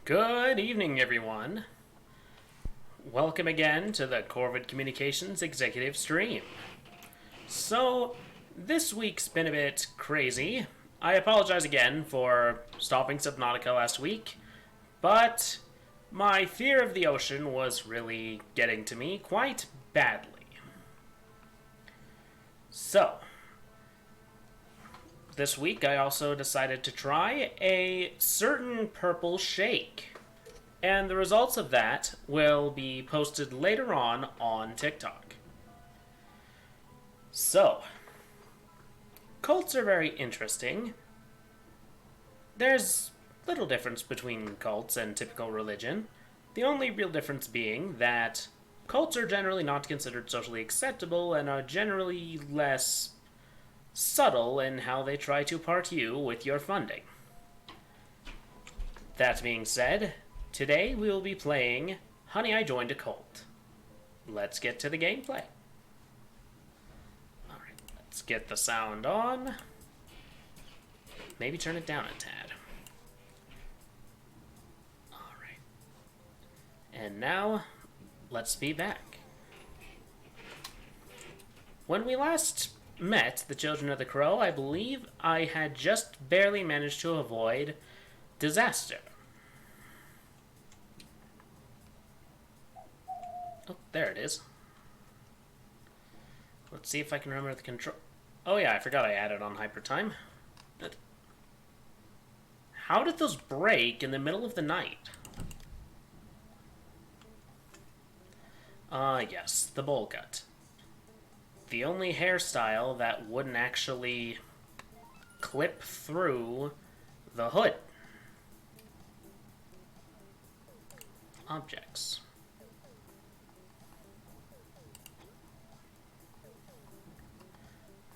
Good evening, everyone. Welcome again to the Corvid Communications Executive Stream. So, this week's been a bit crazy. I apologize again for stopping Subnautica last week, but my fear of the ocean was really getting to me quite badly. So, this week I also decided to try a certain purple shake. And the results of that will be posted later on TikTok. So, cults are very interesting. There's little difference between cults and typical religion. The only real difference being that cults are generally not considered socially acceptable and are generally less subtle in how they try to part you with your funding. That being said, today we will be playing Honey, I Joined a Cult. Let's get to the gameplay. Alright, let's get the sound on. Maybe turn it down a tad. Alright. And now, let's be back. When we last met the Children of the Crow, I believe I had just barely managed to avoid disaster. Oh, there it is. Let's see if I can remember the control. Oh yeah, I forgot I added on hyper time. How did those break in the middle of the night? Yes, the bowl cut. The only hairstyle that wouldn't actually clip through the hood. Objects.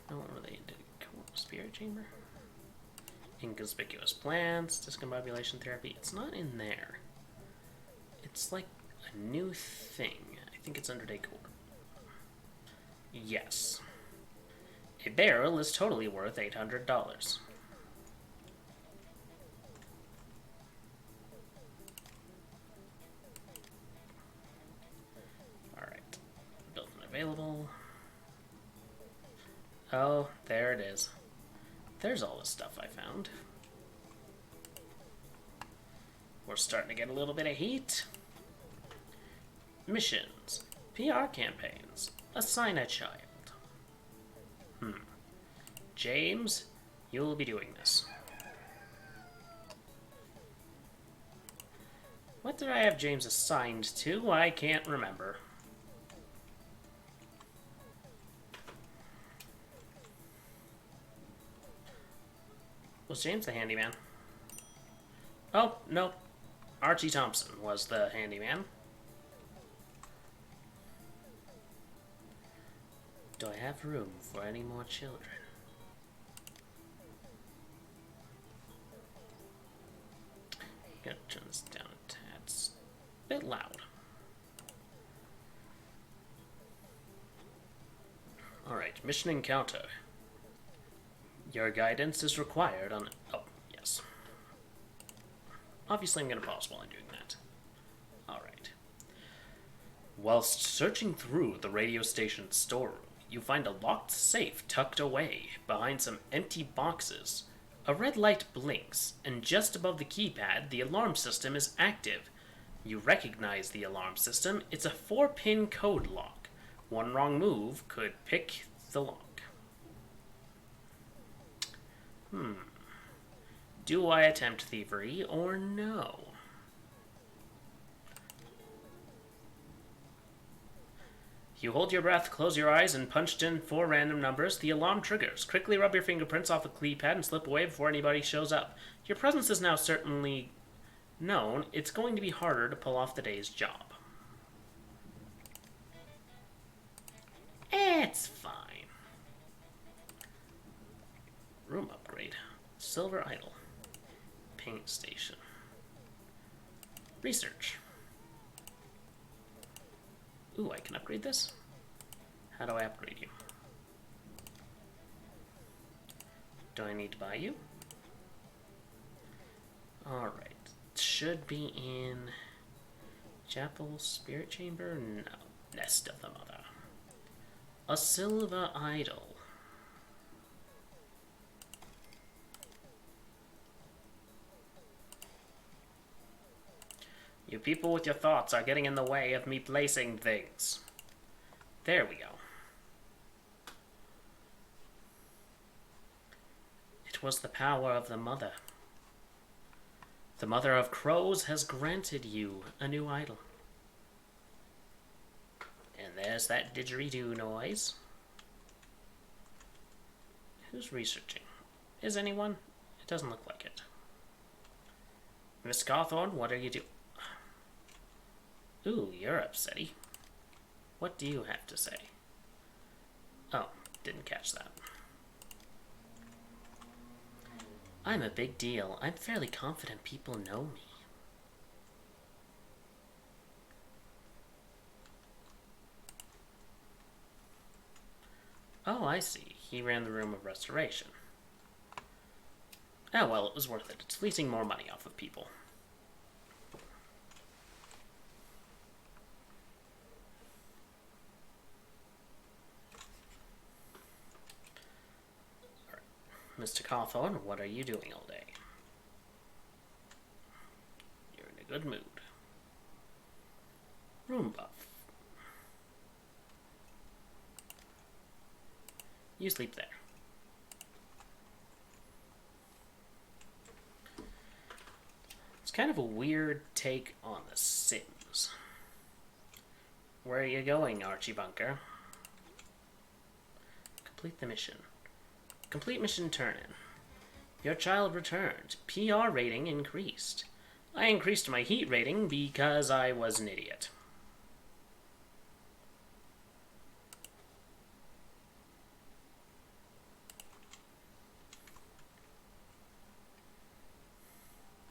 What were they? Spirit chamber? Inconspicuous plants, discombobulation therapy. It's not in there. It's like a new thing. I think it's under decor. Yes. A barrel is totally worth $800. Alright. Built and available. Oh, there it is. There's all the stuff I found. We're starting to get a little bit of heat. Missions. PR campaigns. Assign a child. James, you'll be doing this. What did I have James assigned to? I can't remember. Was James the handyman? Oh, no. Archie Thompson was the handyman. Do I have room for any more children? Gotta turn this down a tad. It's a bit loud. Alright, mission encounter. Your guidance is required on... Oh, yes. Obviously, I'm going to pause while I'm doing that. Alright. Whilst searching through the radio station's storeroom, you find a locked safe tucked away behind some empty boxes. A red light blinks, and just above the keypad, the alarm system is active. You recognize the alarm system. It's a 4-pin code lock. One wrong move could pick the lock. Do I attempt thievery or no? You hold your breath, close your eyes, and punched in 4 random numbers. The alarm triggers. Quickly rub your fingerprints off the keypad and slip away before anybody shows up. Your presence is now certainly known. It's going to be harder to pull off the day's job. It's fine. Room upgrade. Silver idol. Paint station. Research. Ooh, I can upgrade this? How do I upgrade you? Do I need to buy you? Alright. should be in Chapel, Spirit Chamber? No. Nest of the Mother. A silver idol. You people with your thoughts are getting in the way of me placing things. There we go. It was the power of the Mother. The Mother of Crows has granted you a new idol. And there's that didgeridoo noise. Who's researching? Is anyone? It doesn't look like it. Miss Cawthorne, what are you doing? Ooh, you're upsetty. What do you have to say? Oh, didn't catch that. I'm a big deal. I'm fairly confident people know me. Oh, I see. He ran the room of restoration. Oh, well, it was worth it. It's fleecing more money off of people. Mr. Cawthorne, what are you doing all day? You're in a good mood. Room buff. You sleep there. It's kind of a weird take on The Sims. Where are you going, Archie Bunker? Complete the mission. Complete mission turn-in. Your child returned. PR rating increased. I increased my heat rating because I was an idiot.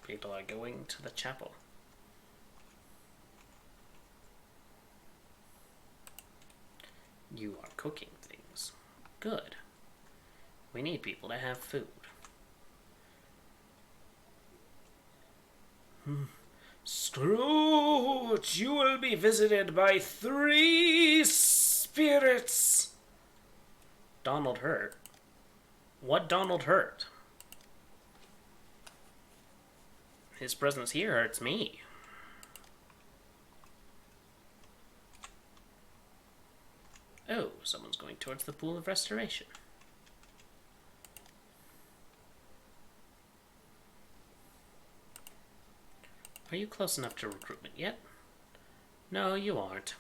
People are going to the chapel. You are cooking things. Good. We need people to have food. Scrooge, you will be visited by 3 spirits. Donald hurt. What Donald hurt? His presence here hurts me. Oh, someone's going towards the pool of restoration. Are you close enough to recruitment yet? No, you aren't.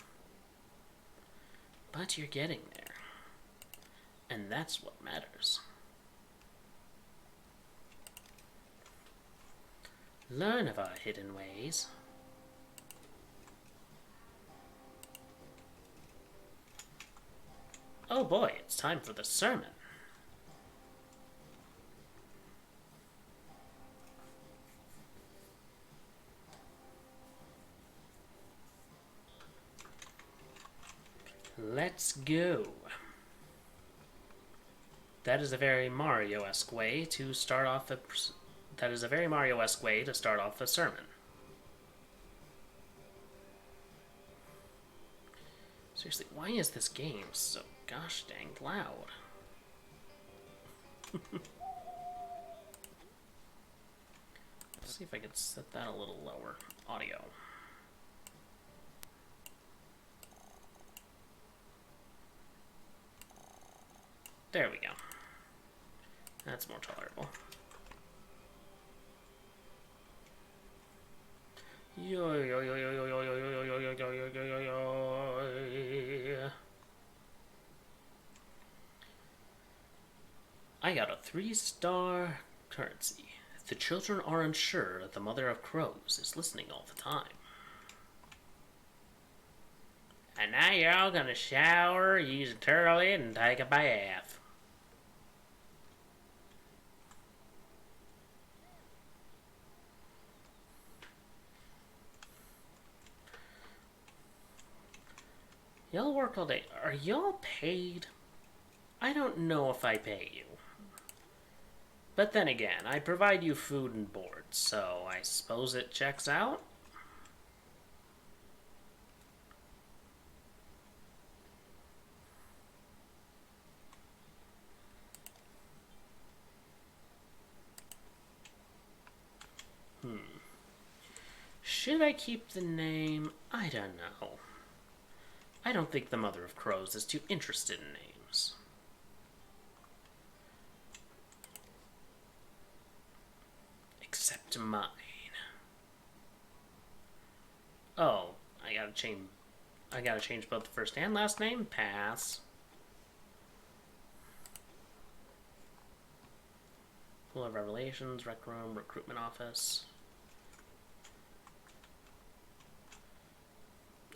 But you're getting there. And that's what matters. Learn of our hidden ways. Oh boy, it's time for the sermon. Let's go. That is a very Mario-esque way to start off a... That is a very Mario-esque way to start off a sermon. Seriously, why is this game so gosh dang loud? Let's see if I can set that a little lower. Audio. There we go. That's more tolerable. Yo yo yo yo yo yo yo yo yo yo yo yo yo yo. I got a 3-star currency. The children are unsure that the Mother of Crows is listening all the time. And now you're all gonna shower, use a toilet, and take a bath. Y'all work all day. Are y'all paid? I don't know if I pay you. But then again, I provide you food and board, so I suppose it checks out? Should I keep the name? I don't know. I don't think the Mother of Crows is too interested in names. Except mine. Oh, I gotta change both the first and last name? Pass. Pool of Revelations, Rec Room, Recruitment Office.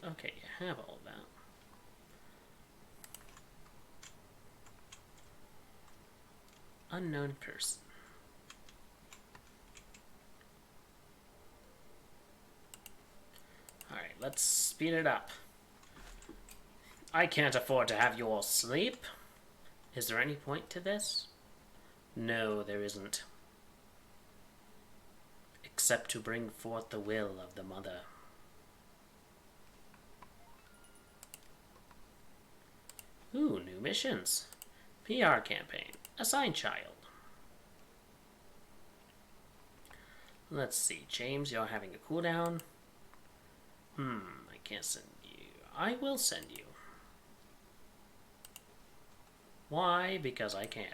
Okay, you have all of that. Unknown person. Alright, let's speed it up. I can't afford to have you all sleep. Is there any point to this? No, there isn't. Except to bring forth the will of the mother. Ooh, new missions. PR campaign. Assign child. Let's see. James, you're having a cooldown. I can't send you. I will send you. Why? Because I can.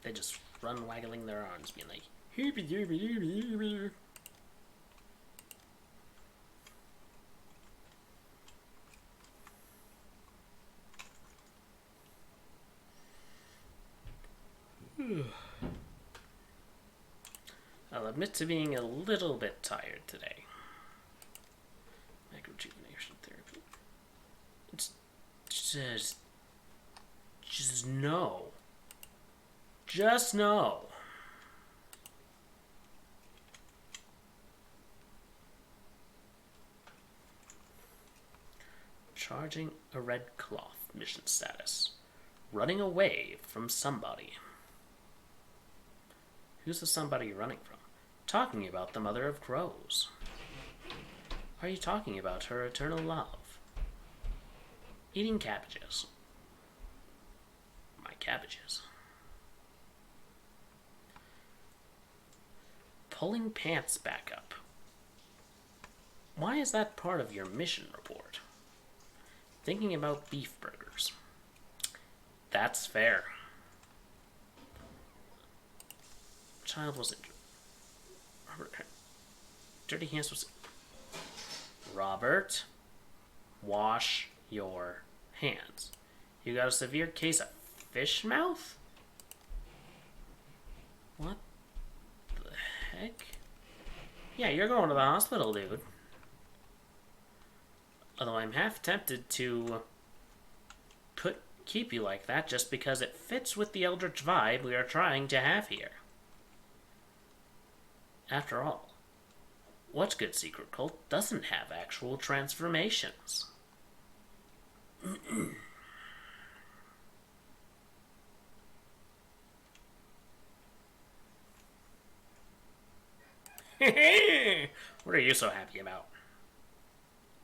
They just run waggling their arms, being like, "Hoopy doopy doopy doopy." I'll admit to being a little bit tired today. Microrejuvenation therapy. It's just no. Just no. Charging a red cloth. Mission status. Running away from somebody. Who's the somebody you're running from? Talking about the Mother of Crows. Are you talking about her eternal love? Eating cabbages. My cabbages. Pulling pants back up. Why is that part of your mission report? Thinking about beef burgers. That's fair. Child was injured. Robert. Dirty hands was. Robert, wash your hands. You got a severe case of fish mouth? What the heck? Yeah, you're going to the hospital, dude. Although I'm half tempted to keep you like that just because it fits with the eldritch vibe we are trying to have here. After all, what good secret cult doesn't have actual transformations? What are you so happy about?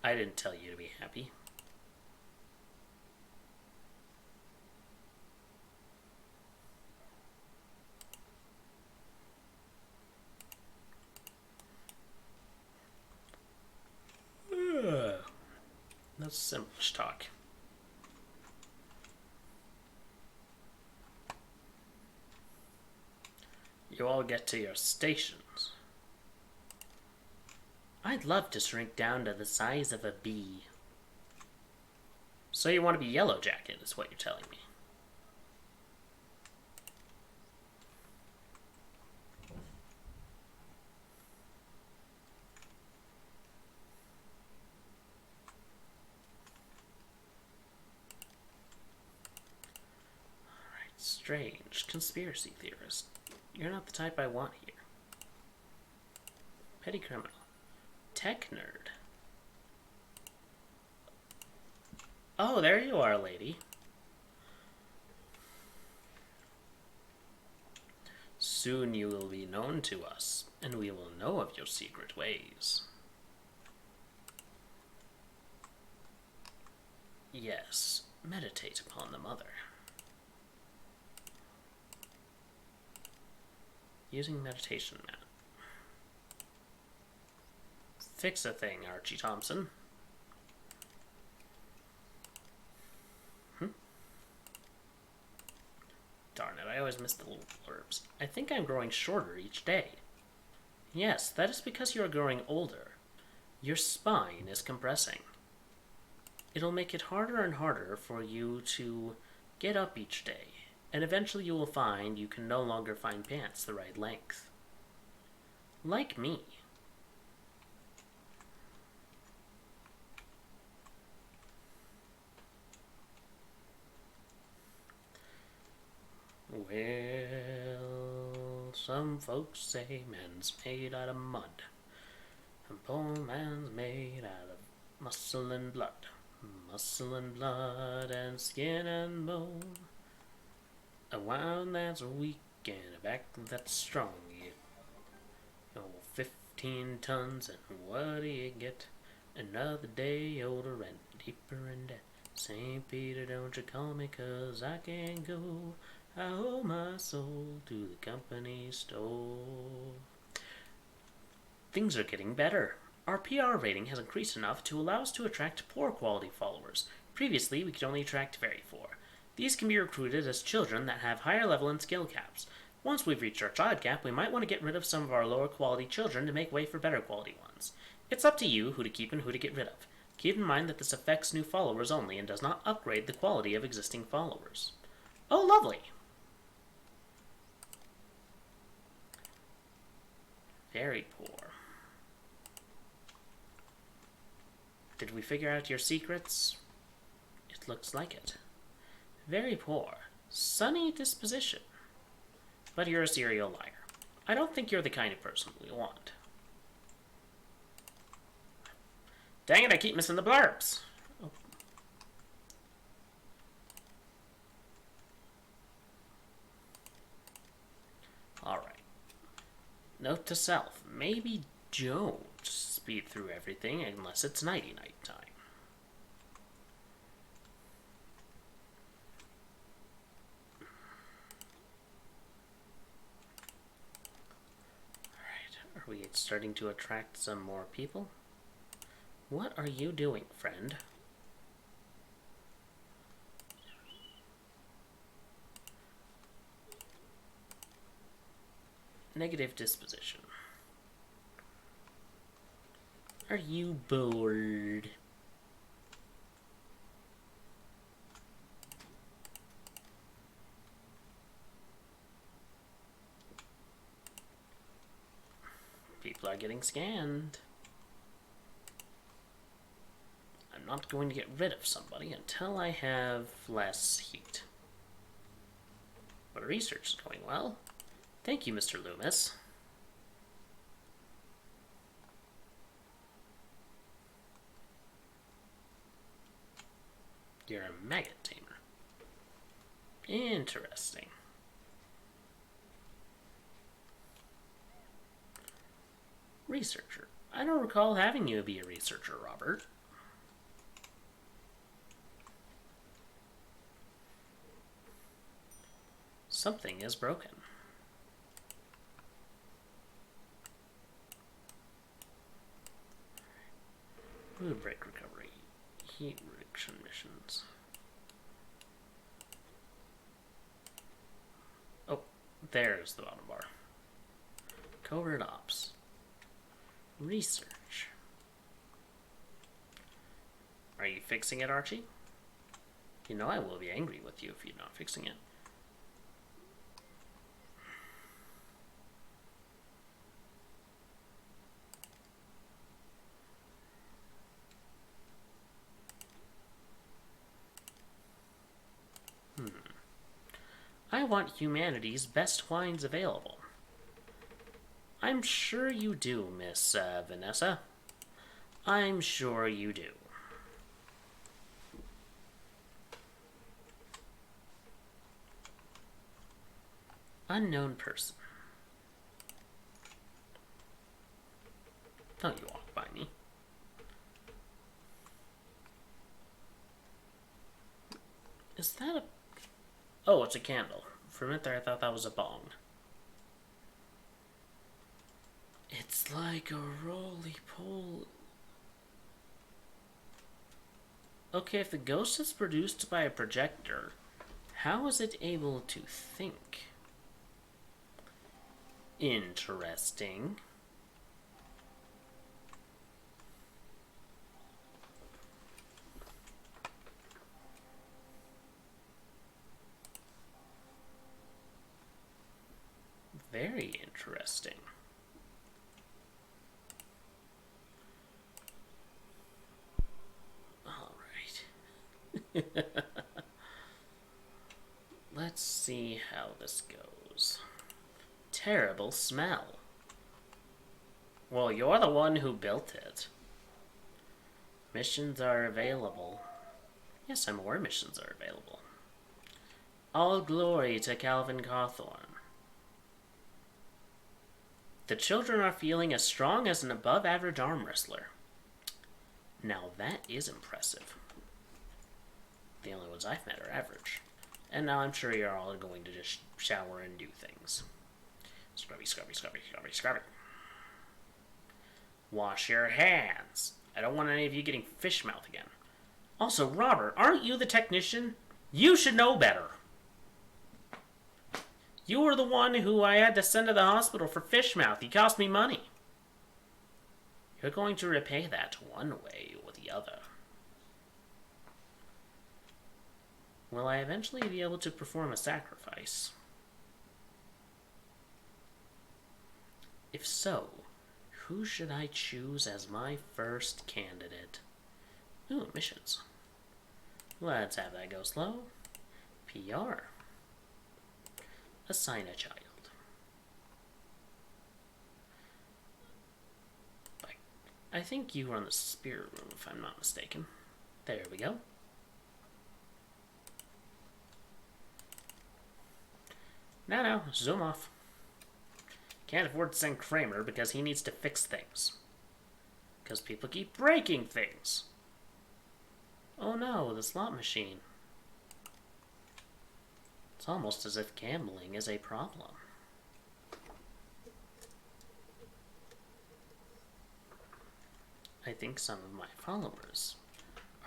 I didn't tell you to be happy. That's Simlish talk. You all get to your stations. I'd love to shrink down to the size of a bee. So you want to be Yellow Jacket, is what you're telling me. Strange. Conspiracy theorist. You're not the type I want here. Petty criminal. Tech nerd. Oh, there you are, lady. Soon you will be known to us, and we will know of your secret ways. Yes, meditate upon the Mother. Using meditation mat. Fix a thing, Archie Thompson. Darn it, I always miss the little blurbs. I think I'm growing shorter each day. Yes, that is because you are growing older. Your spine is compressing. It'll make it harder and harder for you to get up each day, and eventually you will find you can no longer find pants the right length. Like me. Well, some folks say man's made out of mud, and poor man's made out of muscle and blood. Muscle and blood and skin and bone. A mind that's weak and a back that's strong. Oh, 15 tons, and what do you get? Another day older and deeper in debt. St. Peter, don't you call me, 'cause I can't go. I owe my soul to the company store. Things are getting better. Our PR rating has increased enough to allow us to attract poor quality followers. Previously, we could only attract very poor. These can be recruited as children that have higher level and skill caps. Once we've reached our child cap, we might want to get rid of some of our lower quality children to make way for better quality ones. It's up to you who to keep and who to get rid of. Keep in mind that this affects new followers only and does not upgrade the quality of existing followers. Oh, lovely! Very poor. Did we figure out your secrets? It looks like it. Very poor. Sunny disposition. But you're a serial liar. I don't think you're the kind of person we want. Dang it, I keep missing the blurbs. Oh. Alright. Note to self, maybe don't speed through everything unless it's nighty-night time. Alright, are we starting to attract some more people? What are you doing, friend? Negative disposition. Are you bored? People are getting scanned. I'm not going to get rid of somebody until I have less heat. But research is going well. Thank you, Mr. Loomis. You're a maggot tamer. Interesting. Researcher. I don't recall having you be a researcher, Robert. Something is broken. Mood break recovery. Heat reduction missions. Oh, there's the bottom bar. Covert ops. Research. Are you fixing it, Archie? You know I will be angry with you if you're not fixing it. I want humanity's best wines available. I'm sure you do, Miss Vanessa. I'm sure you do. Unknown person. Don't you walk by me. Is that a... Oh, it's a candle. For a minute there, I thought that was a bong. It's like a roly-poly. Okay, if the ghost is produced by a projector, how is it able to think? Interesting. Very interesting. All right. Let's see how this goes. Terrible smell. Well, you're the one who built it. Missions are available. Yes, I'm aware missions are available. All glory to Calvin Cawthorne. The children are feeling as strong as an above-average arm wrestler. Now that is impressive. The only ones I've met are average. And now I'm sure you're all going to just shower and do things. Scrubby, scrubby, scrubby, scrubby, scrubby. Wash your hands. I don't want any of you getting fish mouth again. Also, Robert, aren't you the technician? You should know better. You were the one who I had to send to the hospital for fish mouth. He cost me money. You're going to repay that one way or the other. Will I eventually be able to perform a sacrifice? If so, who should I choose as my first candidate? Ooh, missions. Let's have that go slow. PR. Assign a child. I think you are in the spirit room, if I'm not mistaken. There we go. Now, zoom off. Can't afford to send Kramer because he needs to fix things. Because people keep breaking things. Oh no, the slot machine. It's almost as if gambling is a problem. I think some of my followers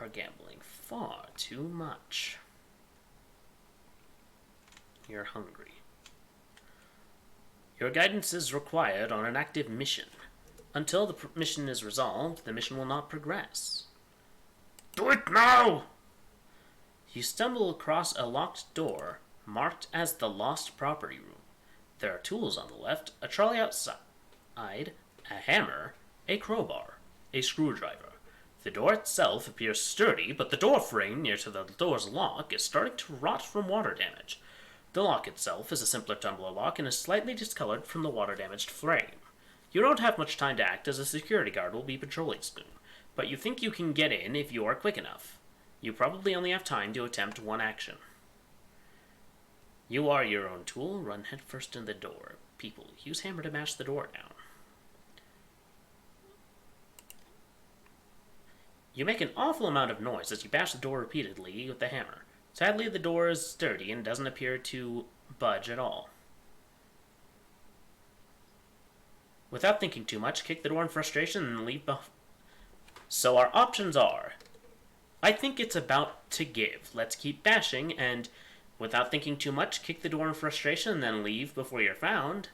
are gambling far too much. You're hungry. Your guidance is required on an active mission. Until the mission is resolved, the mission will not progress. Do it now! You stumble across a locked door marked as the Lost Property Room. There are tools on the left, a trolley outside, a hammer, a crowbar, a screwdriver. The door itself appears sturdy, but the door frame near to the door's lock is starting to rot from water damage. The lock itself is a simpler tumbler lock and is slightly discolored from the water-damaged frame. You don't have much time to act as a security guard will be patrolling soon, but you think you can get in if you are quick enough. You probably only have time to attempt one action. You are your own tool. Run headfirst in the door. People, use hammer to mash the door down. You make an awful amount of noise as you bash the door repeatedly with the hammer. Sadly, the door is sturdy and doesn't appear to budge at all. Without thinking too much, kick the door in frustration and leave behind. So our options are, I think it's about to give. Let's keep bashing, and without thinking too much, kick the door in frustration and then leave before you're found,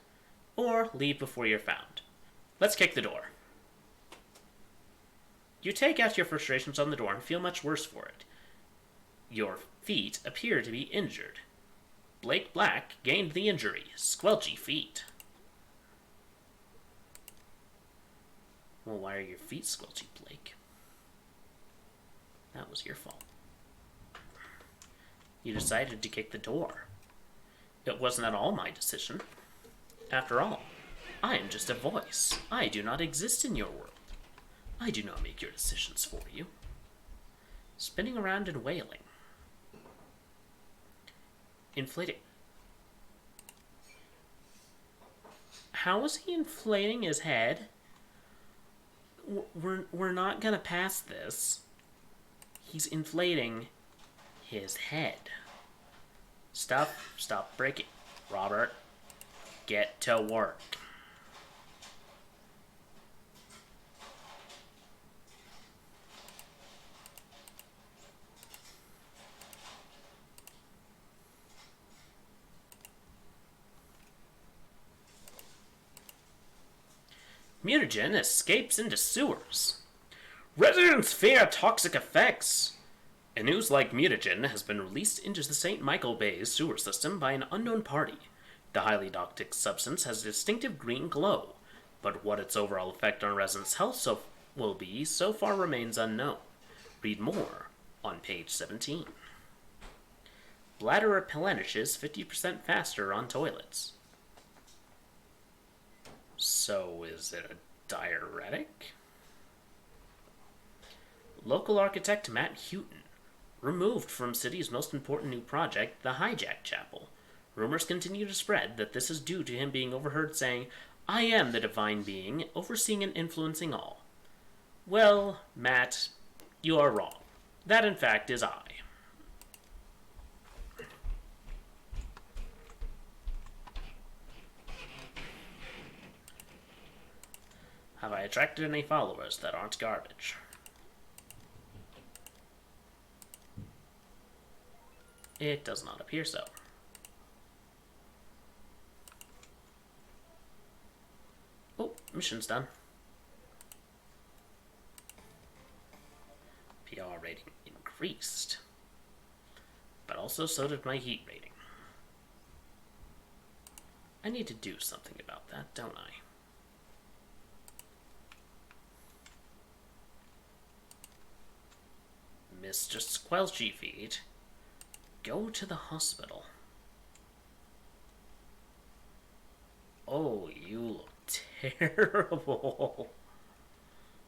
or leave before you're found. Let's kick the door. You take out your frustrations on the door and feel much worse for it. Your feet appear to be injured. Blake Black gained the injury. Squelchy feet. Well, why are your feet squelchy, Blake? That was your fault. You decided to kick the door. It wasn't at all my decision. After all, I am just a voice. I do not exist in your world. I do not make your decisions for you. Spinning around and wailing. Inflating. How is he inflating his head? We're not gonna pass this. He's inflating his head. Stop breaking. Robert, get to work. Mutagen escapes into sewers. Residents fear toxic effects. A news-like mutagen has been released into the St. Michael Bay's sewer system by an unknown party. The highly toxic substance has a distinctive green glow, but what its overall effect on residents' health will be so far remains unknown. Read more on page 17. Bladder replenishes 50% faster on toilets. So is it a diuretic? Local architect Matt Houghton removed from city's most important new project, the Hijack Chapel. Rumors continue to spread that this is due to him being overheard saying, "I am the divine being, overseeing and influencing all." Well, Matt, you are wrong. That, in fact, is I. Have I attracted any followers that aren't garbage? It does not appear so. Oh, mission's done. PR rating increased. But also so did my heat rating. I need to do something about that, don't I? Mr. Squelchy Feet, go to the hospital. Oh, you look terrible.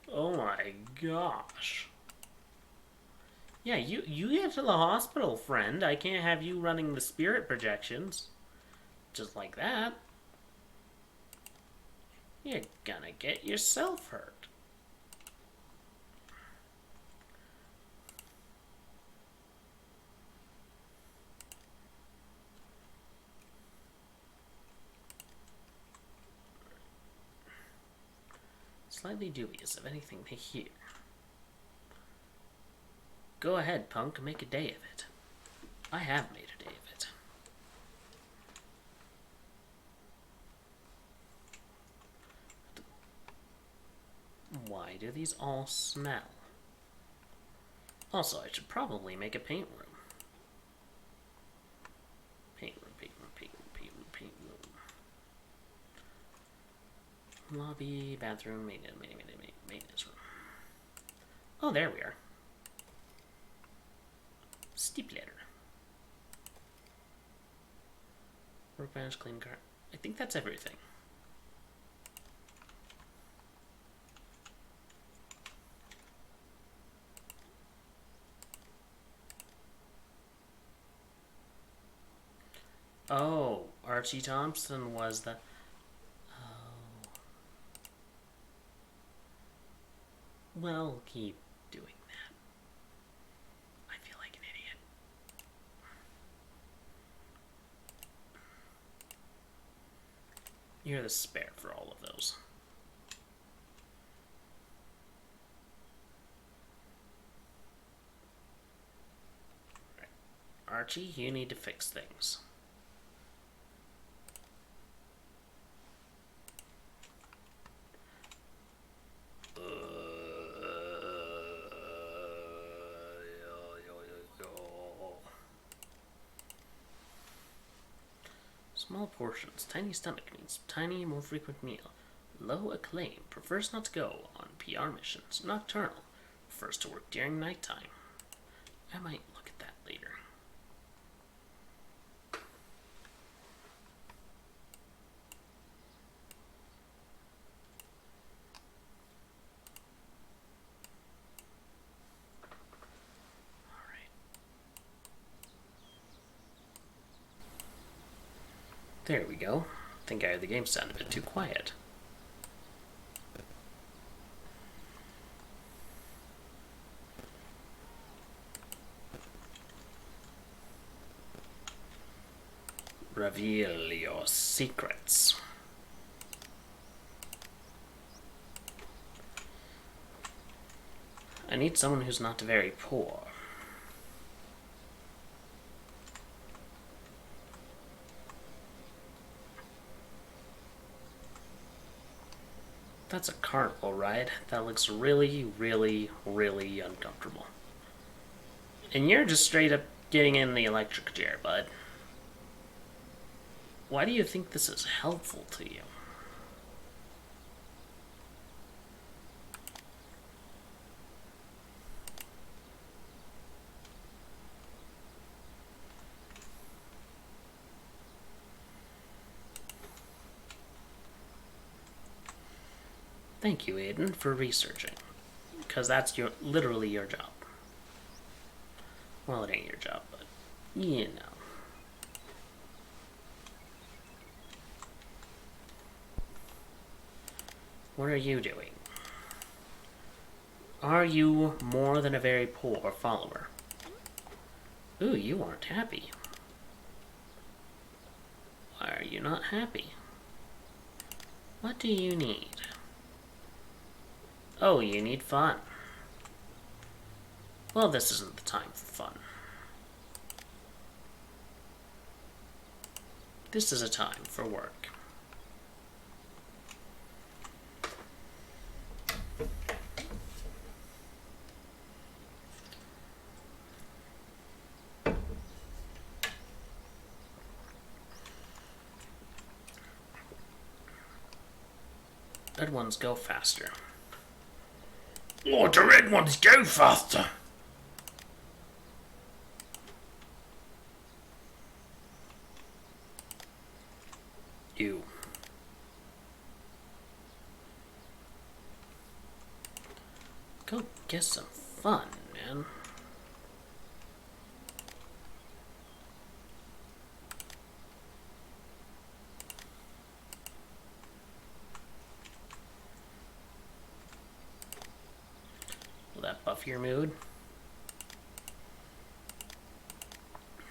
Oh my gosh. Yeah, you get to the hospital, friend. I can't have you running the spirit projections. Just like that. You're gonna get yourself hurt. Slightly dubious of anything they hear. Go ahead, punk, make a day of it. I have made a day of it. Why do these all smell? Also, I should probably make a paint room. Paint room. Lobby, bathroom, maintenance room. Oh, there we are. Steep ladder. Workbench, clean car. I think that's everything. Oh, Archie Thompson was the... Well, keep doing that. I feel like an idiot. You're the spare for all of those. Right. Archie, you need to fix things. Small portions, tiny stomach means tiny, more frequent meal. Low acclaim, prefers not to go on PR missions. Nocturnal, prefers to work during nighttime. I might look at that later. There we go. I think the game sounded a bit too quiet. Reveal your secrets. I need someone who's not very poor. That's a carnival ride. That looks really, really, really uncomfortable. And you're just straight up getting in the electric chair, bud. Why do you think this is helpful to you? Thank you, Aiden, for researching. Because that's literally your job. Well, it ain't your job, but you know. What are you doing? Are you more than a very poor follower? Ooh, you aren't happy. Why are you not happy? What do you need? Oh, you need fun. Well, this isn't the time for fun. This is a time for work. Red ones go faster. Oh, the red ones go faster! You. Go get some fun, man. Will that buff your mood?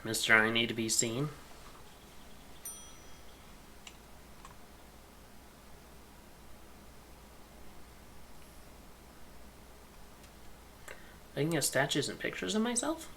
Mr. I need to be seen. I can get statues and pictures of myself?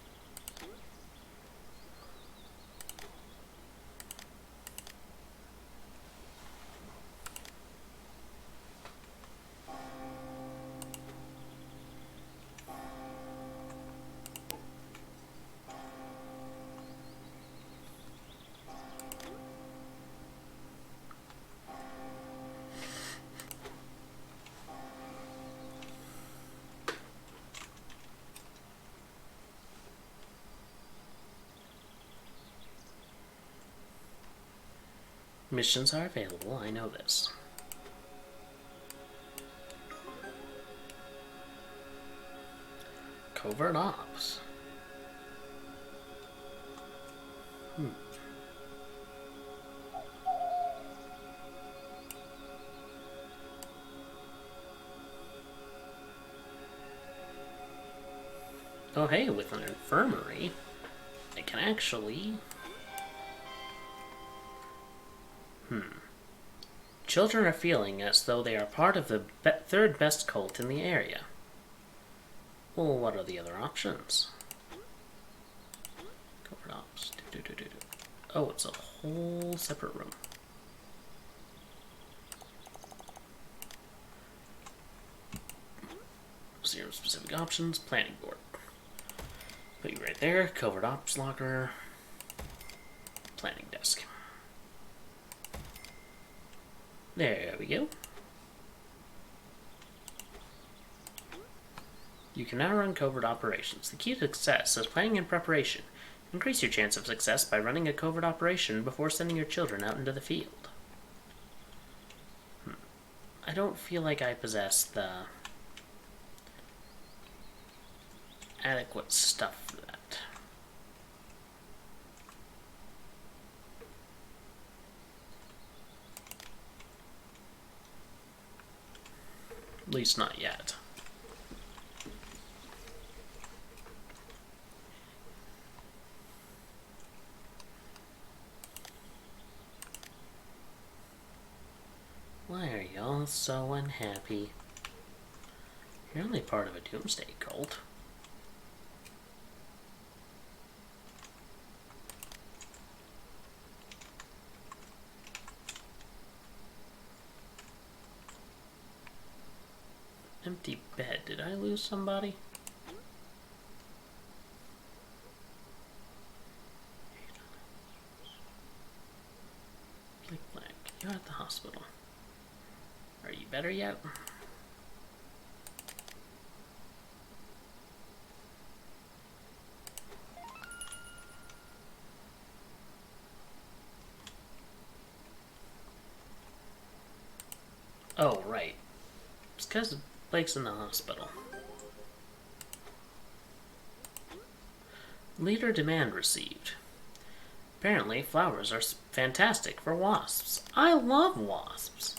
Missions are available, I know this. Covert ops. Oh hey, with an infirmary, I can actually... Children are feeling as though they are part of the third best cult in the area. Well, what are the other options? Covert ops. Oh, it's a whole separate room. Zero specific options. Planning board. Put you right there. Covert ops locker. Planning desk. There we go. You can now run covert operations. The key to success is planning and preparation. Increase your chance of success by running a covert operation before sending your children out into the field. I don't feel like I possess the adequate stuff for that. At least not yet. so unhappy. You're only part of a doomsday cult. Empty bed. Did I lose somebody? Blake Black, you're at the hospital. Are you better yet? Oh, right. It's because Blake's in the hospital. Leader demand received. Apparently, flowers are fantastic for wasps. I love wasps.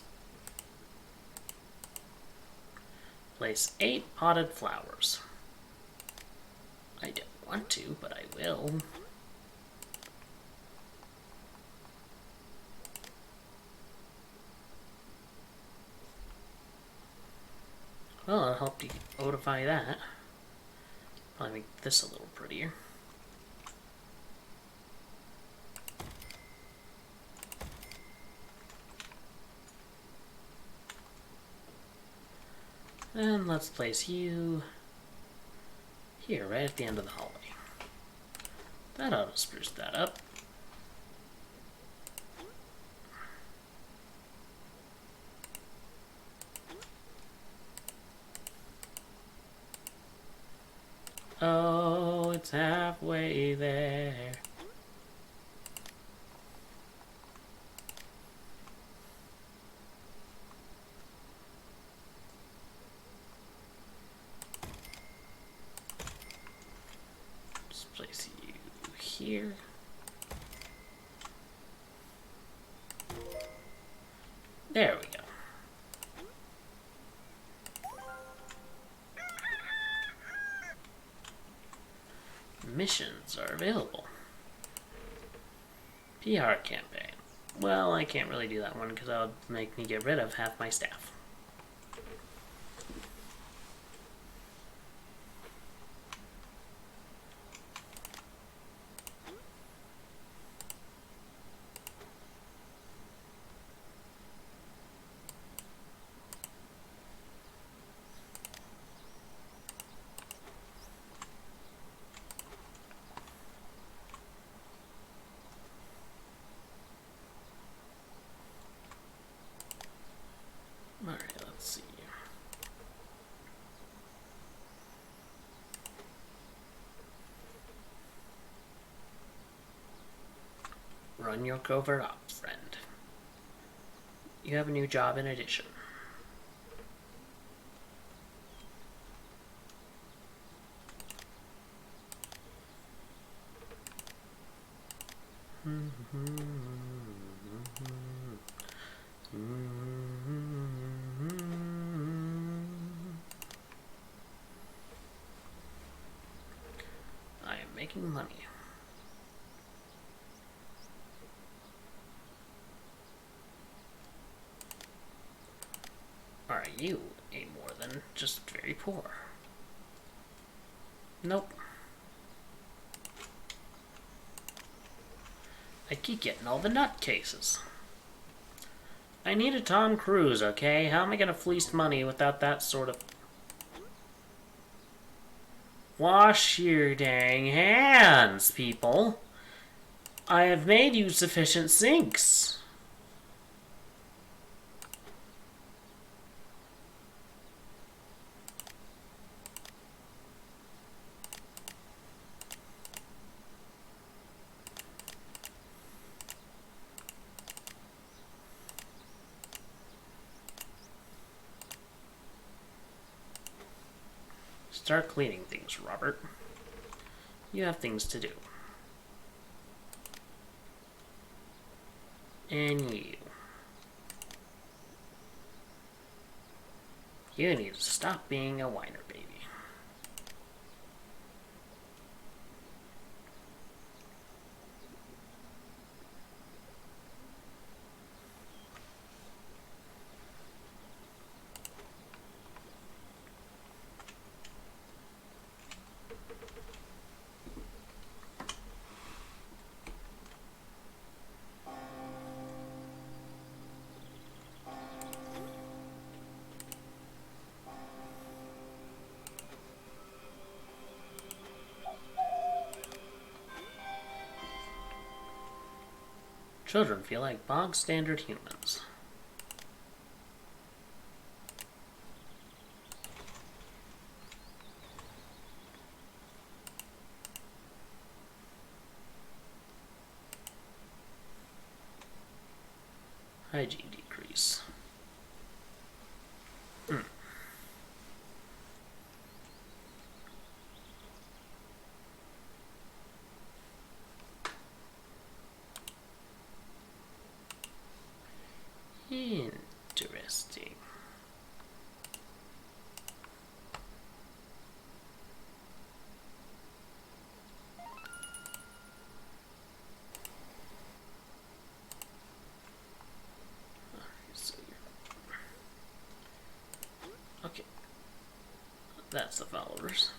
Place 8 potted flowers. I don't want to, but I will. Well, I'll help you odify that. Probably make this a little prettier. And let's place you here, right at the end of the hallway. That ought to spruce that up. Oh, it's halfway there. Just place you here. There we go. Missions are available. PR campaign. Well, I can't really do that one because that would make me get rid of half my staff. Alright, let's see. Run your covert ops, friend. You have a new job in addition. I am making money. Are you a more than just very poor? Nope. I keep getting all the nutcases. I need a Tom Cruise, okay? How am I gonna fleece money without that sort of... Wash your dang hands, people. I have made you sufficient sinks. Start cleaning things, Robert. You have things to do. And you. You need to stop being a whiner, baby. Children feel like bog standard humans. Hygiene decrease. Interesting. Okay, that's the followers.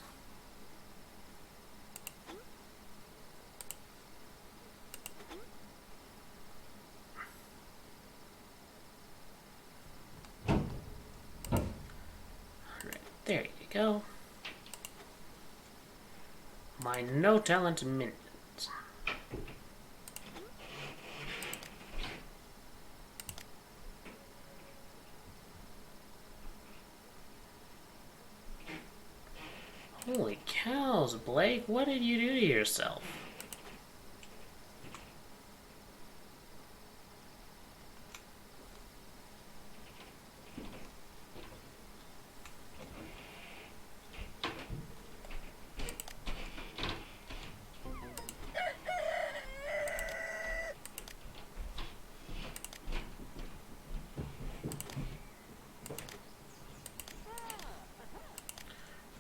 There you go. My no talent minions. Holy cows, Blake, what did you do to yourself?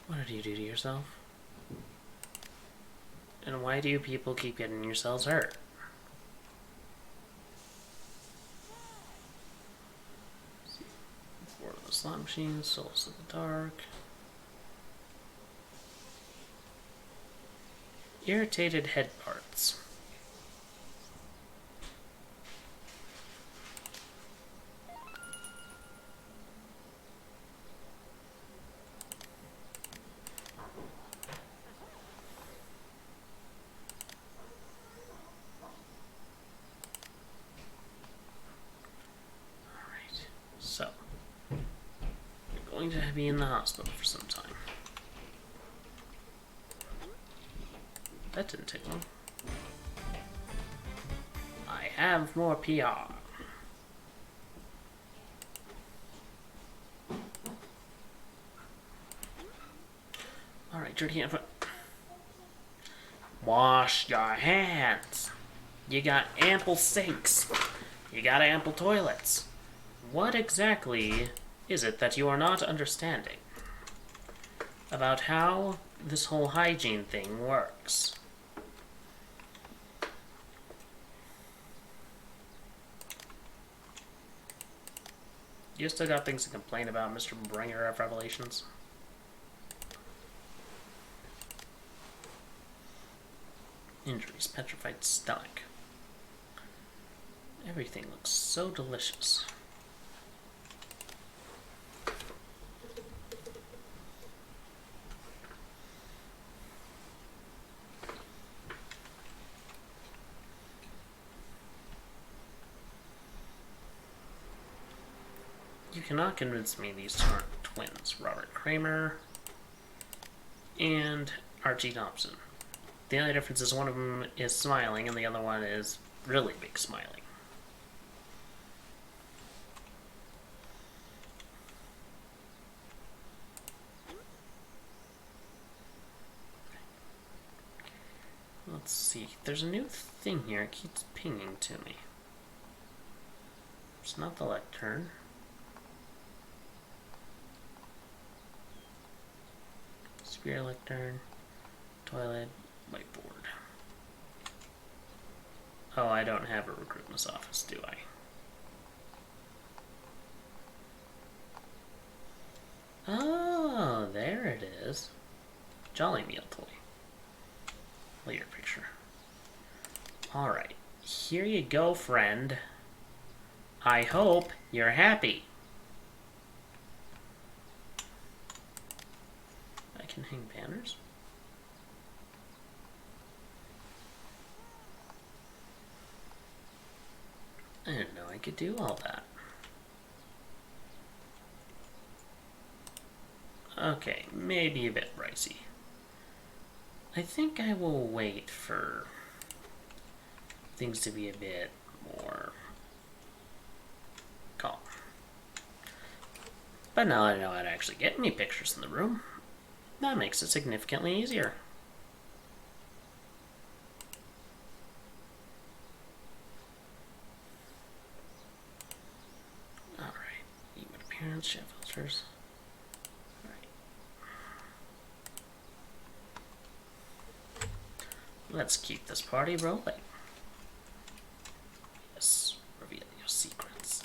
What did you do to yourself? And why do people keep getting yourselves hurt? Board of the slot machine, souls of the dark. Irritated head parts. So, you're going to be in the hospital for some time. That didn't take long. I have more PR. Alright, dirty hand. Wash your hands. You got ample sinks. You got ample toilets. What exactly is it that you are not understanding about how this whole hygiene thing works? You still got things to complain about, Mr. Bringer of Revelations? Injuries, petrified stomach. Everything looks so delicious. You cannot convince me these aren't twins. Robert Kramer and Archie Thompson. The only difference is one of them is smiling and the other one is really big smiling. Let's see. There's a new thing here. It keeps pinging to me. It's not the lectern. Spear lectern. Toilet. Whiteboard. Oh, I don't have a recruitment's office, do I? Oh, there it is. Jolly Meal toy. Later picture. Alright, here you go, friend. I hope you're happy. I can hang banners? could do all that. Okay, maybe a bit pricey. I think I will wait for things to be a bit more calm. But now I know how to actually get any pictures in the room. That makes it significantly easier. Alright, even appearance, shift filters. Let's keep this party rolling. Yes, reveal your secrets.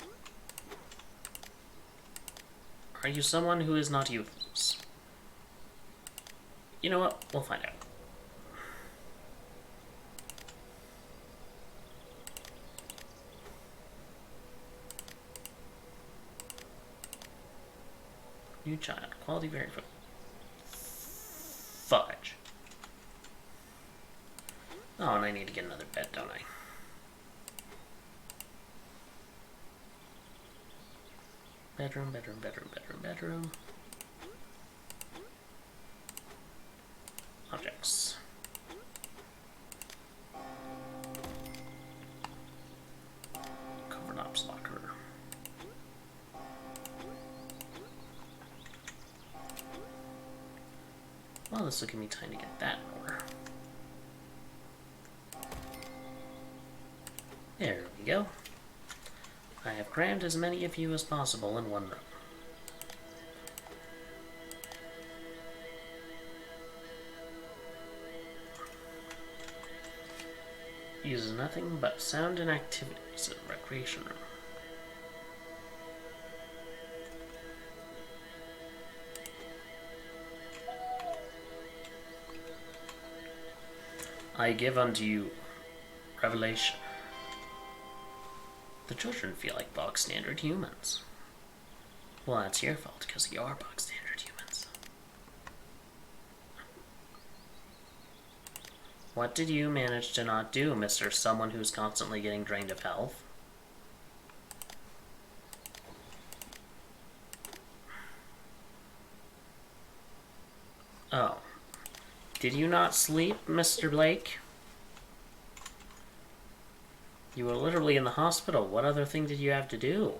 Are you someone who is not useless? You know what? We'll find out. New child. Quality very good. Fudge. Oh, and I need to get another bed, don't I? Bedroom, bedroom, bedroom, bedroom, bedroom. Objects. Covered ops locker. Well, this will give me time to get that in order. There we go. I have crammed as many of you as possible in one room. Uses nothing but sound and activities in the recreation room. I give unto you revelation. The children feel like bog standard humans. Well, that's your fault because you are bog standard humans. What did you manage to not do, Mr. Someone who's constantly getting drained of health? Oh. Did you not sleep, Mr. Blake? You were literally in the hospital. What other thing did you have to do?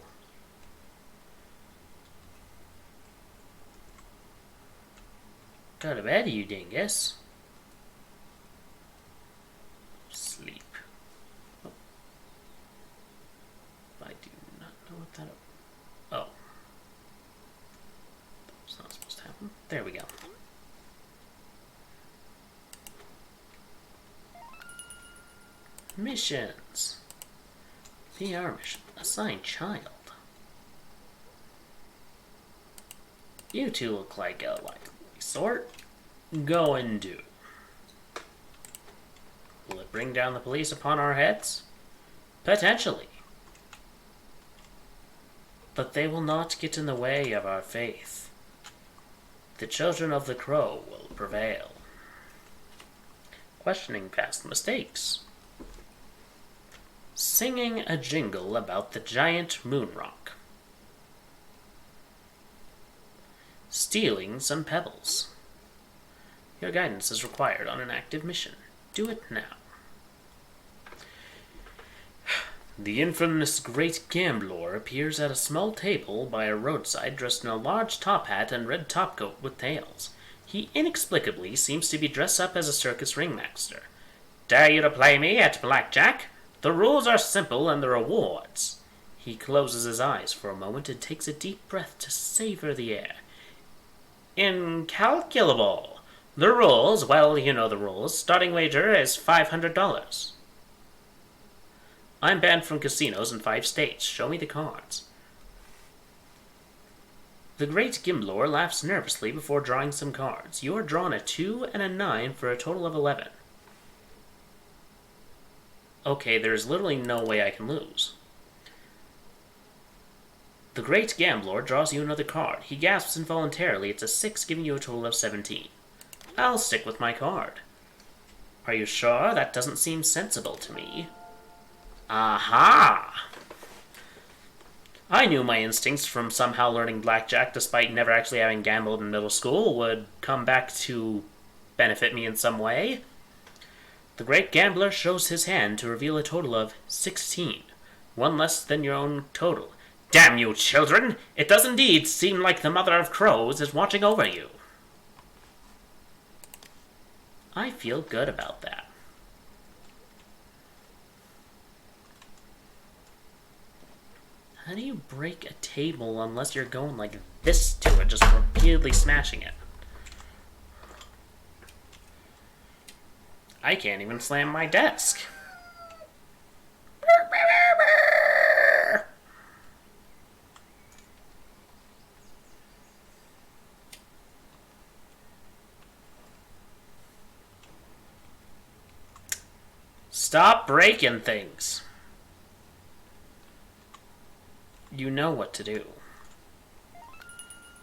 Go to bed, you dingus. Sleep. Oh. I do not know what that... Oh. That's not supposed to happen. There we go. Missions. VR mission. Assign child. You two look like a likely sort. Go and do. Will it bring down the police upon our heads? Potentially. But they will not get in the way of our faith. The children of the crow will prevail. Questioning past mistakes. Singing a jingle about the giant moon rock. Stealing some pebbles. Your guidance is required on an active mission. Do it now. The infamous Great Gambler appears at a small table by a roadside dressed in a large top hat and red topcoat with tails. He inexplicably seems to be dressed up as a circus ringmaster. Dare you to play me at blackjack? The rules are simple and the rewards. He closes his eyes for a moment and takes a deep breath to savor the air. Incalculable. The rules, well, you know the rules. Starting wager is $500. I'm banned from casinos in 5 states. Show me the cards. The Great Gambler laughs nervously before drawing some cards. You are drawn a 2 and a 9 for a total of 11. Okay, there's literally no way I can lose. The Great Gambler draws you another card. He gasps involuntarily. It's a 6, giving you a total of 17. I'll stick with my card. Are you sure? That doesn't seem sensible to me. Aha! I knew my instincts from somehow learning blackjack despite never actually having gambled in middle school would come back to benefit me in some way. The great gambler shows his hand to reveal a total of 16, one less than your own total. Damn you, children! It does indeed seem like the mother of crows is watching over you. I feel good about that. How do you break a table unless you're going like this to it, just repeatedly smashing it? I can't even slam my desk. Stop breaking things. You know what to do.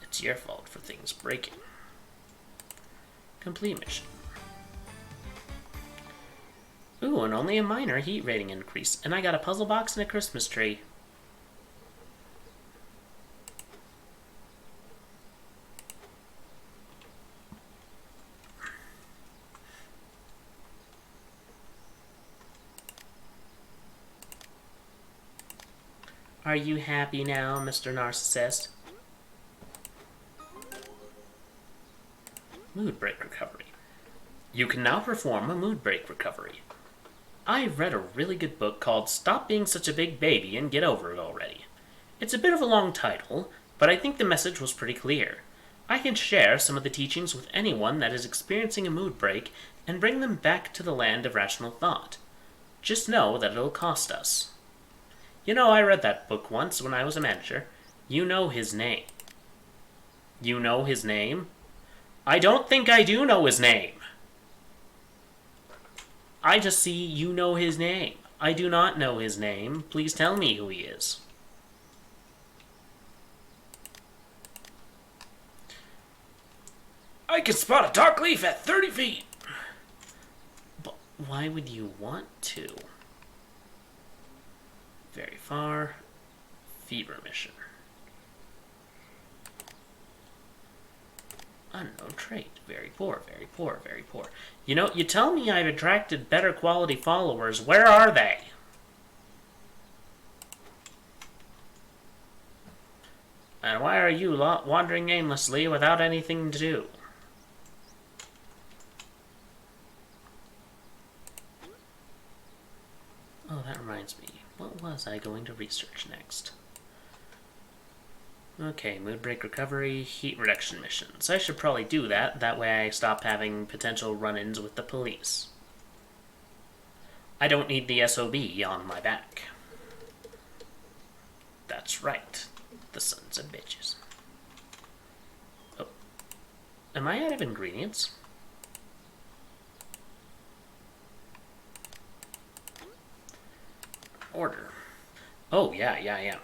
It's your fault for things breaking. Complete mission. Ooh, and only a minor heat rating increase. And I got a puzzle box and a Christmas tree. Are you happy now, Mr. Narcissist? Mood break recovery. You can now perform a mood break recovery. I read a really good book called Stop Being Such a Big Baby and Get Over It Already. It's a bit of a long title, but I think the message was pretty clear. I can share some of the teachings with anyone that is experiencing a mood break and bring them back to the land of rational thought. Just know that it'll cost us. You know, I read that book once when I was a manager. You know his name. You know his name? I don't think I do know his name. I just see you know his name. I do not know his name. Please tell me who he is. I can spot a dark leaf at 30 feet. But why would you want to? Very far. Fever mission. Unknown trait. Very poor, very poor, very poor. You know, you tell me I've attracted better quality followers. Where are they? And why are you wandering aimlessly without anything to do? Oh, that reminds me. What was I going to research next? Okay, mood break recovery, heat reduction missions. I should probably do that. That way I stop having potential run-ins with the police. I don't need the SOB on my back. That's right. The sons of bitches. Oh. Am I out of ingredients? Order. Oh, yeah.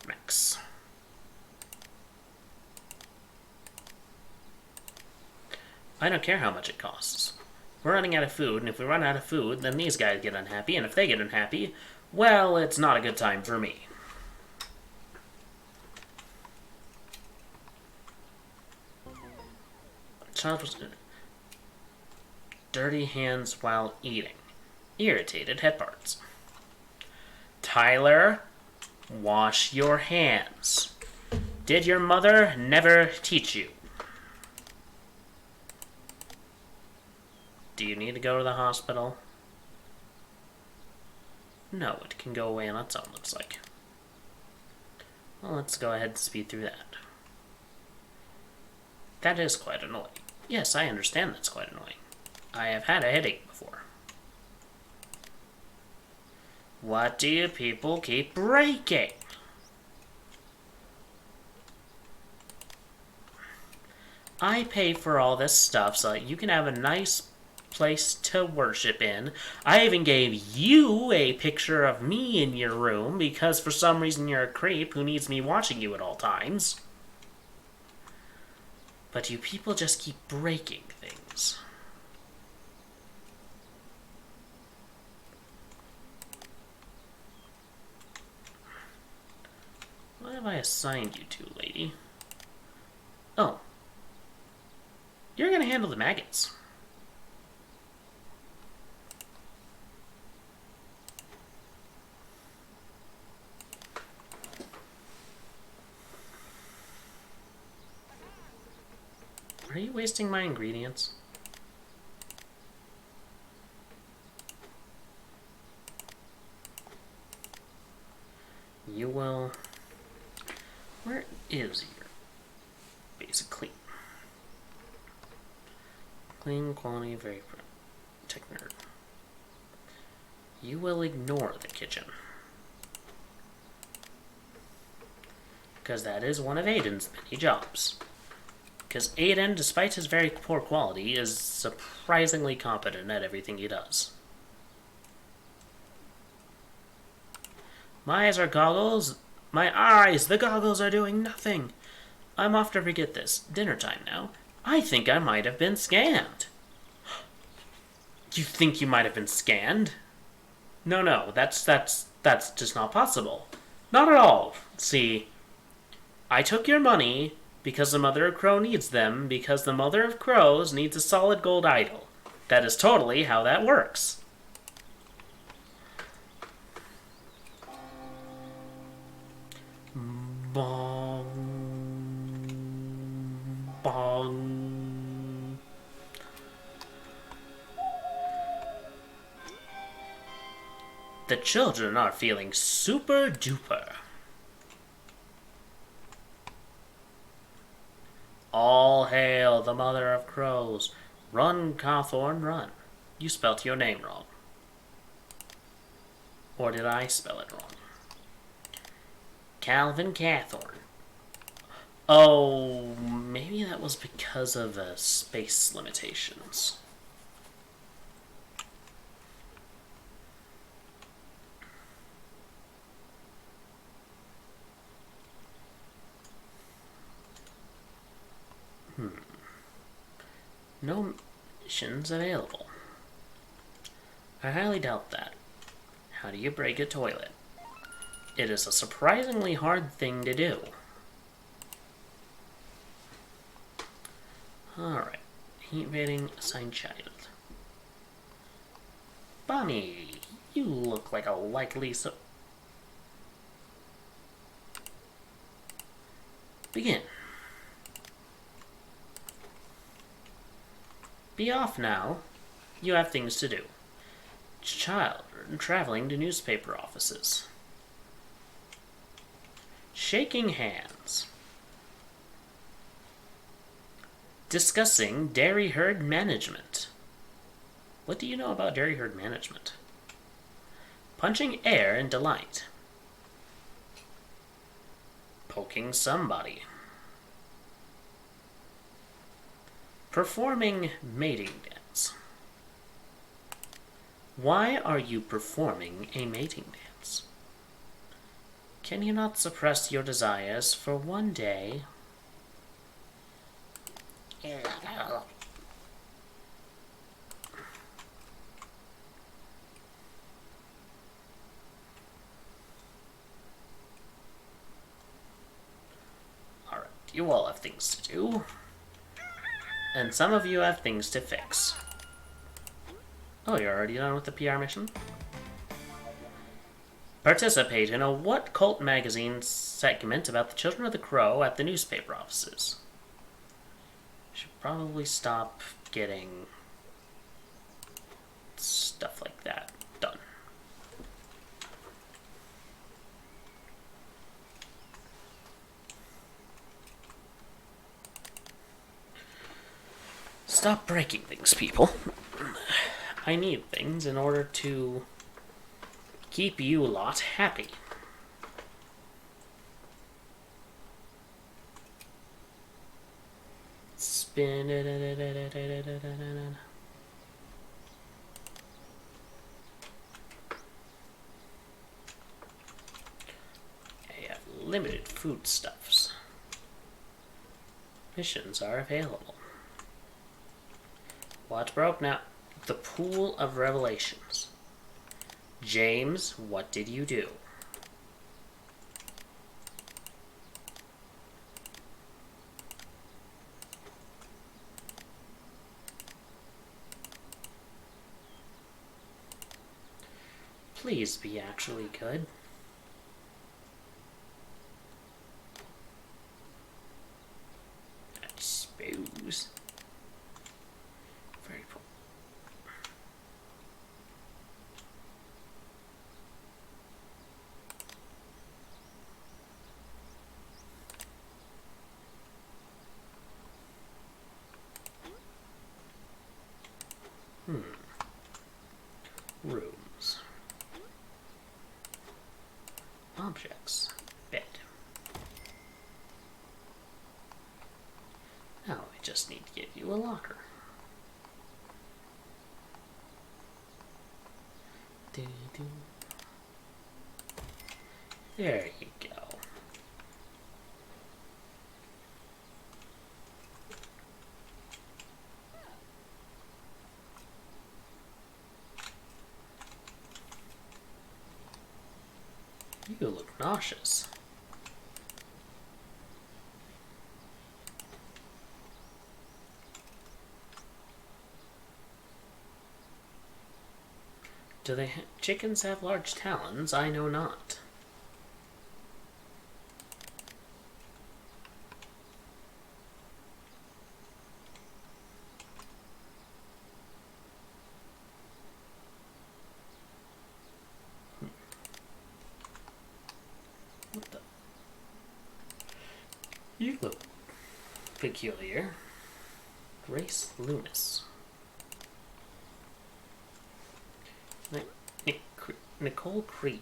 Max. I don't care how much it costs. We're running out of food, and if we run out of food, then these guys get unhappy, and if they get unhappy, well, it's not a good time for me. Child was dirty hands while eating. Irritated head parts. Tyler, wash your hands. Did your mother never teach you? Do you need to go to the hospital? No, it can go away on its own, looks like. Well, let's go ahead and speed through that. That is quite annoying. Yes, I understand that's quite annoying. I have had a headache before. What do you people keep breaking? I pay for all this stuff so that you can have a nice place to worship in. I even gave you a picture of me in your room because for some reason you're a creep who needs me watching you at all times. But you people just keep breaking things. have I assigned you to, lady? Oh. You're gonna handle the maggots. Are you wasting my ingredients? You will... Where is your basic clean? Clean, quality, very tech nerd. You will ignore the kitchen. Because that is one of Aiden's many jobs. Because Aiden, despite his very poor quality, is surprisingly competent at everything he does. My eyes are goggles. My eyes! The goggles are doing nothing. I'm off to forget this. Dinner time now. I think I might have been scammed. You think you might have been scanned? No, that's just not possible. Not at all. See, I took your money because the Mother of Crow needs them, because the Mother of Crows needs a solid gold idol. That is totally how that works. Bong. Bong. The children are feeling super duper. All hail the Mother of Crows. Run, Cawthorne, run. You spelt your name wrong. Or did I spell it wrong? Calvin Cawthorne. Oh, maybe that was because of space limitations. No missions available. I highly doubt that. How do you break a toilet? It is a surprisingly hard thing to do. Alright. Heat rating, assigned child. Bonnie, you look like a likely Begin. Be off now. You have things to do. Child, traveling to newspaper offices. Shaking hands. Discussing dairy herd management. What do you know about dairy herd management? Punching air in delight. Poking somebody. Performing mating dance. Why are you performing a mating dance? Can you not suppress your desires for one day? Alright, you all have things to do. And some of you have things to fix. Oh, you're already done with the PR mission? Participate in a What Cult magazine segment about the Children of the Crow at the newspaper offices. Should probably stop getting stuff like that done. Stop breaking things, people. I need things in order to keep you lot happy. Spin it. I have limited foodstuffs. Missions are available. What's broke now? The Pool of Revelations. James, what did you do? Please be actually good. I suppose. Very cool. Rooms. Objects. Bed. Now I just need to give you a locker. There you go. You look nauseous. Do chickens have large talons? I know not. What the? You look peculiar. Grace Loomis. Nicole Creed.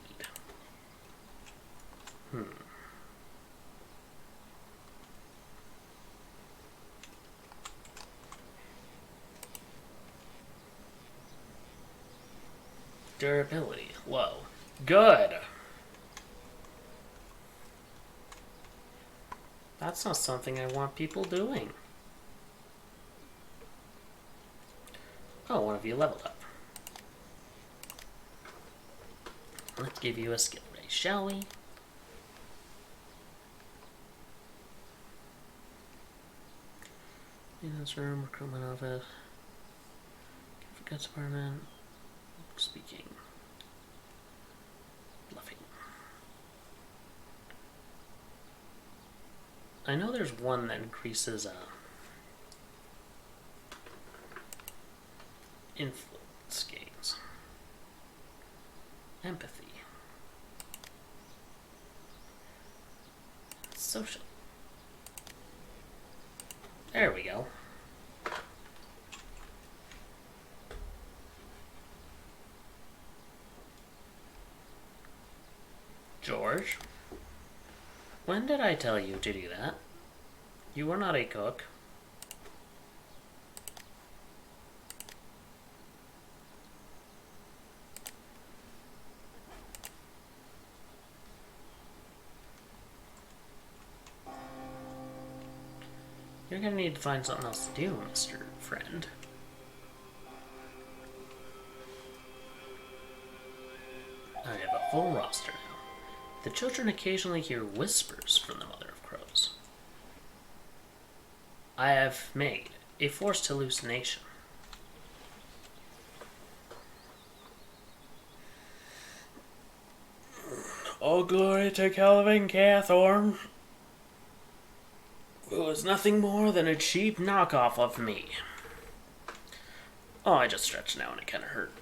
Durability low. Good. That's not something I want people doing. Oh, one of you leveled up. Let's give you a skill raise, shall we? Maintenance room, recruitment office, goods department, speaking, bluffing. I know there's one that increases influence gains, empathy. Social. There we go. George, when did I tell you to do that? You were not a cook. You're gonna need to find something else to do, Mr. Friend. I have a full roster now. The children occasionally hear whispers from the mother of crows. I have made a forced hallucination. All glory to Kelvin Cawthorne, who was nothing more than a cheap knockoff of me. Oh, I just stretched now and it kind of hurt.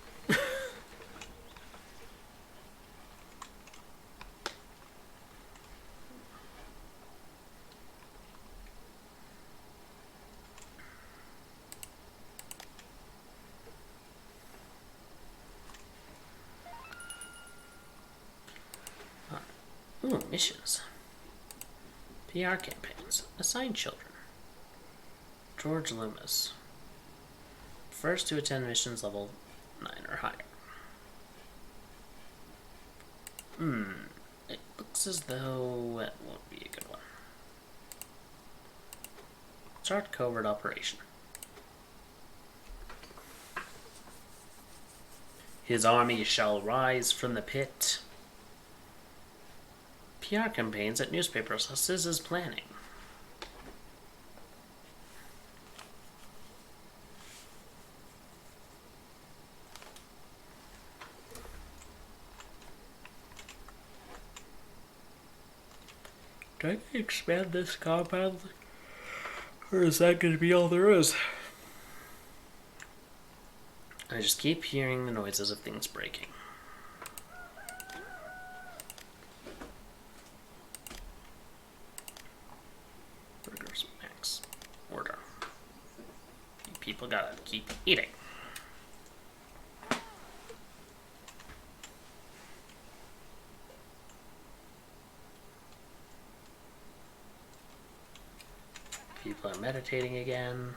Ooh, missions. PR campaigns. Assign children. George Loomis. First to attend missions level 9 or higher. It looks as though that won't be a good one. Start covert operation. His army shall rise from the pit. PR campaigns at newspapers. This is planning. Do I expand this compound? Or is that going to be all there is? I just keep hearing the noises of things breaking. Burgers, max. Order. You people gotta keep eating. People are meditating again.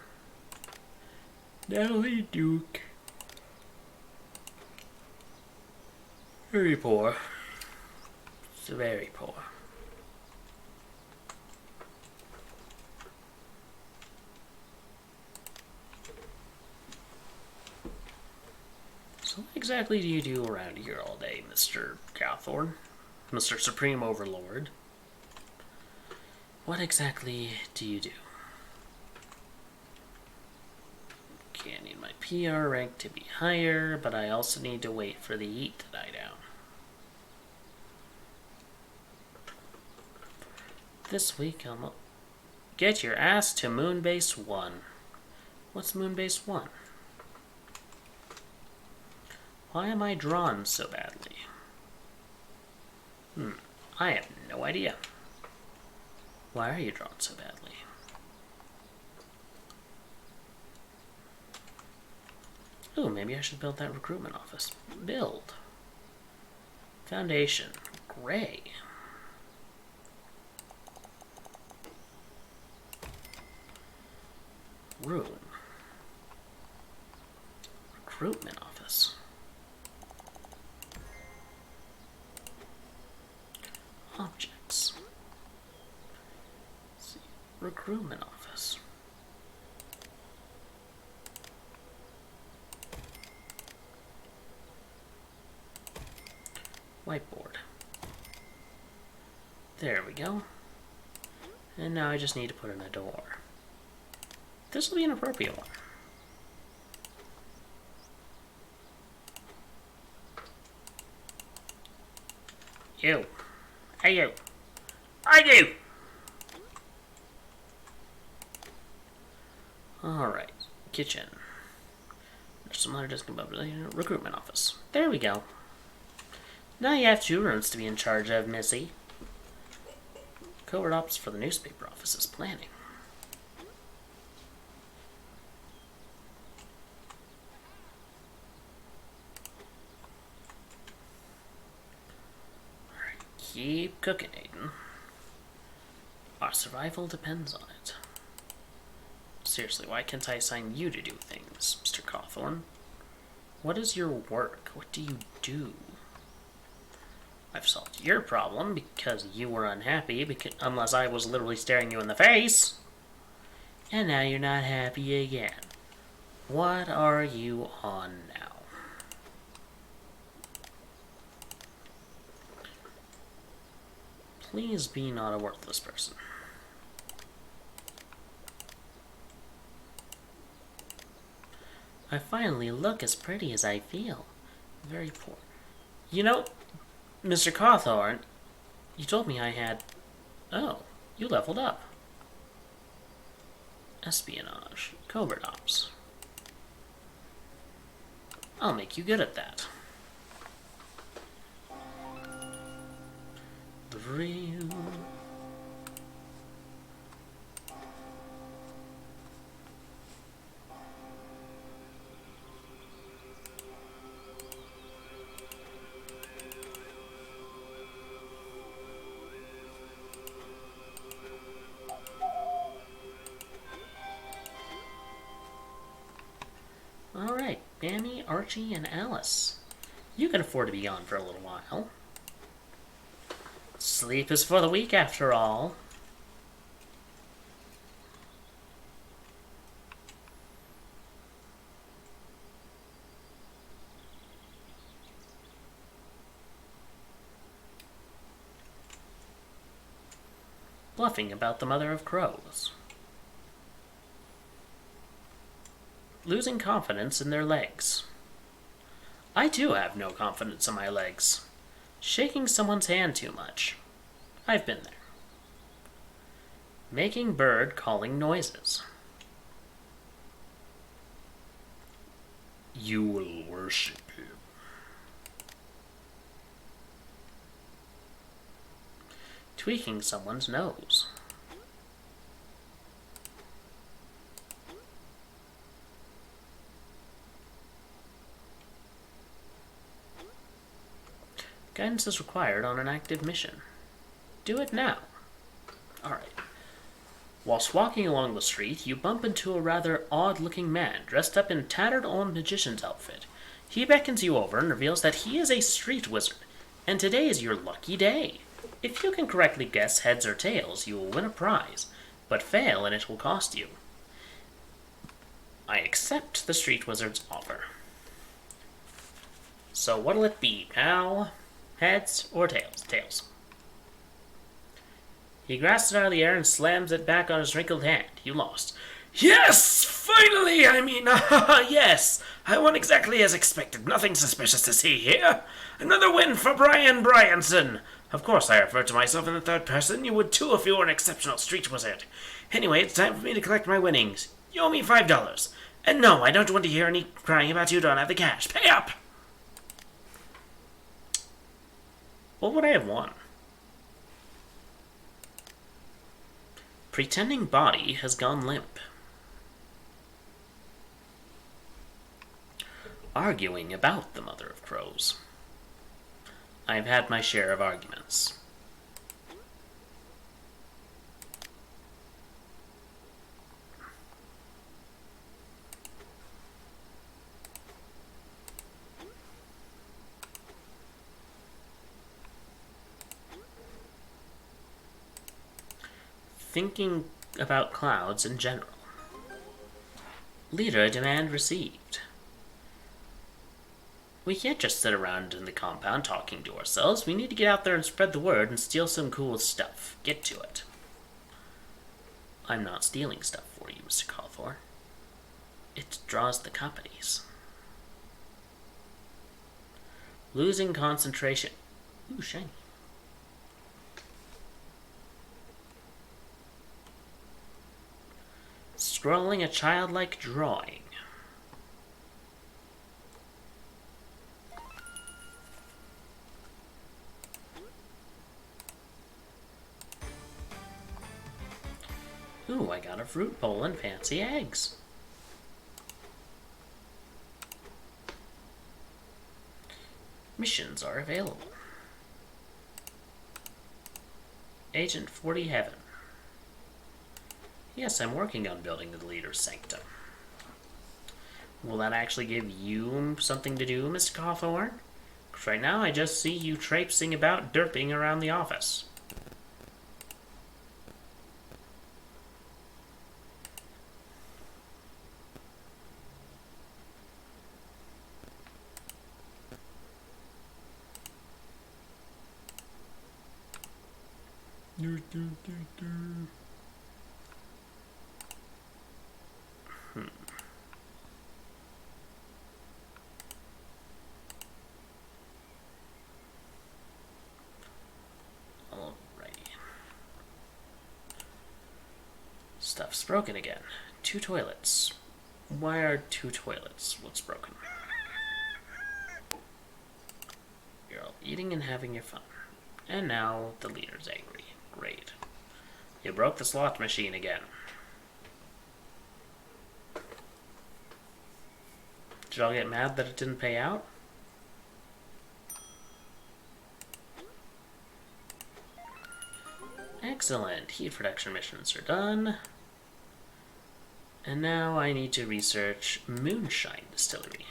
Natalie Duke. Very poor. It's very poor. So what exactly do you do around here all day, Mr. Cawthorne? Mr. Supreme Overlord? What exactly do you do? Okay, I need my PR rank to be higher, but I also need to wait for the heat to die down. This week, I'll get your ass to Moonbase 1. What's Moonbase 1? Why am I drawn so badly? I have no idea. Why are you drawn so badly? Ooh, maybe I should build that recruitment office. Build. Foundation. Gray. Room. Recruitment office. Objects. Let's see. Recruitment office. Whiteboard. There we go. And now I just need to put in a door. This will be an appropriate one. You. Hey you. I do! Alright. Kitchen. There's some other desk above the recruitment office. There we go. Now you have 2 rooms to be in charge of, Missy. Covert ops for the newspaper office is planning. Alright, keep cooking, Aiden. Our survival depends on it. Seriously, why can't I assign you to do things, Mr. Cawthorne? What is your work? What do you do? I've solved your problem because you were unhappy, unless I was literally staring you in the face. And now you're not happy again. What are you on now? Please be not a worthless person. I finally look as pretty as I feel. Very poor. You know, Mr. Cawthorne, you told me I had... Oh, you leveled up. Espionage. Covert ops. I'll make you good at that. The real... Alright, Bammy, Archie, and Alice. You can afford to be gone for a little while. Sleep is for the weak, after all. Bluffing about the mother of crows. Losing confidence in their legs. I too have no confidence in my legs. Shaking someone's hand too much. I've been there. Making bird calling noises. You will worship him. Tweaking someone's nose. Guidance is required on an active mission. Do it now. Alright. Whilst walking along the street, you bump into a rather odd-looking man dressed up in a tattered old magician's outfit. He beckons you over and reveals that he is a street wizard, and today is your lucky day. If you can correctly guess heads or tails, you will win a prize, but fail and it will cost you. I accept the street wizard's offer. So what'll it be, pal? Heads or tails? Tails. He grasps it out of the air and slams it back on his wrinkled hand. You lost. Yes! Finally! Yes! I won exactly as expected. Nothing suspicious to see here. Another win for Brian Bryanson. Of course, I refer to myself in the third person. You would too if you were an exceptional street wizard. Anyway, it's time for me to collect my winnings. You owe me $5. And no, I don't want to hear any crying about you don't have the cash. Pay up! What would I have won? Pretending body has gone limp. Arguing about the mother of crows. I've had my share of arguments. Thinking about clouds in general. Leader demand received. We can't just sit around in the compound talking to ourselves. We need to get out there and spread the word and steal some cool stuff. Get to it. I'm not stealing stuff for you, Mr. Cawthorne. It draws the companies. Losing concentration. Ooh, shiny. Scrolling a childlike drawing. Ooh, I got a fruit bowl and fancy eggs. Missions are available. Agent 40 Heaven. Yes, I'm working on building the leader's sanctum. Will that actually give you something to do, Mr. Cawthorne? Because right now I just see you traipsing about, derping around the office. Stuff's broken again. 2 toilets. Why are 2 toilets? What's broken? You're all eating and having your fun. And now the leader's angry. Great. You broke the slot machine again. Did y'all get mad that it didn't pay out? Excellent. Heat production missions are done. And now I need to research moonshine distillery.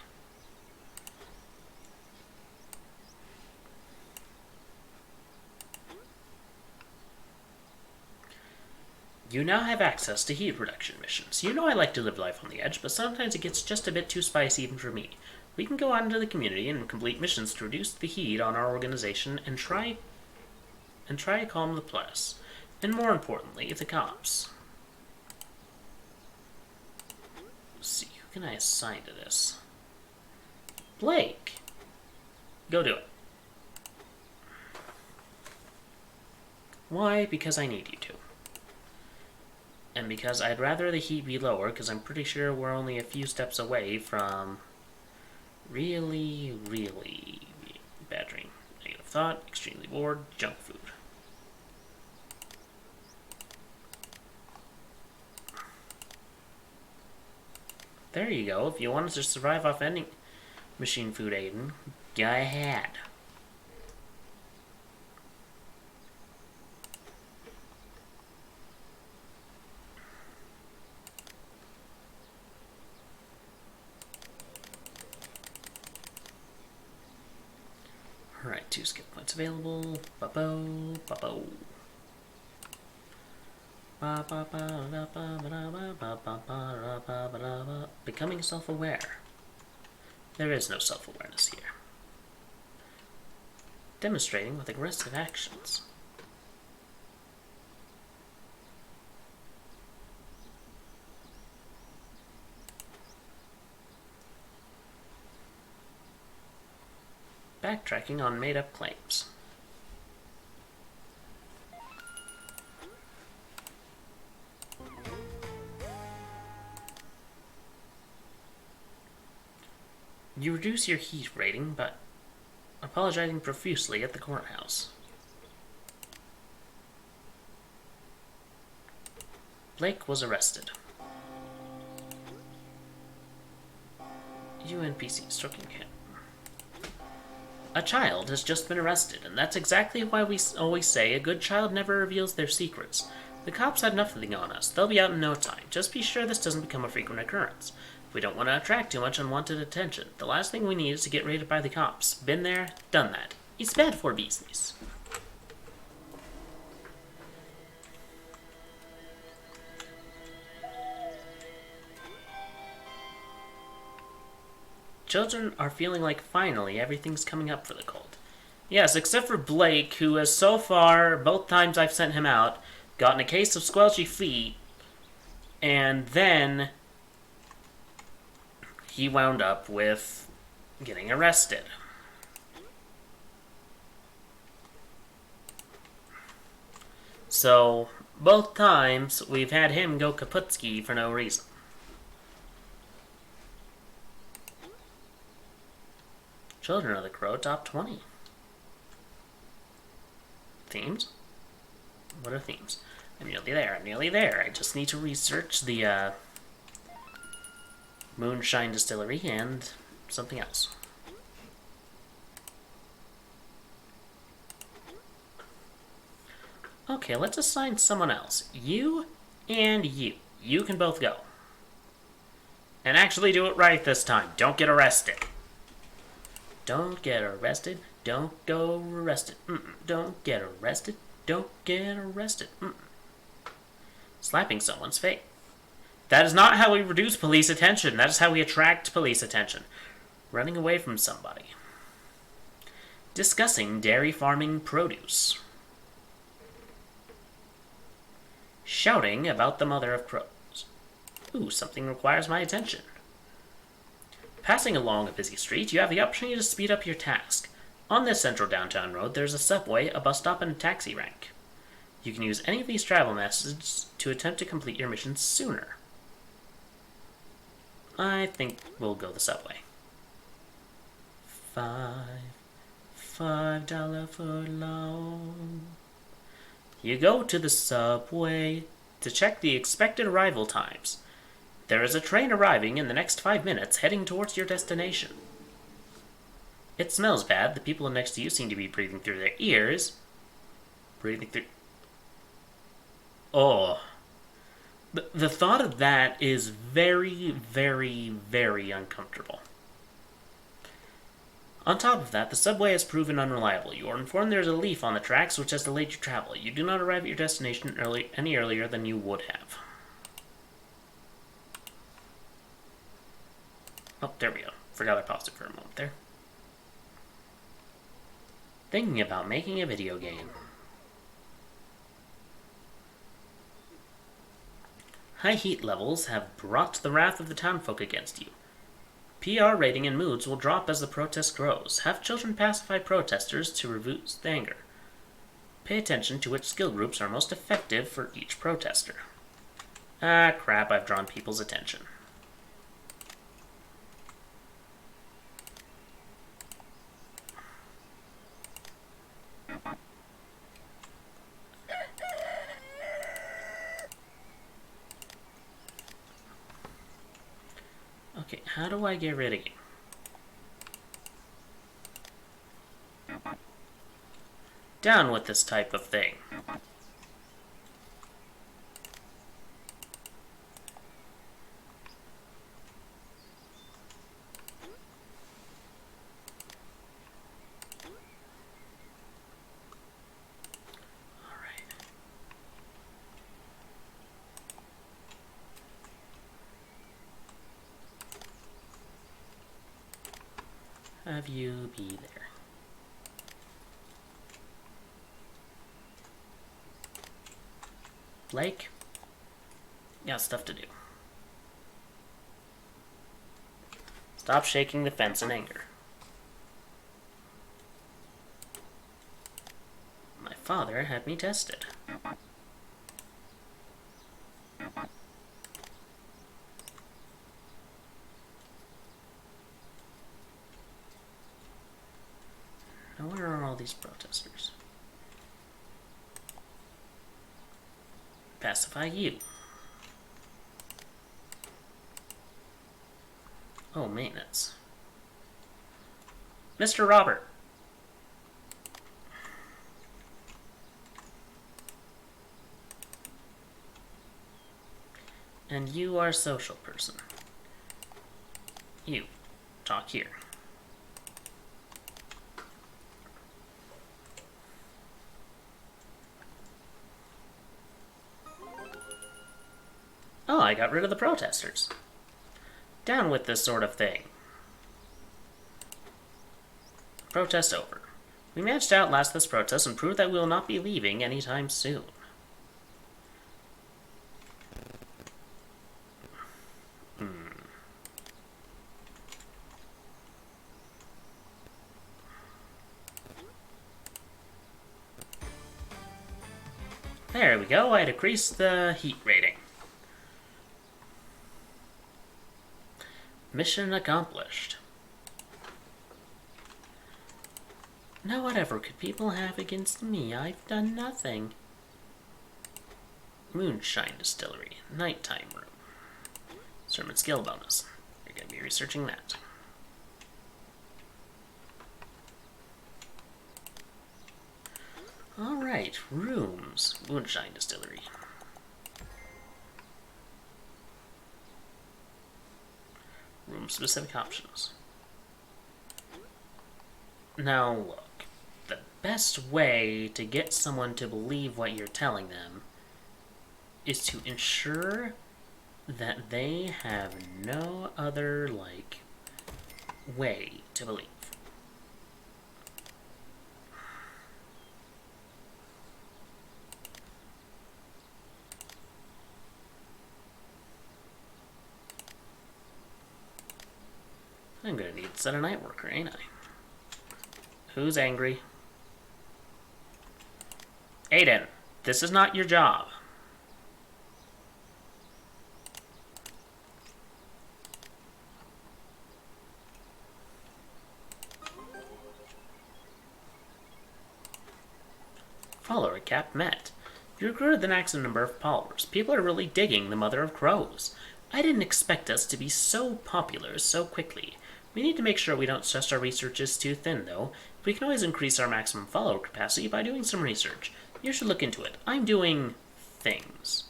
You now have access to heat production missions. You know I like to live life on the edge, but sometimes it gets just a bit too spicy even for me. We can go out into the community and complete missions to reduce the heat on our organization and try to calm the press. And more importantly, the cops. Let's see, who can I assign to this? Blake! Go do it. Why? Because I need you to. And because I'd rather the heat be lower, because I'm pretty sure we're only a few steps away from really, really bad dream. Negative thought, extremely bored, junk food. There you go. If you wanted to survive off any machine food, Aiden, go ahead. Alright, 2 skill points available. Ba-bo, ba-bo. Becoming self-aware. There is no self-awareness here. Demonstrating with aggressive actions. Backtracking on made-up claims. You reduce your heat rating, but apologizing profusely at the courthouse. Blake was arrested. UNPC stroking him. A child has just been arrested, and that's exactly why we always say a good child never reveals their secrets. The cops had nothing on us. They'll be out in no time. Just be sure this doesn't become a frequent occurrence. We don't want to attract too much unwanted attention. The last thing we need is to get raided by the cops. Been there, done that. It's bad for business. Children are feeling like finally everything's coming up for the cult. Yes, except for Blake, who has so far, both times I've sent him out, gotten a case of squelchy feet, and then he wound up with getting arrested. So, both times, we've had him go kaputski for no reason. Children of the Crow, top 20. Themes? What are themes? I'm nearly there. I just need to research the, Moonshine Distillery and something else. Okay, let's assign someone else. You and you. You can both go. And actually do it right this time. Don't get arrested. Don't get arrested. Don't go arrested. Don't get arrested. Don't get arrested. Slapping someone's face. That is not how we reduce police attention. That is how we attract police attention. Running away from somebody. Discussing dairy farming produce. Shouting about the mother of crows. Ooh, something requires my attention. Passing along a busy street, you have the opportunity to speed up your task. On this central downtown road, there's a subway, a bus stop, and a taxi rank. You can use any of these travel methods to attempt to complete your mission sooner. I think we'll go the subway. $5 footlong. You go to the subway to check the expected arrival times. There is a train arriving in the next 5 minutes heading towards your destination. It smells bad. The people next to you seem to be breathing through their ears. Oh. The thought of that is very, very, very uncomfortable. On top of that, the subway has proven unreliable. You are informed there is a leaf on the tracks which has delayed your travel. You do not arrive at your destination any earlier than you would have. Oh, there we go. Forgot I paused it for a moment there. Thinking about making a video game. High heat levels have brought the wrath of the townfolk against you. PR rating and moods will drop as the protest grows. Have children pacify protesters to reduce the anger. Pay attention to which skill groups are most effective for each protester. Ah, crap, I've drawn people's attention. Okay, how do I get rid of you? Down with this type of thing. Have you be there. Blake? Got stuff to do. Stop shaking the fence in anger. My father had me tested. Now where are all these protesters? Pacify you. Oh, maintenance. Mr. Robert. And you are a social person. You, talk here. Oh, I got rid of the protesters. Down with this sort of thing. Protest over. We managed to outlast this protest and prove that we will not be leaving anytime soon. There we go, I decreased the heat rating. Mission accomplished. Now whatever could people have against me? I've done nothing. Moonshine Distillery, nighttime room. Sermon skill bonus. You're going to be researching that. Alright, rooms. Moonshine Distillery. Room-specific options. Now look, the best way to get someone to believe what you're telling them is to ensure that they have no other, way to believe. I'm gonna need to set a night worker, ain't I? Who's angry? Aiden, this is not your job. Follower cap met. You recruited the maximum number of followers. People are really digging the Mother of Crows. I didn't expect us to be so popular so quickly. We need to make sure we don't stretch our researches too thin, though. We can always increase our maximum follower capacity by doing some research. You should look into it. I'm doing things.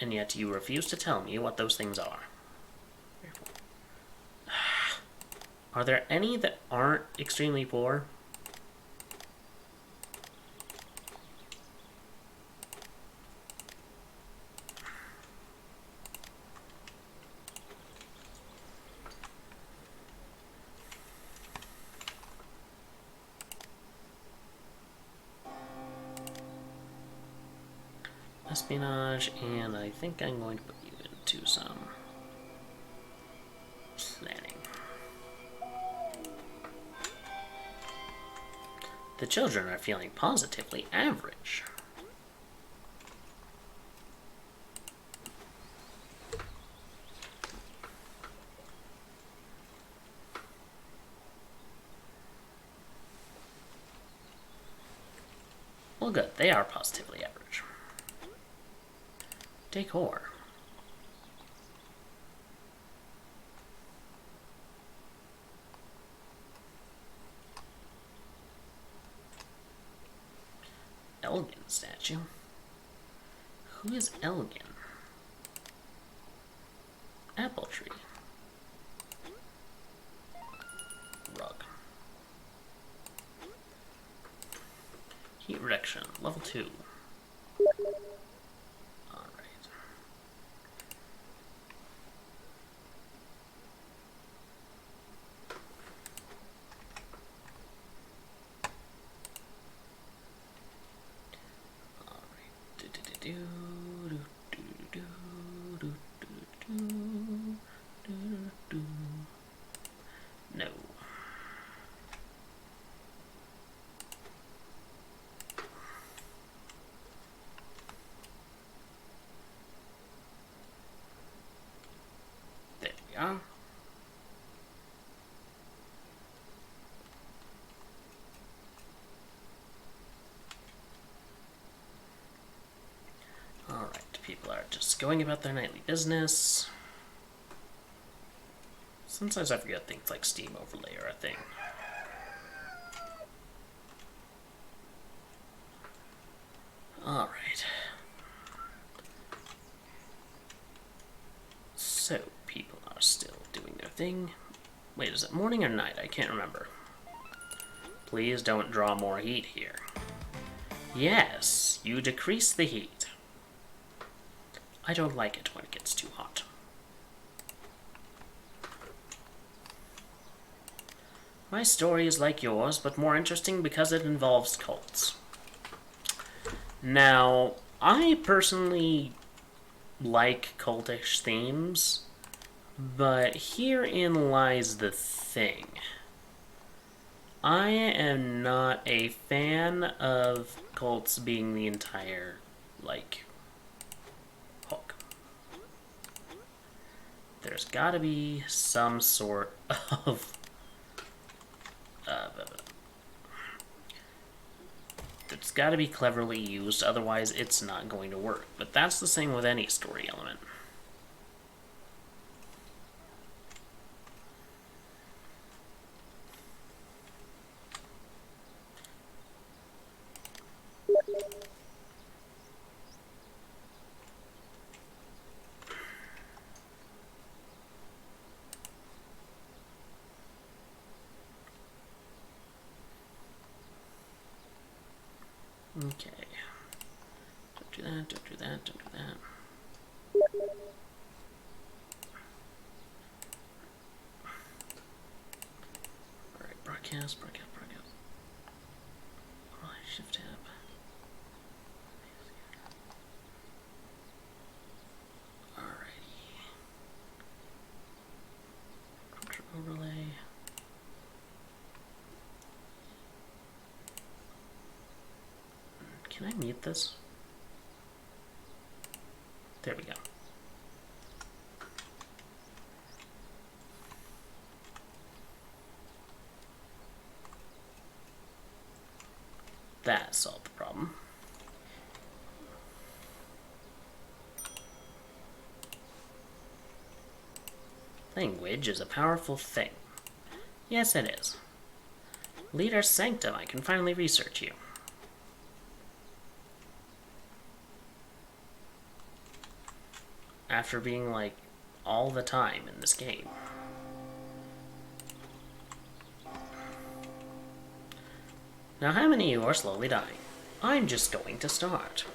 And yet you refuse to tell me what those things are. Are there any that aren't extremely poor? Espionage, and I think I'm going to put you into some planning. The children are feeling positively average. Well, good. They are positively average. Decor. Elgin statue. Who is Elgin? Apple tree. Rug. Heat reduction, level 2. Alright. No. There we are. Alright, people are just going about their nightly business. Sometimes I forget things like Steam Overlay are a thing. Alright. So, people are still doing their thing. Wait, is it morning or night? I can't remember. Please don't draw more heat here. Yes, you decrease the heat. I don't like it when it gets too hot. My story is like yours, but more interesting because it involves cults. Now, I personally like cultish themes, but herein lies the thing. I am not a fan of cults being the entire, like, hook. There's gotta be some sort of it's got to be cleverly used, otherwise it's not going to work. But that's the same with any story element. Okay. Don't do that, don't do that, don't do that. Alright, broadcast. Alright, shift tab. Alrighty. Culture overlay. Can I mute this? There we go. That solved the problem. Language is a powerful thing. Yes, it is. Leader Sanctum, I can finally research you. After being like all the time in this game. Now how many of you are slowly dying? I'm just going to start.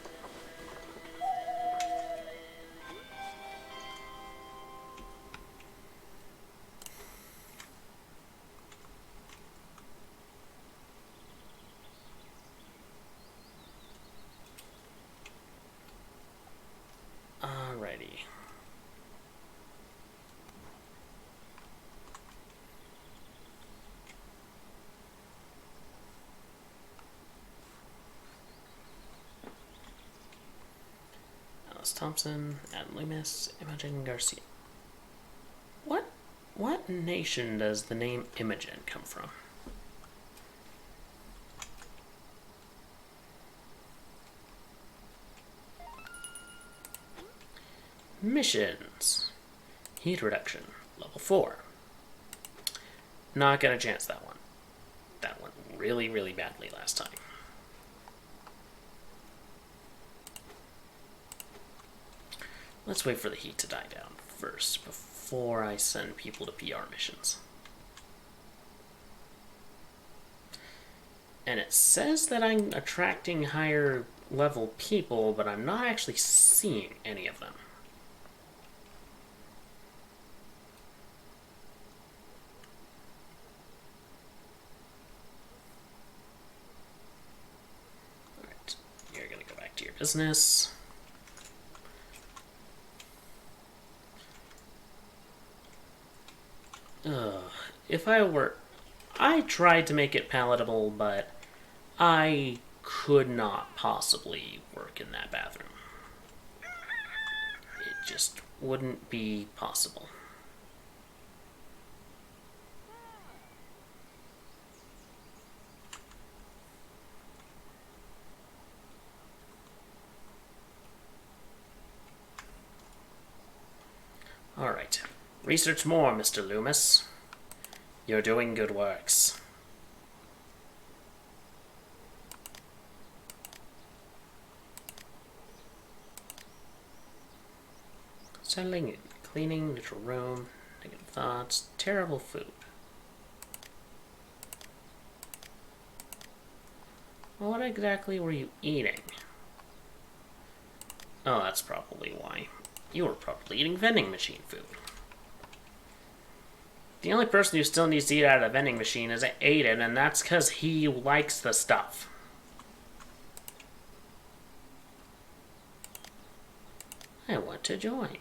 Alrighty. Alice Thompson, Adam Loomis, Imogen Garcia. What nation does the name Imogen come from? Missions. Heat reduction. Level 4. Not gonna chance that one. That went really, really badly last time. Let's wait for the heat to die down first before I send people to PR missions. And it says that I'm attracting higher level people, but I'm not actually seeing any of them. Alright, you're gonna go back to your business. If I tried to make it palatable, but I could not possibly work in that bathroom. It just wouldn't be possible. Alright. Research more, Mr. Loomis. You're doing good works. Settling in, cleaning, neutral room, negative thoughts, terrible food. Well, what exactly were you eating? Oh, that's probably why. You were probably eating vending machine food. The only person who still needs to eat out of the vending machine is Aiden, and that's because he likes the stuff. I want to join.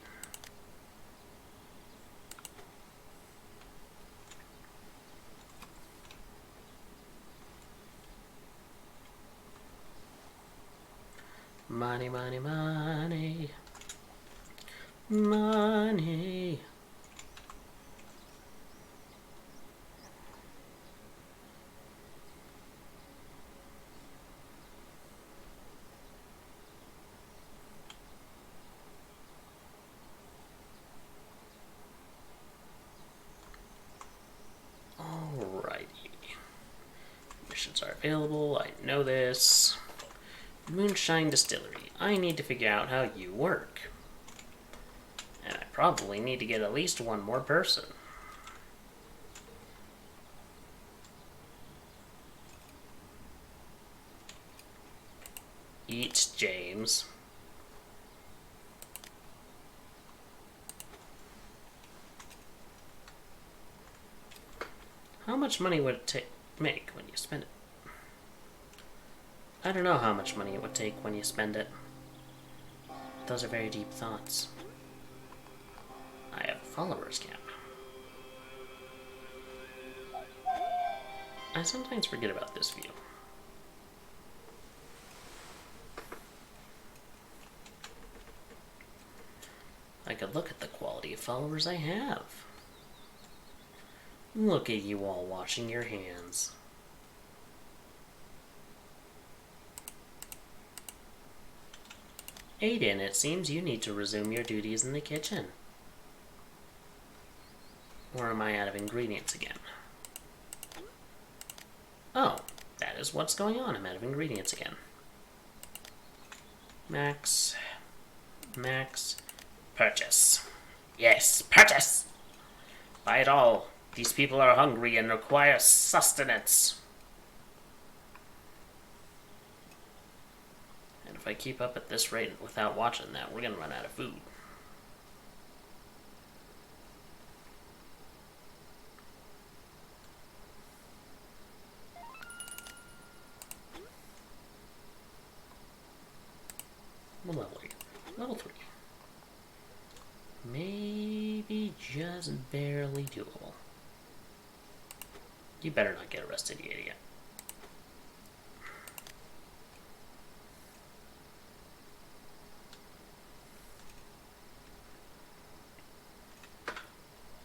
Money, money, money. Money. Alrighty. Missions are available. I know this. Moonshine Distillery. I need to figure out how you work. And I probably need to get at least one more person. Eat, James. How much money would it make when you spend it? I don't know how much money it would take when you spend it. Those are very deep thoughts. I have a followers camp. I sometimes forget about this view. I could look at the quality of followers I have. Look at you all washing your hands. Aiden, it seems you need to resume your duties in the kitchen. Or am I out of ingredients again? Oh, that is what's going on. I'm out of ingredients again. Max. Purchase. Yes, purchase! Buy it all. These people are hungry and require sustenance. And if I keep up at this rate without watching that, we're gonna run out of food. What level are you? Level 3. Maybe just barely doable. You better not get arrested, you idiot.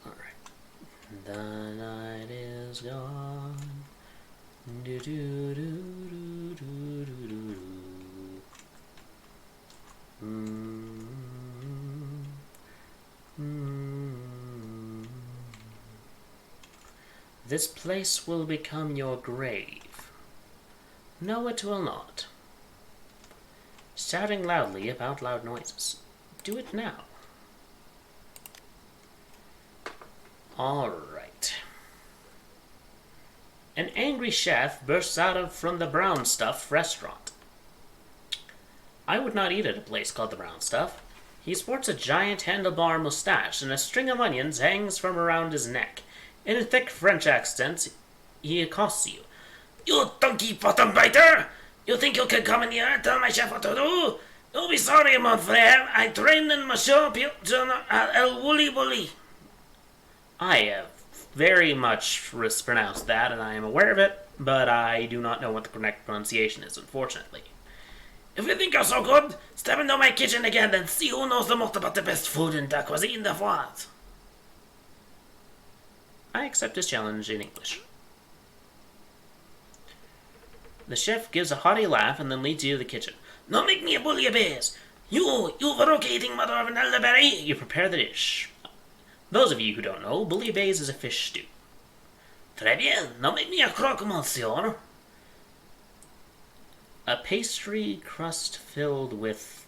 Alright. The night is gone. Do do do do do do do. This place will become your grave. No, it will not. Shouting loudly about loud noises. Do it now. Alright. An angry chef bursts out from the Brown Stuff restaurant. I would not eat at a place called the Brown Stuff. He sports a giant handlebar mustache, and a string of onions hangs from around his neck. In a thick French accent, he accosts you. You donkey bottom biter! You think you can come in here and tell my chef what to do? You'll be sorry, mon frere. I trained in Monsieur El Woolly Bully. I have very much mispronounced that, and I am aware of it, but I do not know what the correct pronunciation is, unfortunately. If you think you're so good, step into my kitchen again and see who knows the most about the best food in the cuisine de France. I accept his challenge in English. The chef gives a hearty laugh and then leads you to the kitchen. No make me a bouillabaisse. You provocating mother of an elderberry. You prepare the dish. Those of you who don't know, bouillabaisse is a fish stew. Très bien. No make me a croque, monsieur. A pastry crust filled with...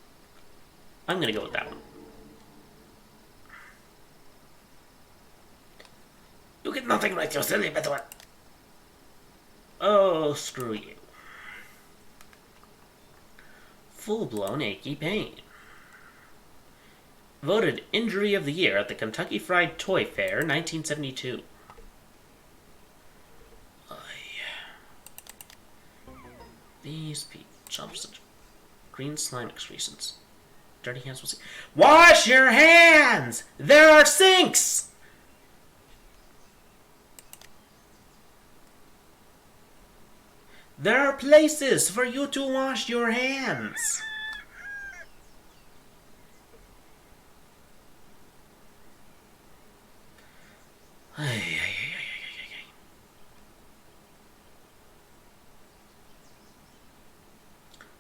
I'm going to go with that one. You get nothing right, you silly bedouin. Oh, screw you. Full-blown achy pain. Voted Injury of the Year at the Kentucky Fried Toy Fair, 1972. These people jumps and green slime excretions. Dirty hands will see. Wash your hands! There are sinks! There are places for you to wash your hands.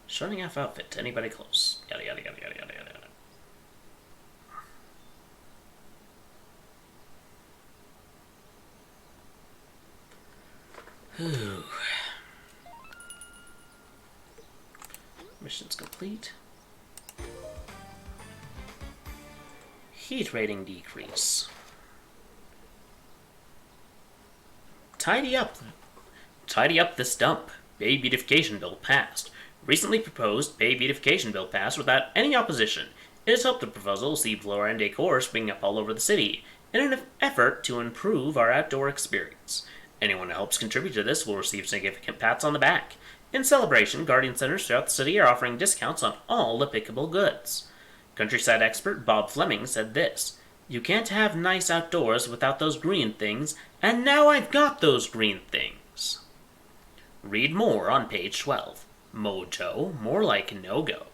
Showing off outfit to anybody close. Yada yada yada yada yada yada. Ooh. Mission's complete. Heat rating decrease. Tidy up this dump. Bay beautification bill passed. Recently proposed Bay beautification bill passed without any opposition. It has helped the proposal see flora and decor springing up all over the city in an effort to improve our outdoor experience. Anyone who helps contribute to this will receive significant pats on the back. In celebration, Guardian Centers throughout the city are offering discounts on all applicable goods. Countryside expert Bob Fleming said this: "You can't have nice outdoors without those green things, and now I've got those green things." Read more on page 12. Mojo, more like no-go.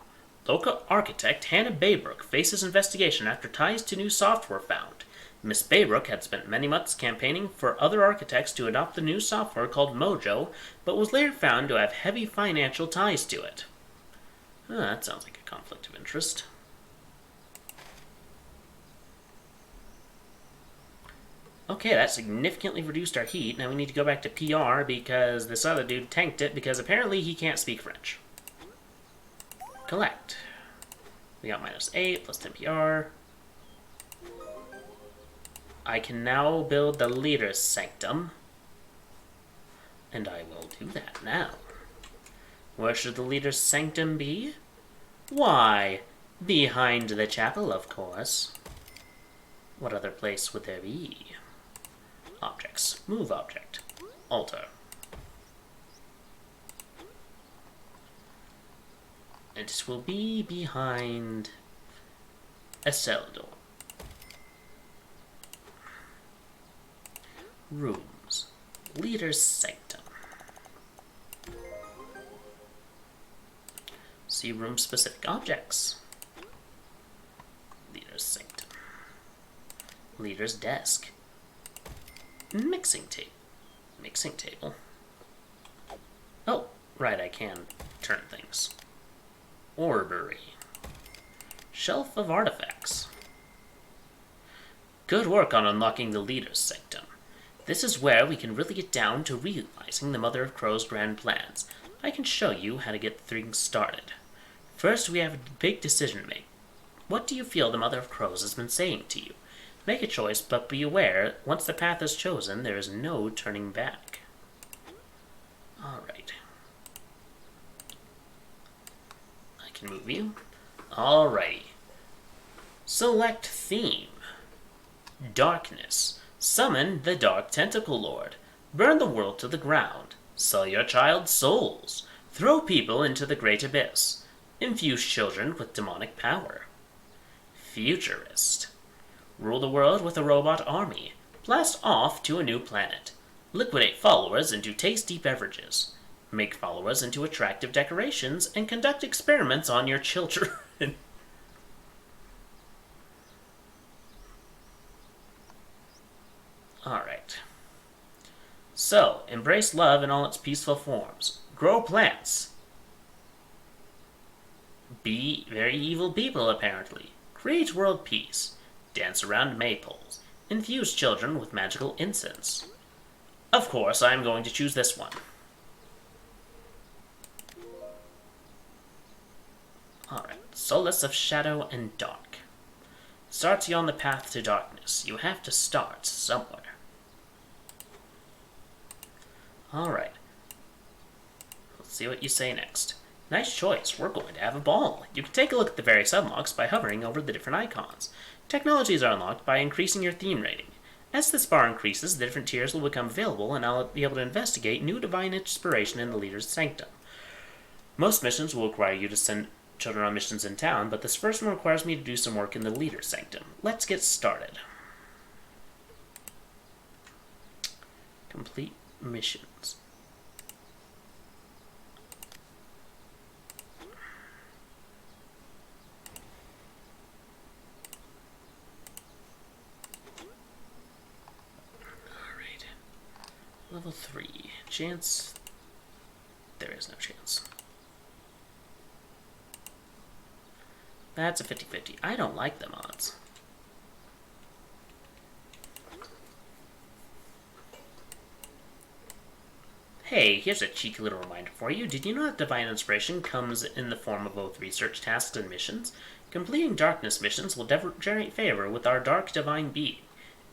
Local architect Hannah Baybrook faces investigation after ties to new software found. Miss Baybrook had spent many months campaigning for other architects to adopt the new software called Mojo, but was later found to have heavy financial ties to it. That sounds like a conflict of interest. Okay, that significantly reduced our heat. Now we need to go back to PR because this other dude tanked it because apparently he can't speak French. Collect. We got -8 plus 10 PR. I can now build the leader's sanctum. And I will do that now. Where should the leader's sanctum be? Why, behind the chapel, of course. What other place would there be? Objects. Move object. Altar. It will be behind a cell door. Rooms. Leader's sanctum. See room-specific objects. Leader's sanctum. Leader's desk. Mixing table. Mixing table. Oh, right, I can turn things. Orbery. Shelf of artifacts. Good work on unlocking the leader's sanctum. This is where we can really get down to realizing the Mother of Crow's grand plans. I can show you how to get things started. First, we have a big decision to make. What do you feel the Mother of Crows has been saying to you? Make a choice, but be aware, once the path is chosen, there is no turning back. Alright. I can move you. Alrighty. Select theme. Darkness. Summon the Dark Tentacle Lord. Burn the world to the ground. Sell your child's souls. Throw people into the great abyss. Infuse children with demonic power. Futurist. Rule the world with a robot army. Blast off to a new planet. Liquidate followers into tasty beverages. Make followers into attractive decorations and conduct experiments on your children. Alright. So, embrace love in all its peaceful forms. Grow plants. Be very evil people, apparently. Create world peace. Dance around maypoles. Infuse children with magical incense. Of course, I'm going to choose this one. Alright, Solace of Shadow and Dark. Starts you on the path to darkness. You have to start somewhere. Alright. Let's see what you say next. Nice choice. We're going to have a ball. You can take a look at the various unlocks by hovering over the different icons. Technologies are unlocked by increasing your theme rating. As this bar increases, the different tiers will become available, and I'll be able to investigate new divine inspiration in the leader's sanctum. Most missions will require you to send children on missions in town, but this first one requires me to do some work in the leader's sanctum. Let's get started. Complete missions. Alright. Level 3. Chance. There is no chance. That's a 50-50. I don't like the mods. Hey, here's a cheeky little reminder for you. Did you know that Divine Inspiration comes in the form of both research tasks and missions? Completing Darkness missions will generate favor with our Dark Divine Being.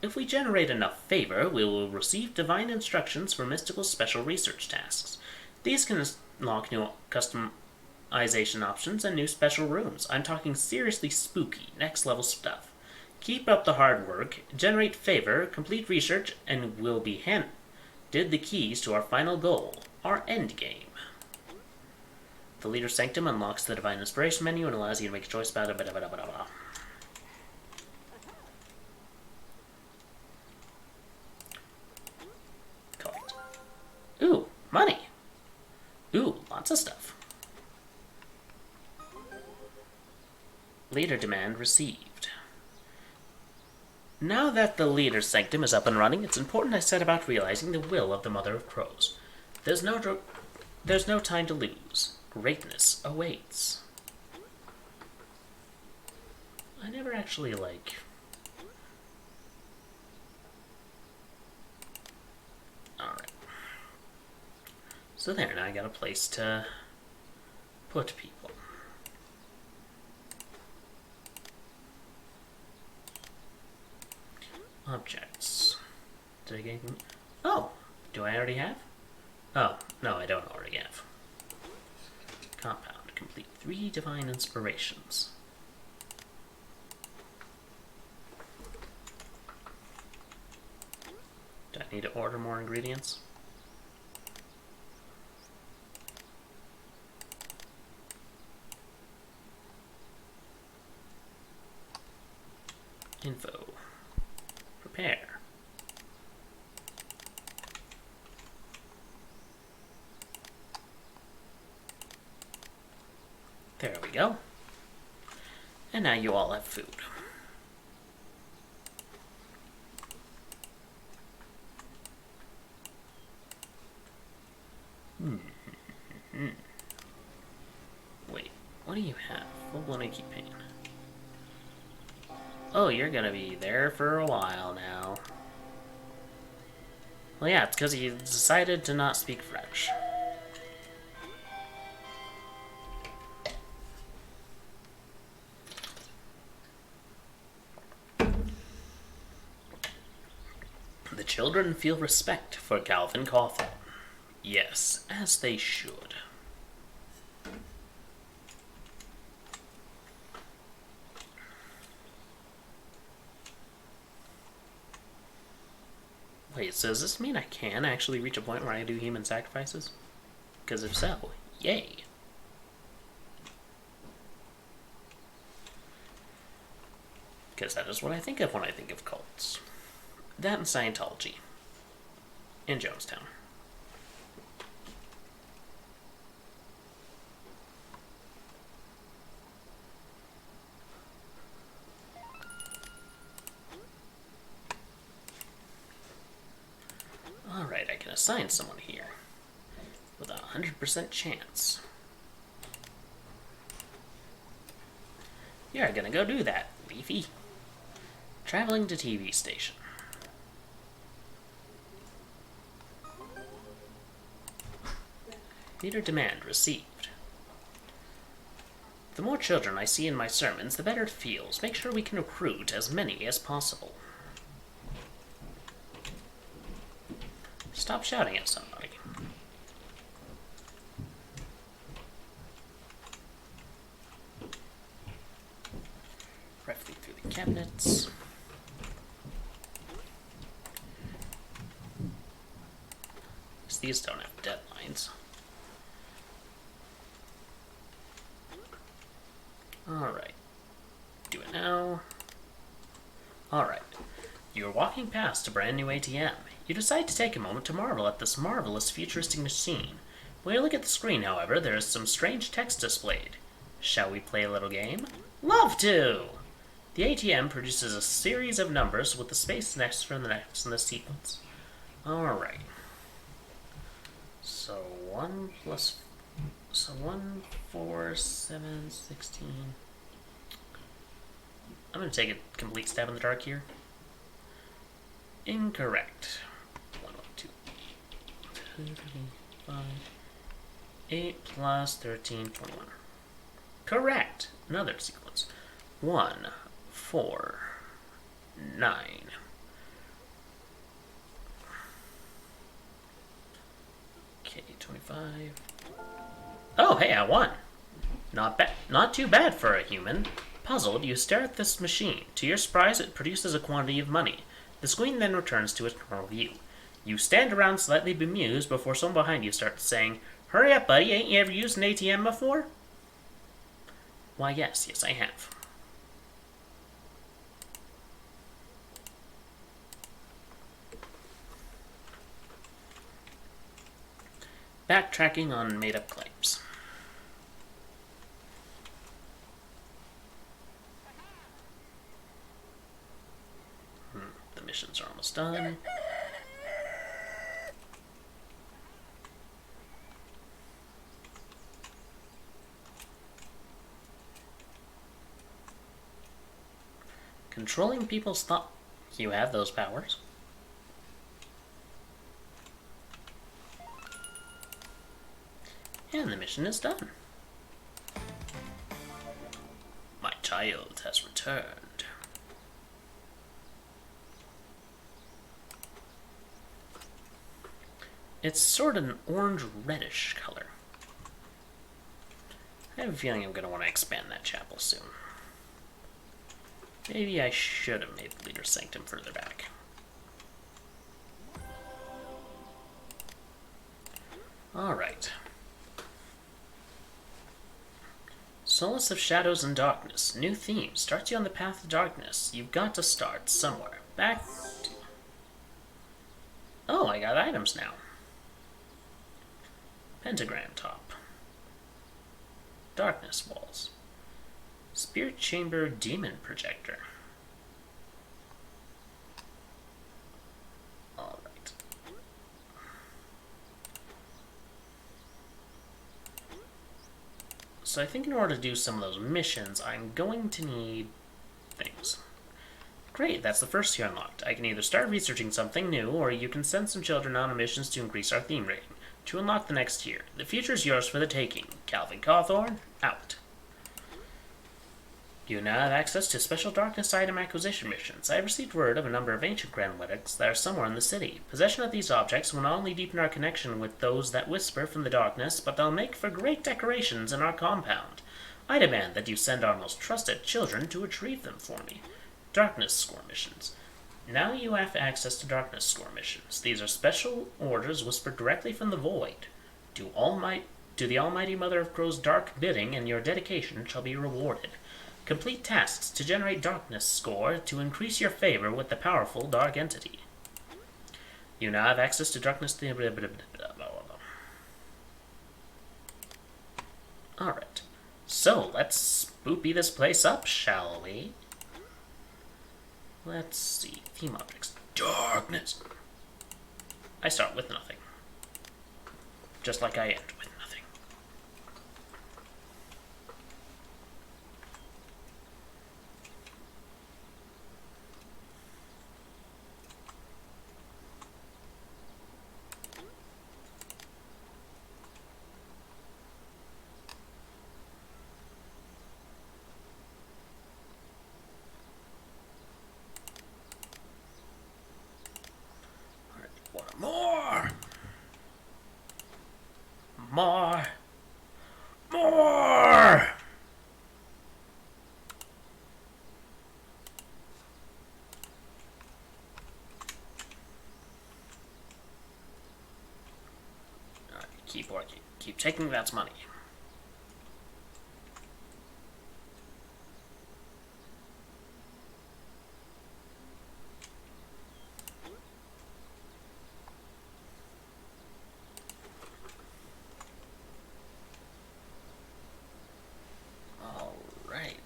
If we generate enough favor, we will receive Divine Instructions for mystical special research tasks. These can unlock new customization options and new special rooms. I'm talking seriously spooky, next level stuff. Keep up the hard work, generate favor, complete research, and we'll be handed the keys to our final goal, our end game. The Leader's Sanctum unlocks the Divine Inspiration menu and allows you to make a choice about it. Collect. Ooh, money. Ooh, lots of stuff. Leader demand received. Now that the Leader's Sanctum is up and running, it's important I set about realizing the will of the Mother of Crows. There's no time to lose. Greatness awaits. I never actually, Alright. So there, now I got a place to put people. Objects. Did I get anything? Oh! Do I already have? Oh, no, I don't already have. Compound. Complete 3 Divine Inspirations. Do I need to order more ingredients? Info. Prepare. There we go. And now you all have food. Wait, what do you have? Full-blown achy pain. Oh, you're gonna be there for a while now. Well, yeah, it's because he decided to not speak French. The children feel respect for Calvin Cawthorne. Yes, as they should. Wait, so does this mean I can actually reach a point where I do human sacrifices? Because if so, yay. Because that is what I think of when I think of cults. That and Scientology. In Jonestown. Alright, I can assign someone here. With a 100% chance. You're gonna go do that, Leafy. Traveling to TV station. Theater demand received. The more children I see in my sermons, the better it feels. Make sure we can recruit as many as possible. Stop shouting at somebody. Rifling through the cabinets. These don't have deadlines. Alright. Do it now. Alright. You're walking past a brand new ATM. You decide to take a moment to marvel at this marvelous futuristic machine. When you look at the screen, however, there is some strange text displayed. Shall we play a little game? Love to! The ATM produces a series of numbers with the space next for the next in the sequence. Alright. So 1 plus... So 1, 4, 7, 16... I'm going to take a complete stab in the dark here. Incorrect. 1, 2, 3, 5, 8 plus 13.1. Correct. Another sequence. 1, 4, 9. Okay, 25. Oh, hey, I won. Not too bad for a human. Puzzled, you stare at this machine. To your surprise, it produces a quantity of money. The screen then returns to its normal view. You stand around slightly bemused before someone behind you starts saying, "Hurry up, buddy, ain't you ever used an ATM before?" Why, yes, I have. Backtracking on made-up claims. The missions are almost done. Controlling people's thought. You have those powers. And the mission is done. My child has returned. It's sort of an orange-reddish color. I have a feeling I'm going to want to expand that chapel soon. Maybe I should have made the leader Sanctum further back. Alright. Solace of Shadows and Darkness. New theme. Starts you on the path of darkness. You've got to start somewhere. Back to... Oh, I got items now. Pentagram top. Darkness walls. Spirit chamber demon projector. Alright. So I think in order to do some of those missions, I'm going to need things. Great, that's the first tier unlocked. I can either start researching something new, or you can send some children on missions to increase our theme rating. To unlock the next tier, the future is yours for the taking. Calvin Cawthorne, out. You now have access to special darkness item acquisition missions. I have received word of a number of ancient grand relics that are somewhere in the city. Possession of these objects will not only deepen our connection with those that whisper from the darkness, but they'll make for great decorations in our compound. I demand that you send our most trusted children to retrieve them for me. Darkness score missions. Now you have access to darkness score missions. These are special orders whispered directly from the void. Do the Almighty Mother of Crow's dark bidding, and your dedication shall be rewarded. Complete tasks to generate darkness score to increase your favor with the powerful dark entity. You now have access to darkness. Alright. So, let's spoopy this place up, shall we? Let's see. Theme objects. Darkness. I start with nothing. Just like I end with nothing. More! More! More! Alright, keep working. Keep taking that money.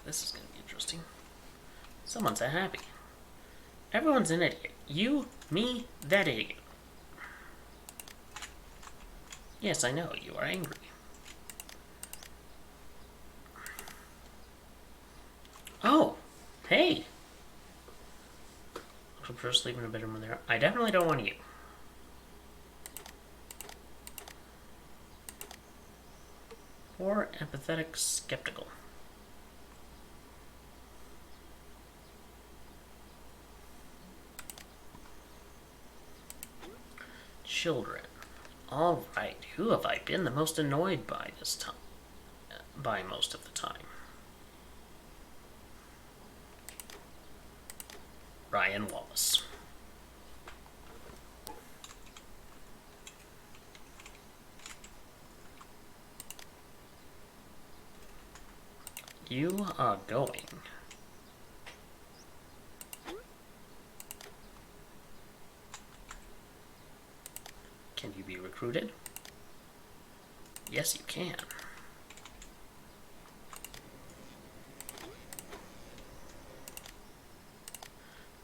This is going to be interesting. Someone's unhappy. Everyone's an idiot. You, me, that idiot. Yes, I know, you are angry. Oh, hey! I'm first leaving a bedroom there. I definitely don't want you. Or empathetic skeptical. Children. Alright, who have I been the most annoyed by this time? By most of the time. Ryan Wallace. You are going. Can you be recruited? Yes, you can.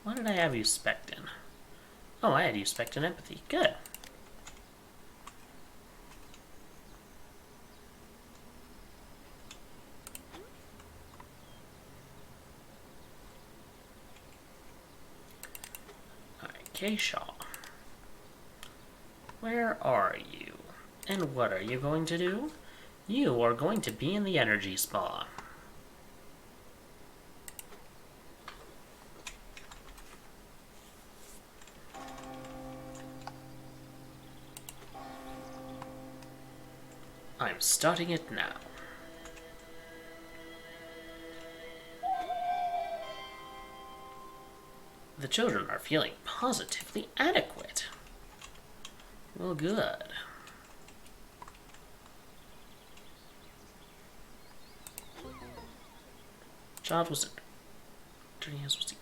What did I have you spec'd in? Oh, I had you spec'd in empathy. Good. Alright, K-Shaw. Where are you? And what are you going to do? You are going to be in the energy spa. I'm starting it now. The children are feeling positively adequate. Well, good. Child was dirty hands was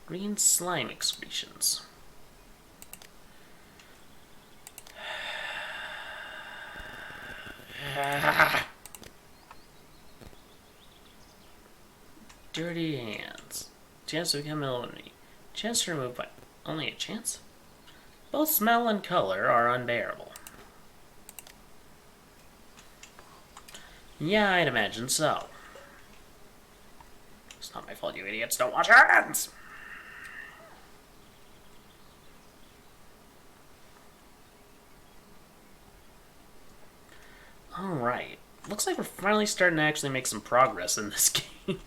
green slime excretions. Dirty hands. Chance to become eliminated. Chance to remove by only a chance? Both smell and color are unbearable. Yeah, I'd imagine so. It's not my fault, you idiots don't wash your hands! Alright. Looks like we're finally starting to actually make some progress in this game.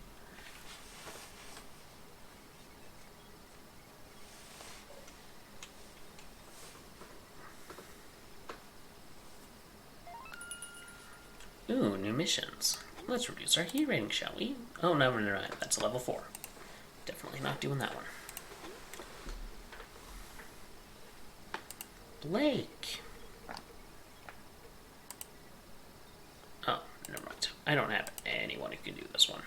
Ooh, new missions. Let's reduce our heat rating, shall we? Oh, no, never mind. That's a level 4. Definitely not doing that one. Blake! Oh, never mind. I don't have anyone who can do this one.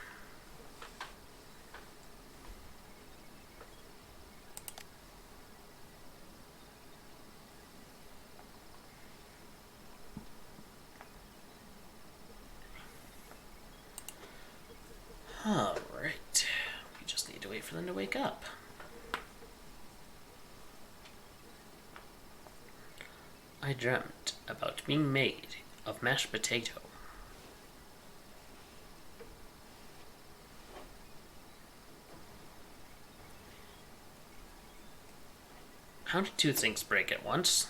Alright. We just need to wait for them to wake up. I dreamt about being made of mashed potato. How did two things break at once?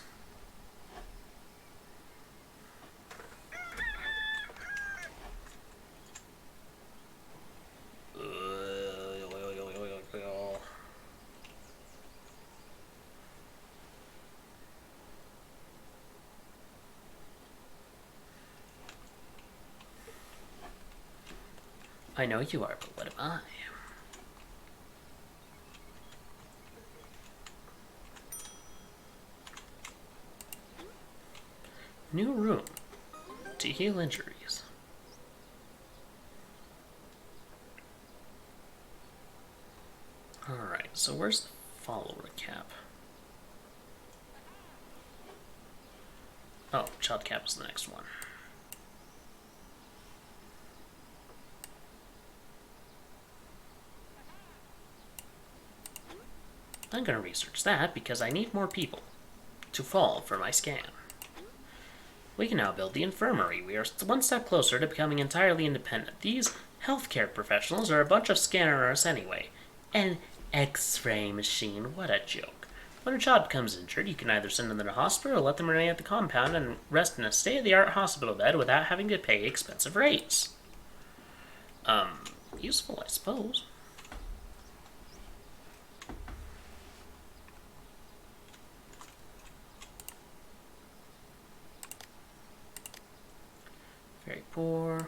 I know you are, but what am I? New room to heal injuries. Alright, so where's the follow recap? Oh, child cap is the next one. I'm gonna research that because I need more people to fall for my scan. We can now build the infirmary. We are one step closer to becoming entirely independent. These healthcare professionals are a bunch of scanners anyway. An X-ray machine, what a joke. When a child becomes injured, you can either send them to the hospital or let them remain at the compound and rest in a state-of-the-art hospital bed without having to pay expensive rates. Useful, I suppose. Very poor.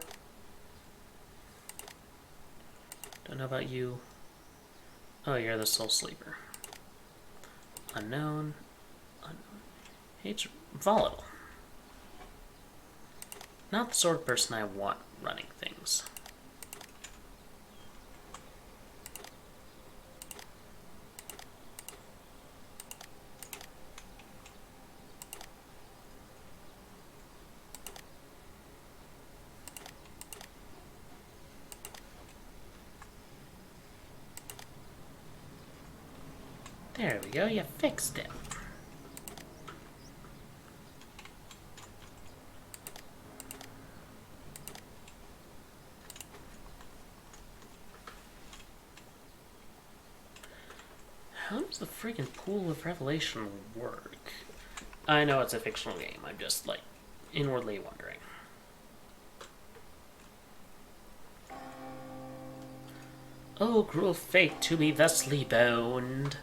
Don't know about you. Oh, you're the soul sleeper. Unknown. Unknown. Hates volatile. Not the sort of person I want running things. There we go, you fixed it. How does the freaking pool of revelation work? I know it's a fictional game, I'm just, like, inwardly wondering. Oh, cruel fate to be thusly boned.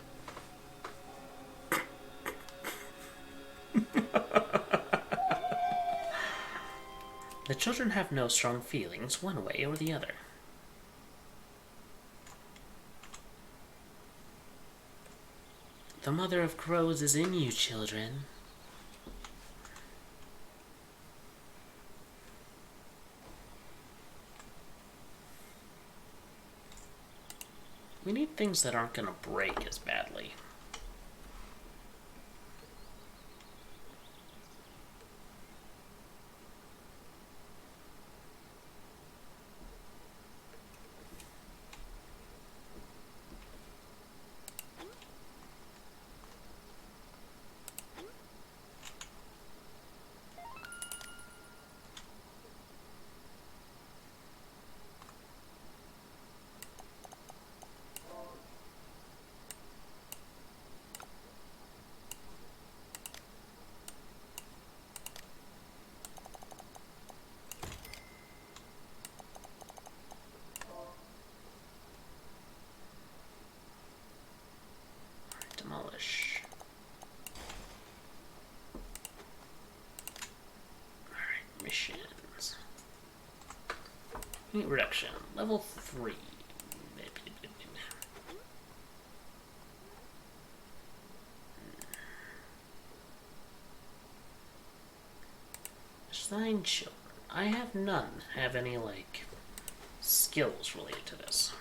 The children have no strong feelings one way or the other. The mother of crows is in you, children. We need things that aren't gonna break as badly. missions. Heat reduction, level 3. Assign children. I have none have any, like, skills related to this.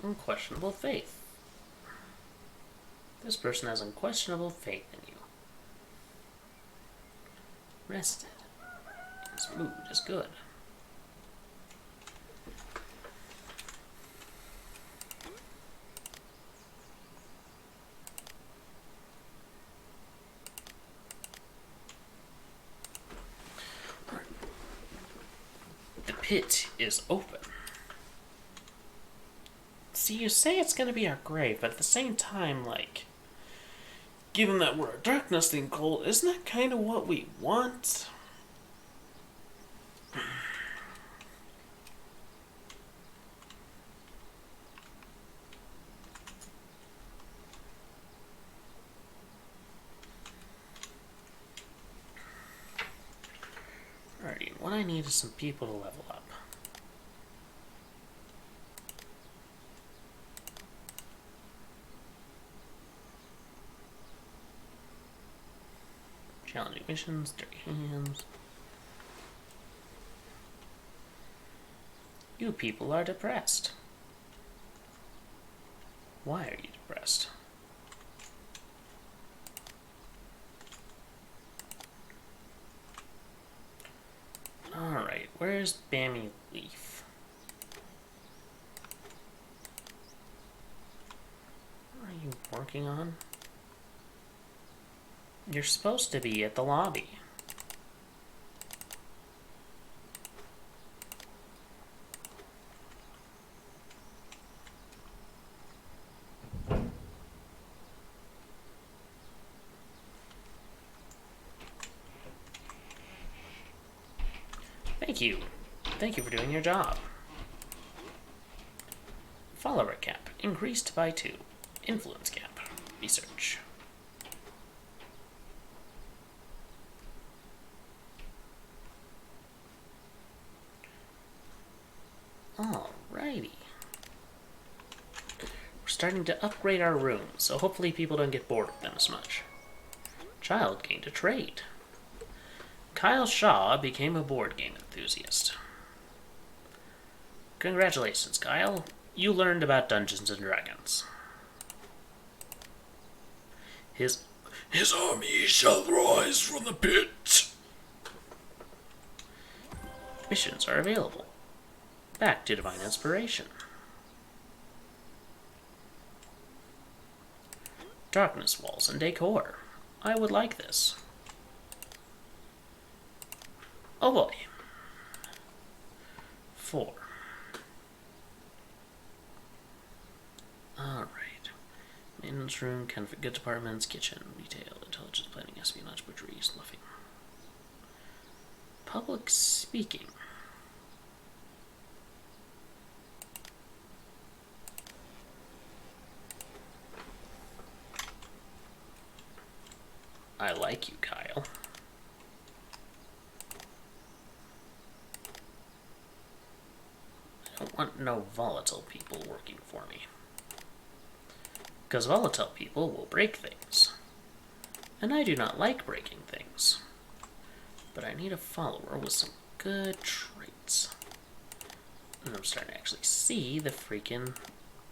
Unquestionable faith. This person has unquestionable faith in you. Rested. His mood is good. The pit is open. See, you say it's going to be our grave, but at the same time, like, given that we're a darkness thing cult, isn't that kind of what we want? Alrighty, what I need is some people to level up. Challenging missions, dirty hands. You people are depressed. Why are you depressed? Alright, where's Bammy Leaf? What are you working on? You're supposed to be at the lobby. Thank you. Thank you for doing your job. Follower cap increased by 2. Influence cap. Research. Alrighty. We're starting to upgrade our rooms, so hopefully people don't get bored of them as much. Child gained a trait. Kyle Shaw became a board game enthusiast. Congratulations, Kyle. You learned about Dungeons and Dragons. His army shall rise from the pit. Missions are available. Back to Divine Inspiration. Darkness walls and decor. I would like this. Oh boy. 4. Alright. Maintenance room, good departments, kitchen, retail, intelligence planning, espionage, butchery, snuffing. Public speaking. I like you, Kyle. I don't want no volatile people working for me. Because volatile people will break things. And I do not like breaking things. But I need a follower with some good traits. And I'm starting to actually see the freaking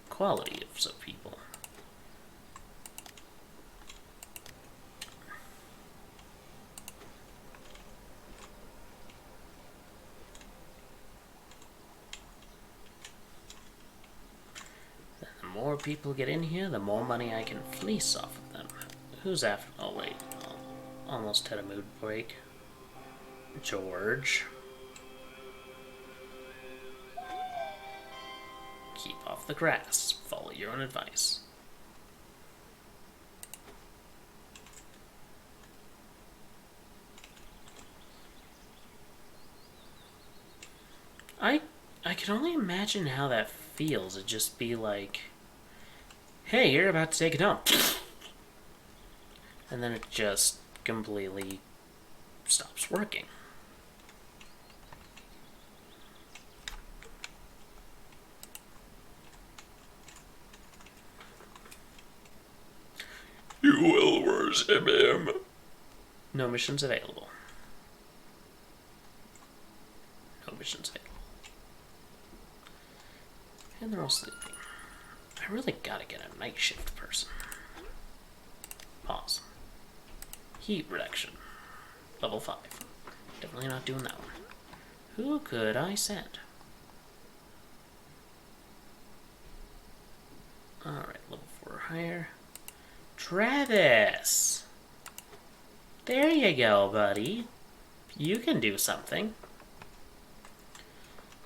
quality of some people. The more people get in here, the more money I can fleece off of them. Who's after? Oh wait, almost had a mood break. George. Keep off the grass. Follow your own advice. I I can only imagine how that feels. It'd just be like, hey, you're about to take it home. And then it just completely stops working. You will worship him. No missions available. No missions available. And they're all sleeping. I really gotta get a night shift person. Pause. Heat reduction. Level 5. Definitely not doing that one. Who could I send? Alright, level 4 higher. Travis! There you go, buddy. You can do something.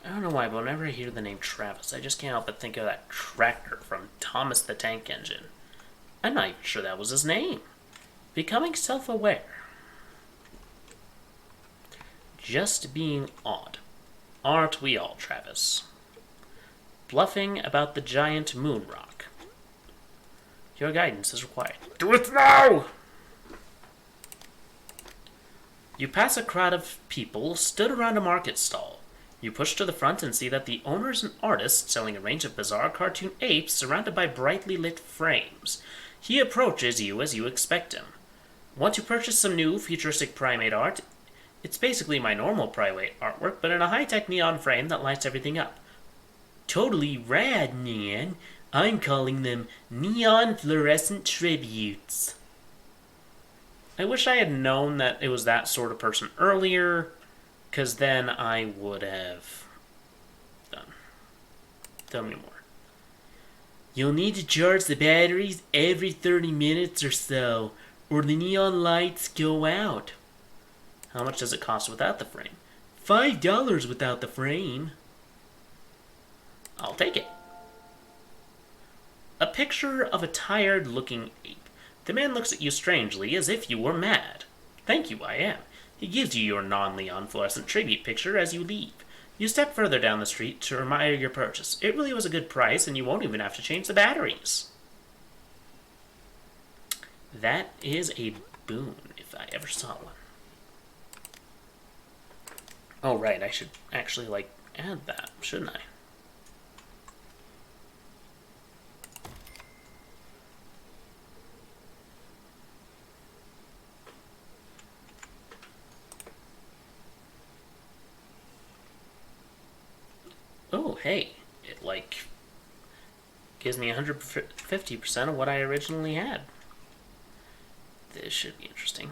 I don't know why, but whenever I hear the name Travis, I just can't help but think of that tractor from Thomas the Tank Engine. I'm not even sure that was his name. Becoming self-aware. Just being odd. Aren't we all, Travis? Bluffing about the giant moon rock. Your guidance is required. Do it now! You pass a crowd of people stood around a market stall. You push to the front and see that the owner is an artist selling a range of bizarre cartoon apes surrounded by brightly lit frames. He approaches you as you expect him. Want to purchase some new futuristic primate art? It's basically my normal primate artwork, but in a high-tech neon frame that lights everything up. Totally rad, man. I'm calling them neon fluorescent tributes. I wish I had known that it was that sort of person earlier, because then I would have done. Tell me more. You'll need to charge the batteries every 30 minutes or so, or the neon lights go out. How much does it cost without the frame? $5 without the frame. I'll take it. A picture of a tired-looking ape. The man looks at you strangely, as if you were mad. Thank you, I am. He gives you your non-neon fluorescent tribute picture as you leave. You step further down the street to admire your purchase. It really was a good price, and you won't even have to change the batteries. That is a boon, if I ever saw one. Oh, right, I should actually, add that, shouldn't I? Oh, hey, it, gives me 150% of what I originally had. This should be interesting.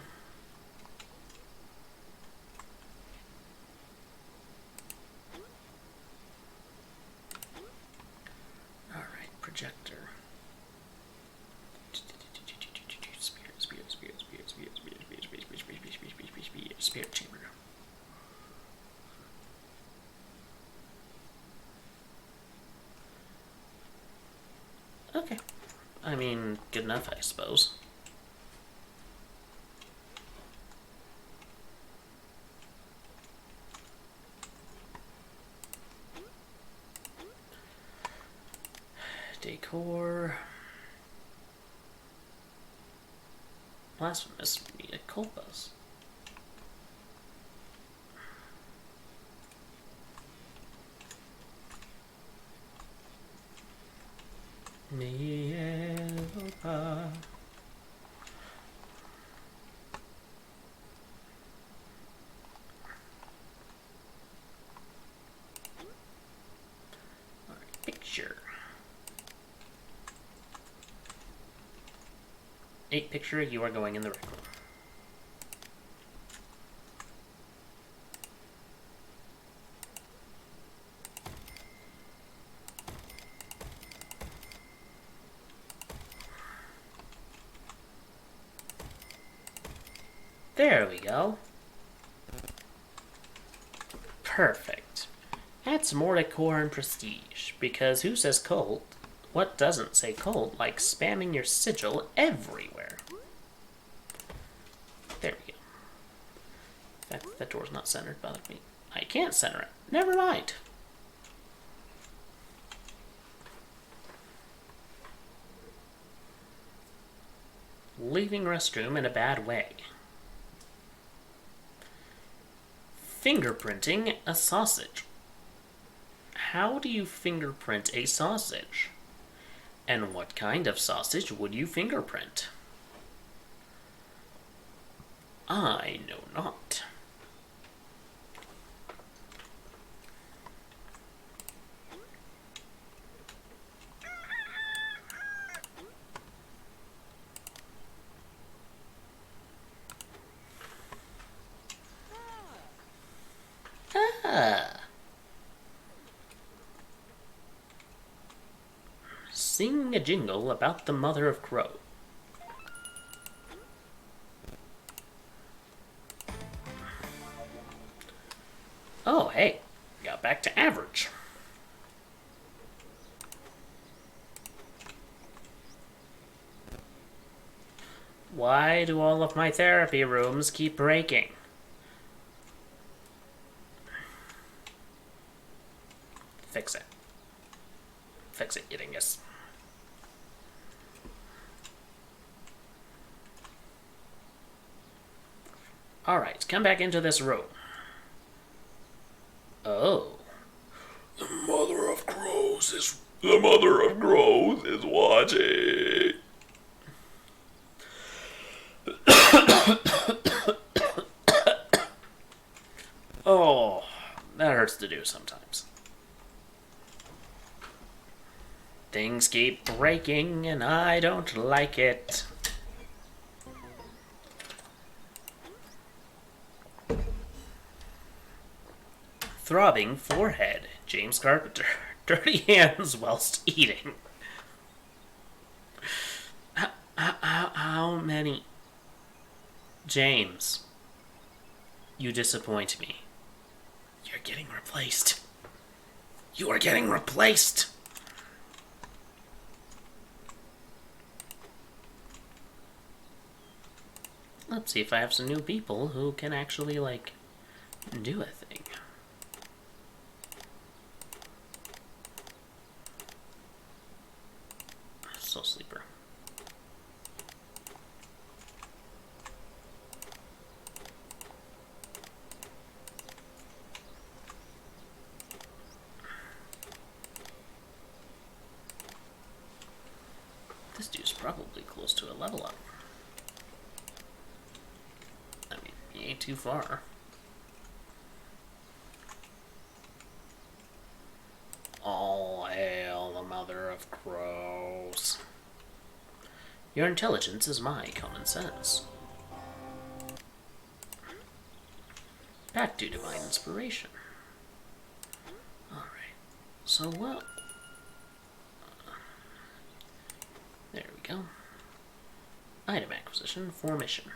Alright, projector. Spirit chamber. Okay. I mean, good enough, I suppose. Decor. Blasphemous mea culpas. Mea culpa. Alright, picture. 8 picture, you are going in the rec room. There we go. Perfect. Add some more decor and prestige, because who says cold? What doesn't say cold, like spamming your sigil everywhere? There we go. The fact that that door's not centered bothered me. I can't center it. Never mind. Leaving restroom in a bad way. Fingerprinting a sausage. How do you fingerprint a sausage? And what kind of sausage would you fingerprint? I know not. Sing a jingle about the mother of crow. Oh, hey, got back to average. Why do all of my therapy rooms keep breaking? Fix it. Fix it, you dingus. Alright, come back into this room. Oh. The mother of crows is watching. Oh, that hurts to do sometimes. Things keep breaking and I don't like it. Throbbing forehead, James Carpenter. Dirty hands whilst eating. How many? James, you disappoint me. You're getting replaced. You are getting replaced. Let's see if I have some new people who can actually, like, do a thing. Soul Sleeper. This dude's probably close to a level up. I mean, he ain't too far. All hail the mother of crows. Your intelligence is my common sense. Back to divine inspiration. Alright. So what? There we go. Item acquisition for mission.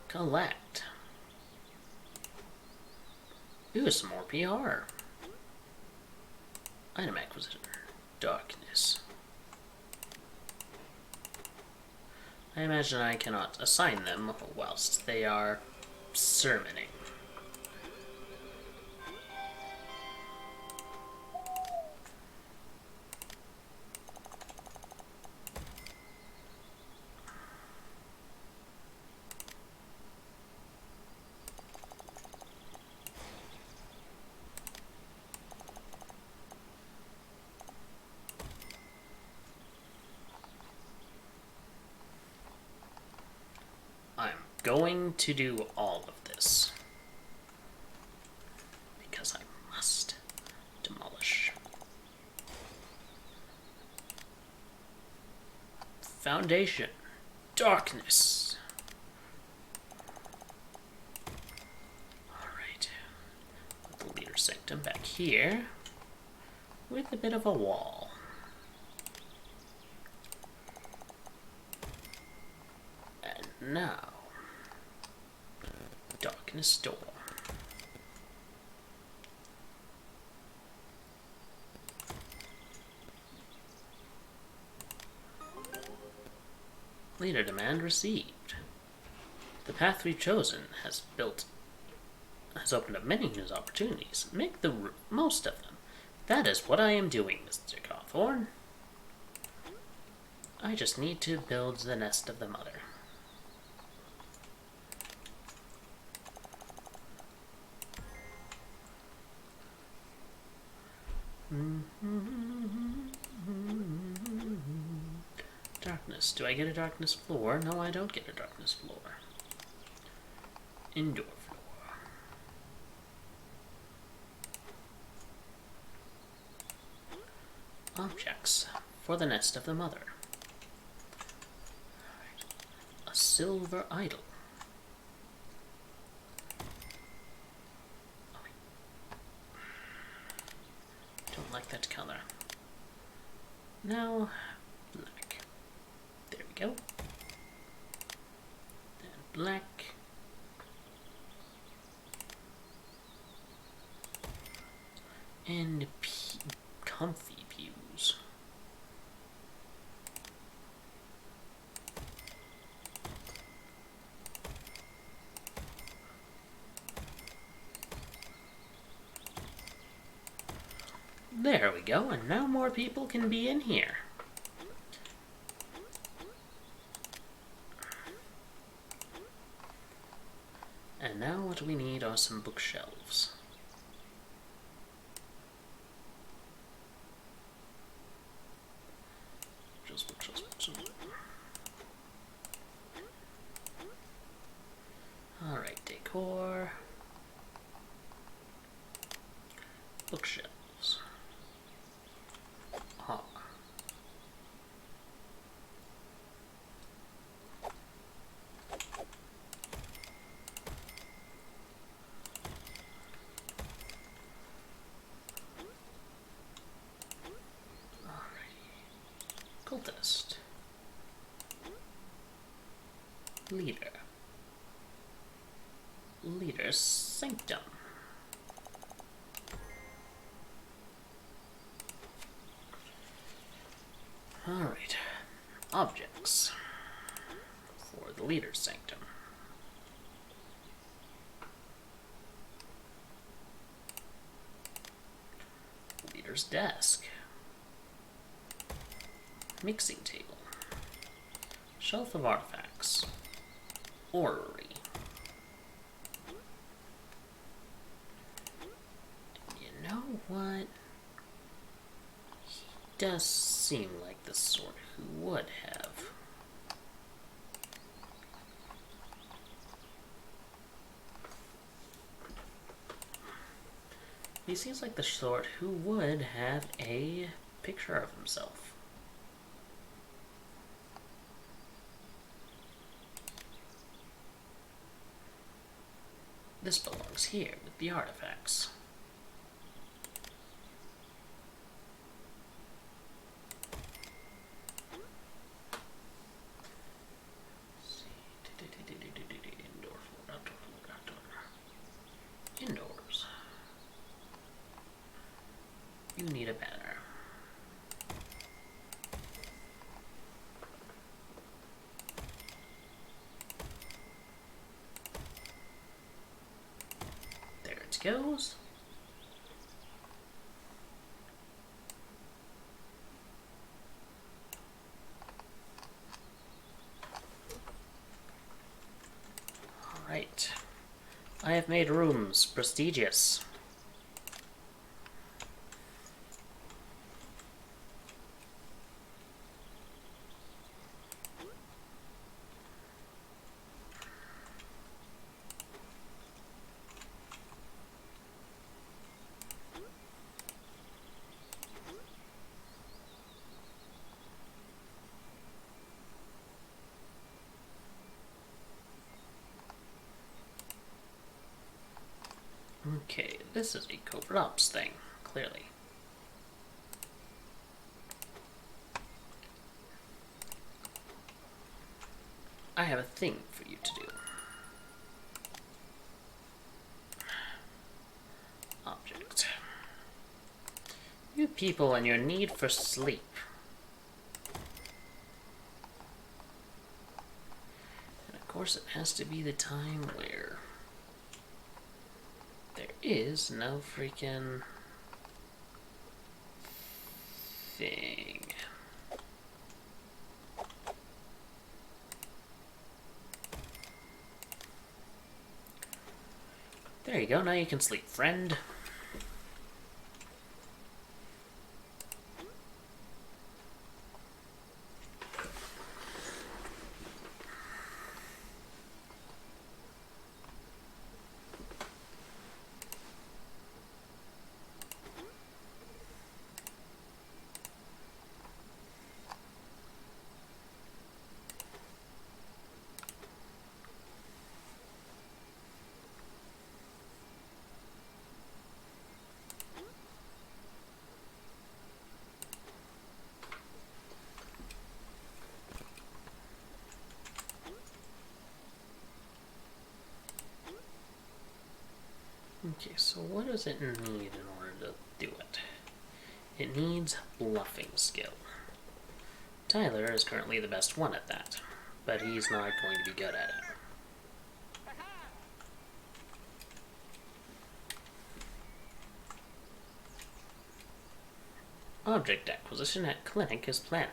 Collect. Ooh, some more PR. Item acquisition. Darkness. I imagine I cannot assign them whilst they are sermoning. Going to do all of this because I must demolish. Foundation. Darkness. Alright. Put the leader sanctum back here with a bit of a wall. And now darkness door. Leader demand received. The path we've chosen has opened up many new opportunities. Make the most of them. That is what I am doing, Mr. Cawthorne. I just need to build the nest of the mother. Darkness. Do I get a darkness floor? No, I don't get a darkness floor. Indoor floor. Objects for the nest of the mother. A silver idol. Don't like that color. Now, black. There we go. And black. And comfy pews. There we go, and now more people can be in here. And now what we need are some bookshelves. Alright, decor. Bookshelves. Ah. Cultist. Leader. Leader Sanctum. Alright. Objects for the Leader Sanctum. Leader's desk. Mixing table. Shelf of artifacts. Orrery. You know what? He does seem like the sort who would have. He seems like the sort who would have a picture of himself. This belongs here with the artifacts. Indoor floor, outdoor floor, outdoor. Indoors. You need a banner. There it goes. Alright. I have made rooms prestigious. Okay, this is a covert ops thing, clearly. I have a thing for you to do. Object. You people and your need for sleep. And of course it has to be the time where there is no freaking thing. There you go, now you can sleep, friend. Okay, so what does it need in order to do it? It needs bluffing skill. Tyler is currently the best one at that, but he's not going to be good at it. Object acquisition at clinic is planned.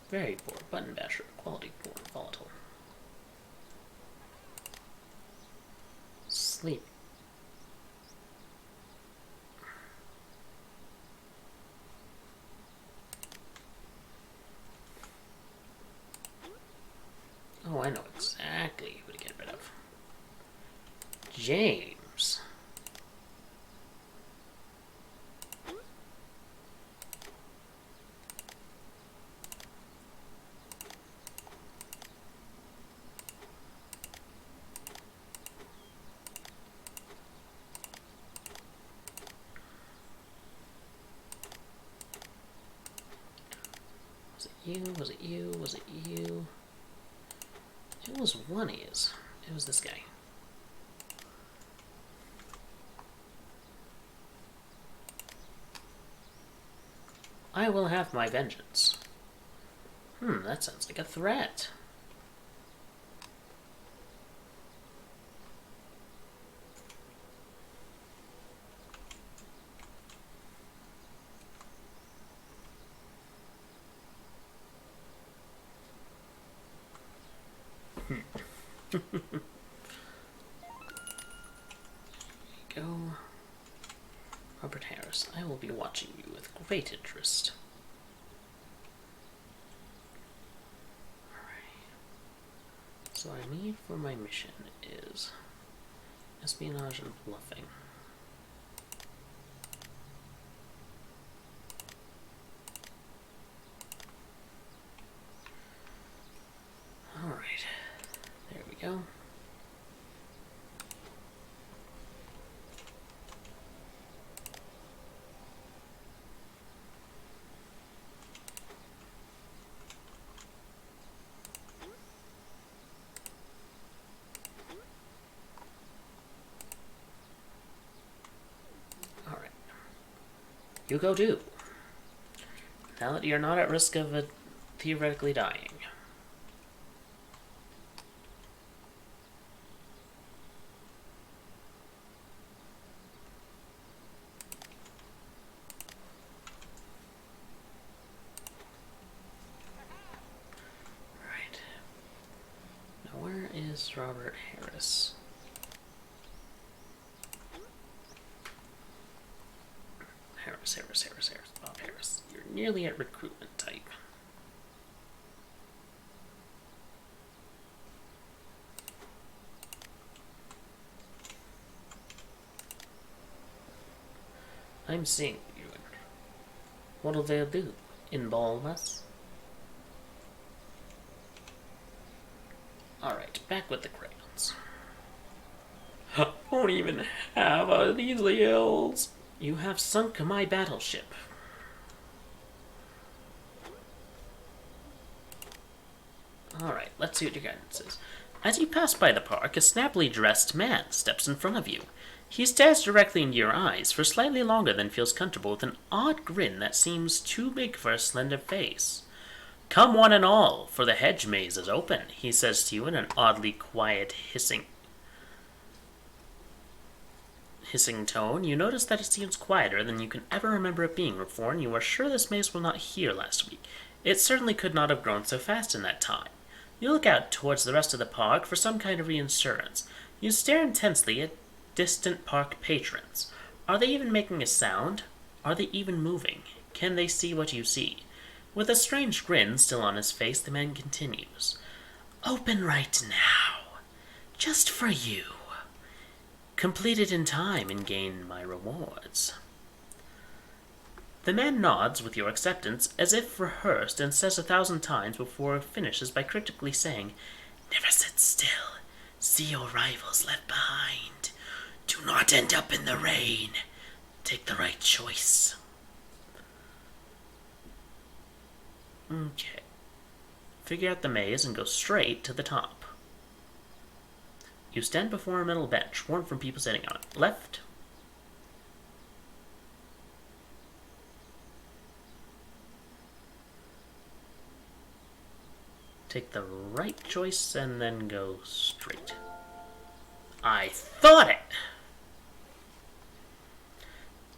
Very poor. Button basher. Quality poor. Volatile. Sleep. Oh, I know exactly who to get rid of. James. Was it you? Was it you? Was it you? It was one is. It was this guy. I will have my vengeance. That sounds like a threat. There you go. Robert Harris, I will be watching you with great interest. Alright. So what I need for my mission is espionage and bluffing. Alright. There we go. Alright. You go do. Now that you're not at risk of theoretically dying. Is Robert Harris. Harris. Bob Harris. You're nearly at recruitment type. I'm seeing you. What'll they do? Involve us? Alright, back with the crayons. Won't even have these hills. You have sunk my battleship. Alright, let's see what your guidance is. As you pass by the park, a snappily dressed man steps in front of you. He stares directly into your eyes for slightly longer than feels comfortable, with an odd grin that seems too big for a slender face. Come one and all, for the hedge maze is open, he says to you in an oddly quiet, hissing tone, you notice that it seems quieter than you can ever remember it being before, and you are sure this maze was not here last week. It certainly could not have grown so fast in that time. You look out towards the rest of the park for some kind of reassurance. You stare intensely at distant park patrons. Are they even making a sound? Are they even moving? Can they see what you see? With a strange grin still on his face, the man continues. Open right now. Just for you. Complete it in time and gain my rewards. The man nods with your acceptance as if rehearsed and says 1,000 times before it finishes by critically saying, Never sit still. See your rivals left behind. Do not end up in the rain. Take the right choice. Okay. Figure out the maze and go straight to the top. You stand before a metal bench, warm from people sitting on it. Left. Take the right choice and then go straight. I thought it!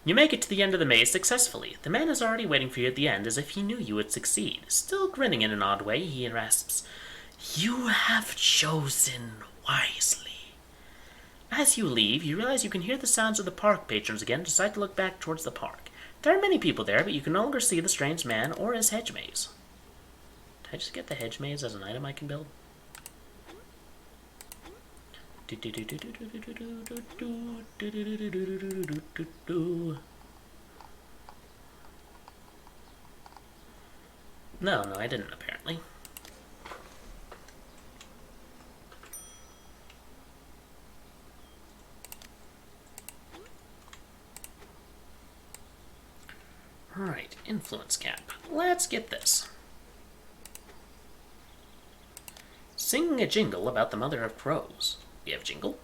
You make it to the end of the maze successfully. The man is already waiting for you at the end as if he knew you would succeed. Still grinning in an odd way, he rasps, You have chosen wisely. As you leave, you realize you can hear the sounds of the park patrons again and decide to look back towards the park. There are many people there, but you can no longer see the strange man or his hedge maze. Did I just get the hedge maze as an item I can build? No, I didn't, apparently. Alright, influence cap. Let's get this. Singing a jingle about the mother of crows. We have jingle.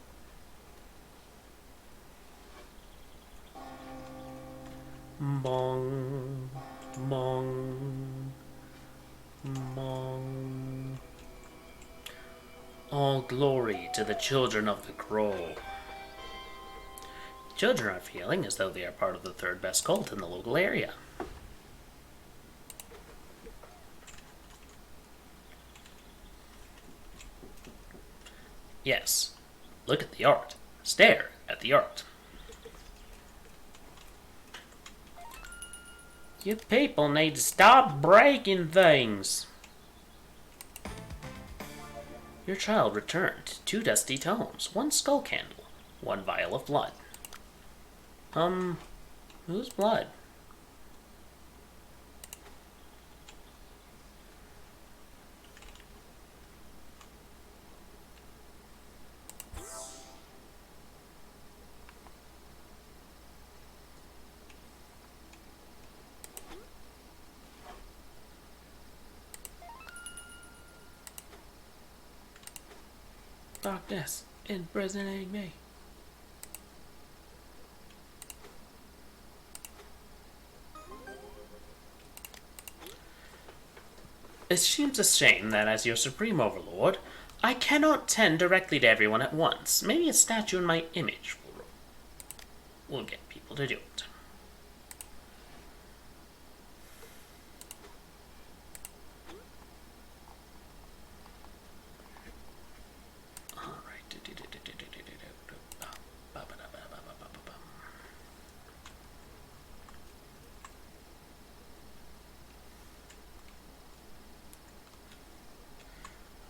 Bong, bong, bong. All glory to the children of the crow. Children are feeling as though they are part of the third best cult in the local area. Yes, look at the art. Stare at the art. You people need to stop breaking things. Your child returned. 2 dusty tomes, 1 skull candle, 1 vial of blood. Whose blood? Darkness imprisoning me. It seems a shame that as your supreme overlord, I cannot tend directly to everyone at once. Maybe a statue in my image will get people to do it.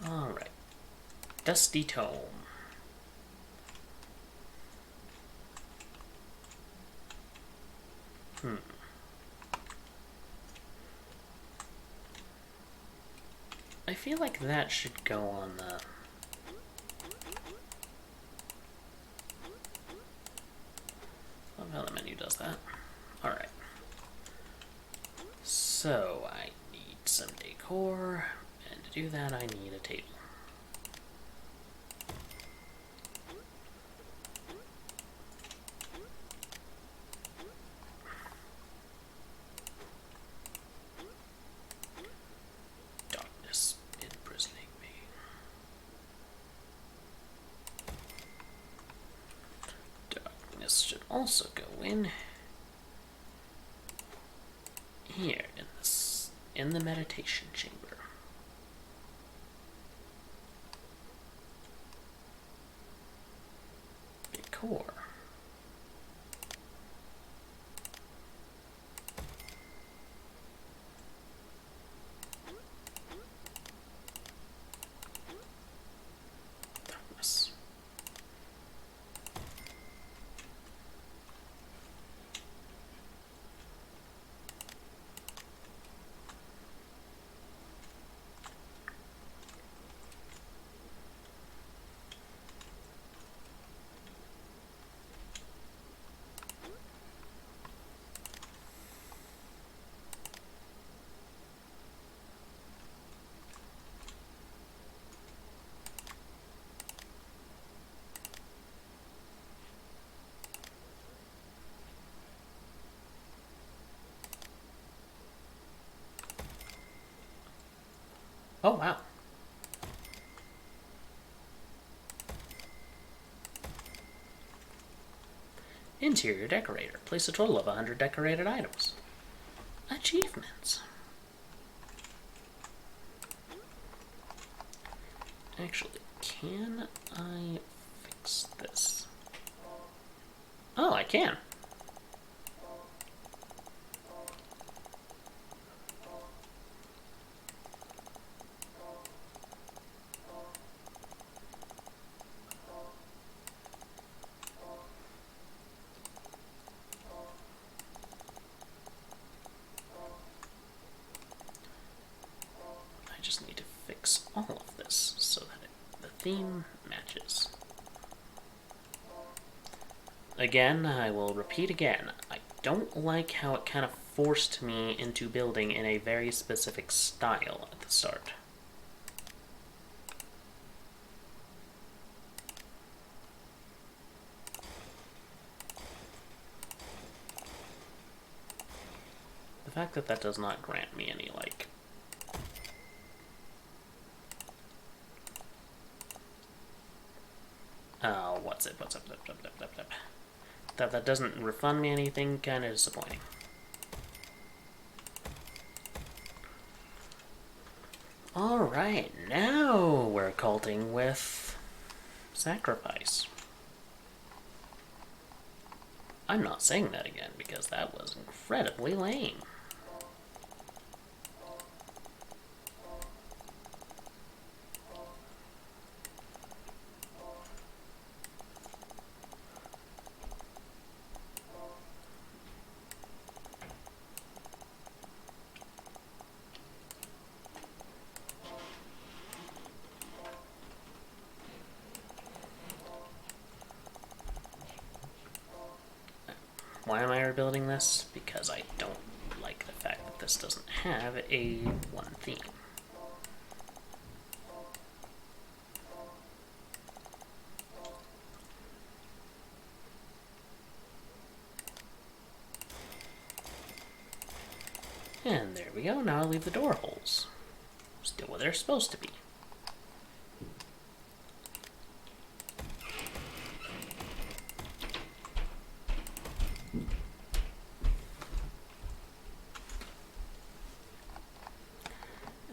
Alright. Dusty Tome. I feel like that should go on the... I love how the menu does that. Alright. So, I need some decor, and to do that I need a table. Darkness imprisoning me. Darkness should also go in here in this in the meditation chamber. Decor. Darkness. Oh, wow. Interior decorator. Place a total of 100 decorated items. Achievements. Actually, can I fix this? Oh, I can. I just need to fix all of this so that the theme matches. Again, I will repeat again, I don't like how it kind of forced me into building in a very specific style at the start. The fact that that does not grant me any, like, what's up, that doesn't refund me anything, kind of disappointing. Alright, now we're culting with sacrifice. I'm not saying that again because that was incredibly lame. Why am I rebuilding this? Because I don't like the fact that this doesn't have a one theme. And there we go, now I'll leave the door holes. Still where they're supposed to be.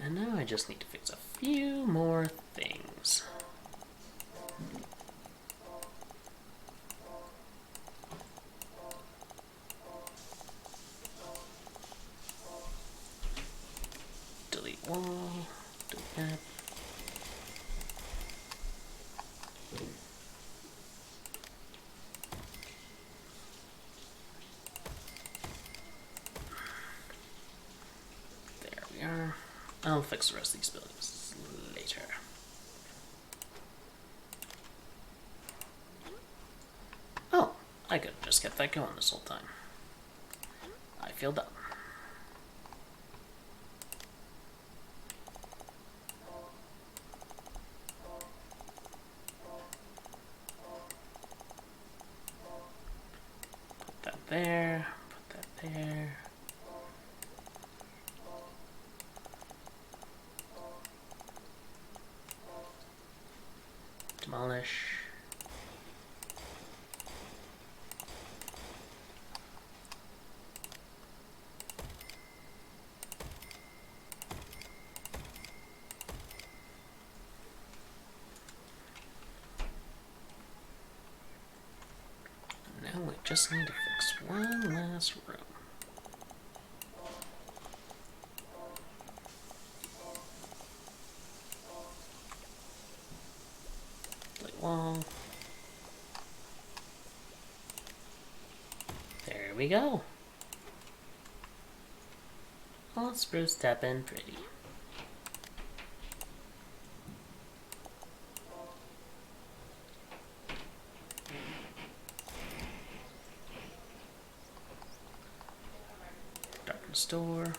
And now I just need to fix a few more things. Delete wall, delete that. There we are. I'll fix the rest of these buildings later. Oh, I could have just kept that going this whole time. I feel dumb. Put that there, put that there. Demolish. Just need to fix one last room. Like wall. There we go. All spruced up and pretty. Darkened store.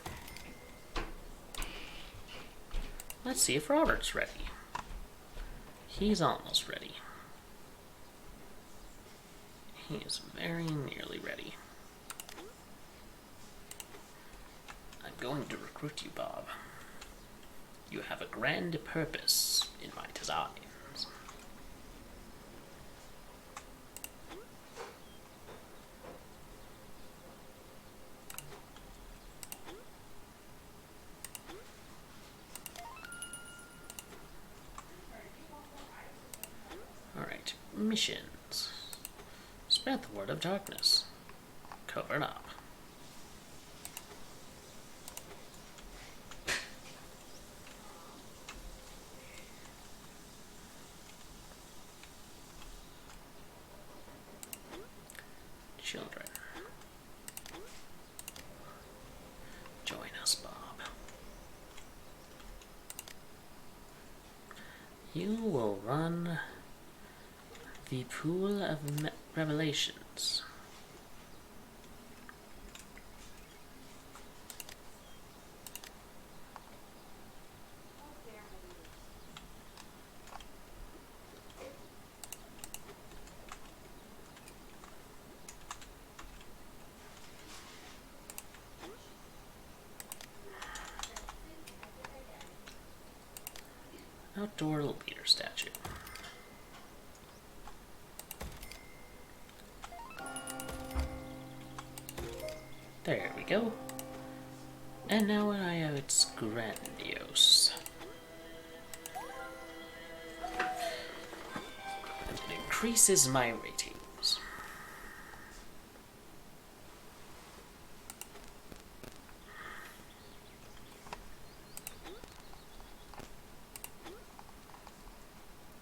Let's see if Robert's ready. He's almost ready. He is very nearly ready. I'm going to recruit you, Bob. You have a grand purpose in my designs. Alright, missions. Spread the word of darkness. Cover up. Children. Join us, Bob. You will run the Pool of Revelations. Outdoor leader statue. There we go. And now I have its grandiose. It increases my ratings.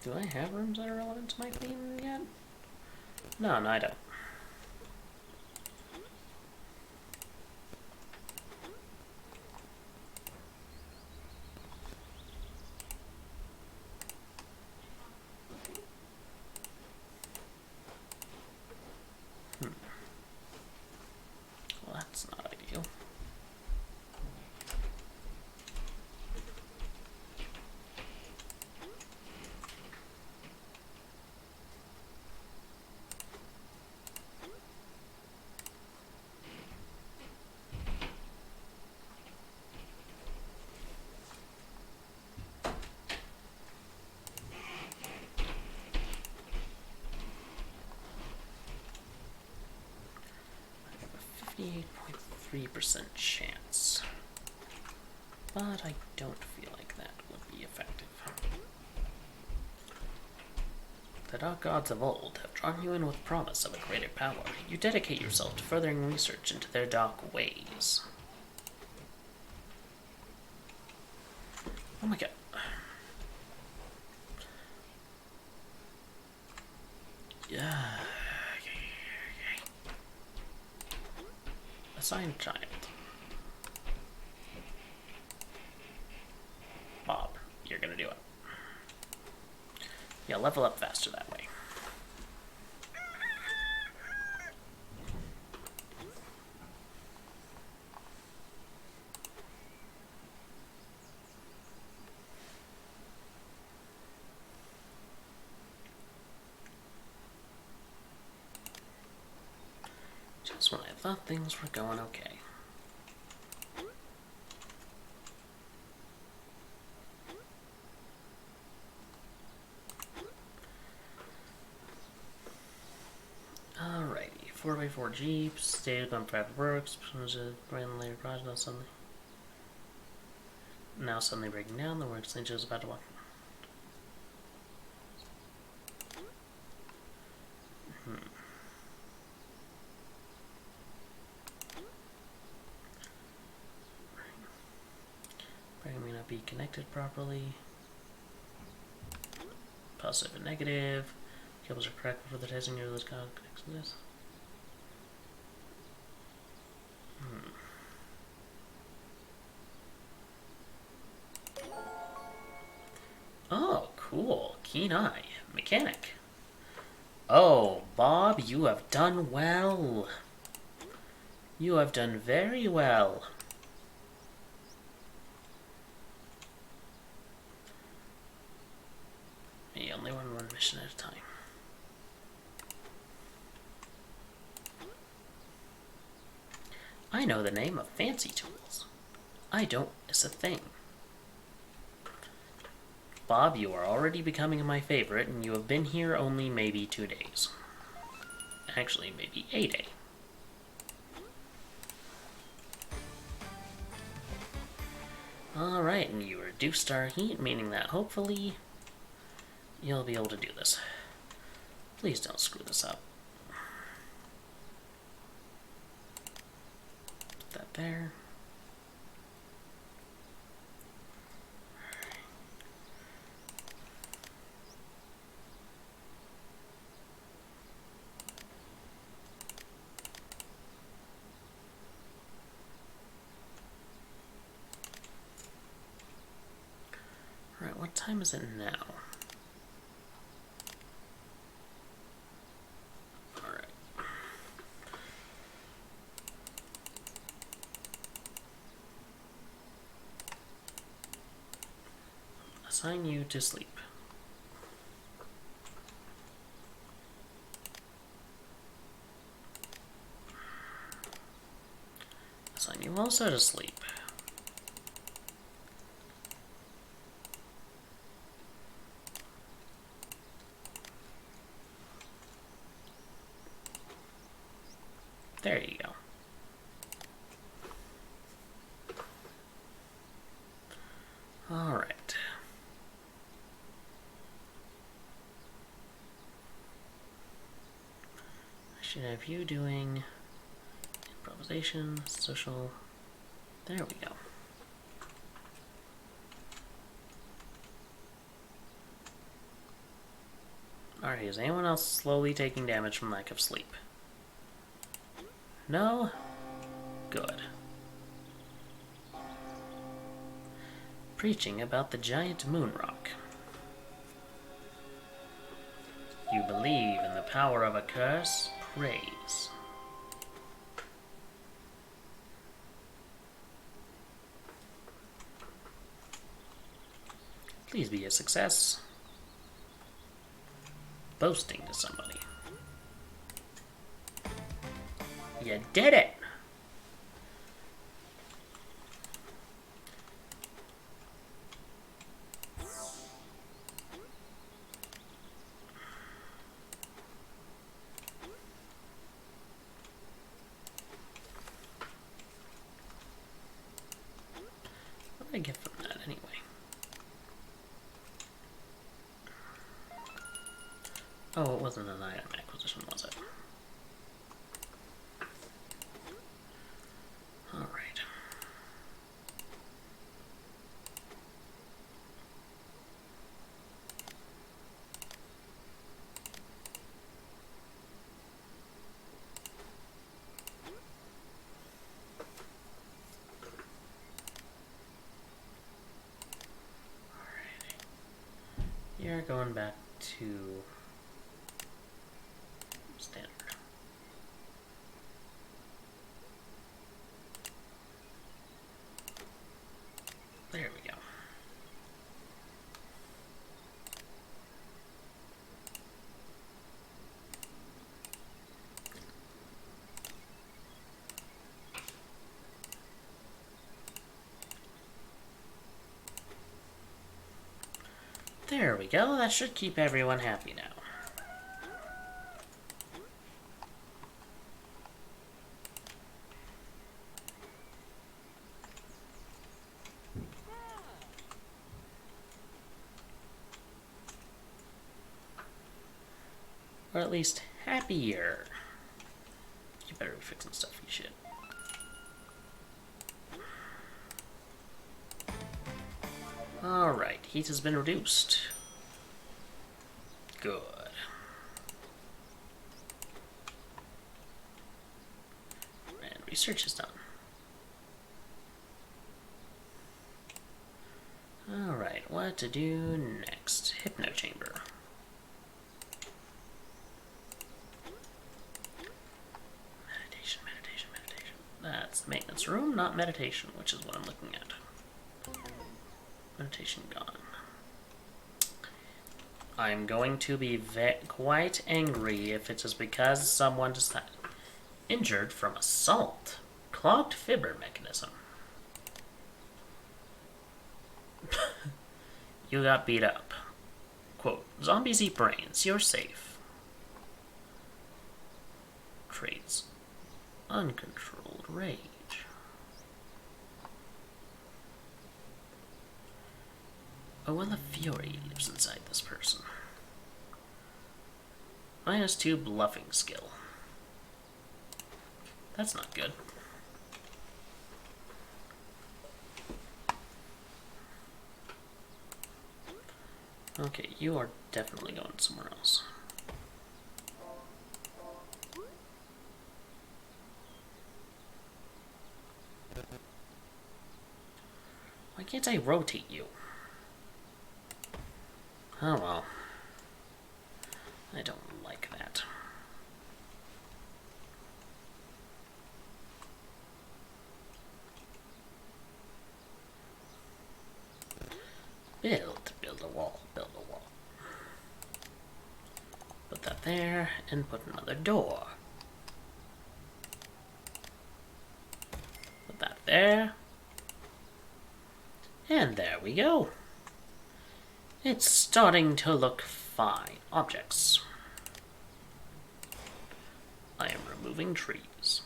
Do I have rooms that are relevant to my theme yet? No, I don't. Well, that's not ideal. I have a 58.3% chance, but I don't feel like that would be effective. The dark gods of old have drawn you in with promise of a greater power. You dedicate yourself to furthering research into their dark ways. Oh my god. Yeah. Assign giant. Bob, you're gonna do it. Yeah, level up faster that way. Just when I thought things were going okay. Alrighty, 4x4 Jeeps, stayed on private works, ran later project, now suddenly breaking down, the works ninja is about to walk. not be connected properly. Positive and negative. Cables are correct before the testing near those connects to this. Oh, cool. Keen eye. Mechanic. Oh, Bob, you have done well. You have done very well. Me, only one mission at a time. I know the name of fancy tools. I don't miss a thing. Bob, you are already becoming my favorite, and you have been here only maybe 2 days. Actually, maybe a day. Alright, and you reduced our heat, meaning that hopefully you'll be able to do this. Please don't screw this up. Put that there. Alright, what time is it now? Alright. Assign you to sleep. Assign you also to sleep. There you go. All right. I should have you doing improvisation, social. There we go. Alright, is anyone else slowly taking damage from lack of sleep? No? Good. Preaching about the giant moon rock. You believe in the power of a curse? Praise. Please be a success. Boasting to somebody. You did it! What did I get from that anyway? Oh, it wasn't an item acquisition, was it? Alright. Alrighty. You're going back to standard. There we go. There we go. That should keep everyone happy now. Or at least happier. You better be fixing stuff, you shit. Alright, heat has been reduced. Good. And research is done. Alright, what to do next? Hypno chamber. Meditation, meditation, meditation. That's the maintenance room, not meditation, which is what I'm looking at. Meditation gone. I'm going to be quite angry if it is because someone just got injured from assault. Clogged fibber mechanism. You got beat up. Quote, zombies eat brains, you're safe. Traits. Uncontrolled rage. Oh, well, the fury lives inside this person. -2 bluffing skill. That's not good. Okay, you are definitely going somewhere else. Why can't I rotate you? Oh well. I don't like that. Build a wall, build a wall. Put that there, and put another door. Put that there. And there we go. It's starting to look fine. Objects. I am removing trees.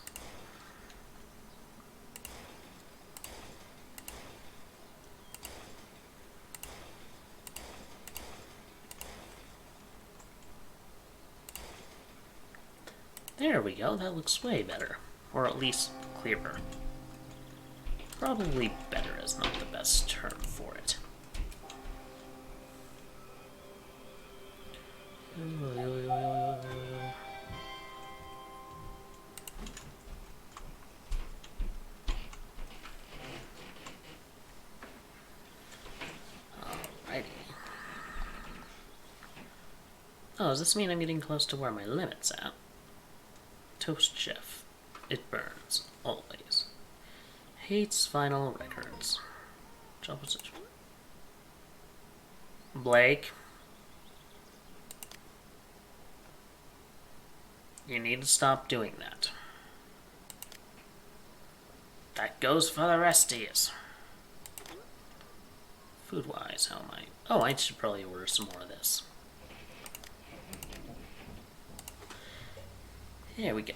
There we go, that looks way better. Or at least clearer. Probably better is not the best term for it. Alrighty. Oh, does this mean I'm getting close to where my limit's at? Toast chef. It burns. Always. Hates final records. Job position. Blake. You need to stop doing that. That goes for the resties. Food-wise, how am I? Oh, I should probably order some more of this. Here we go.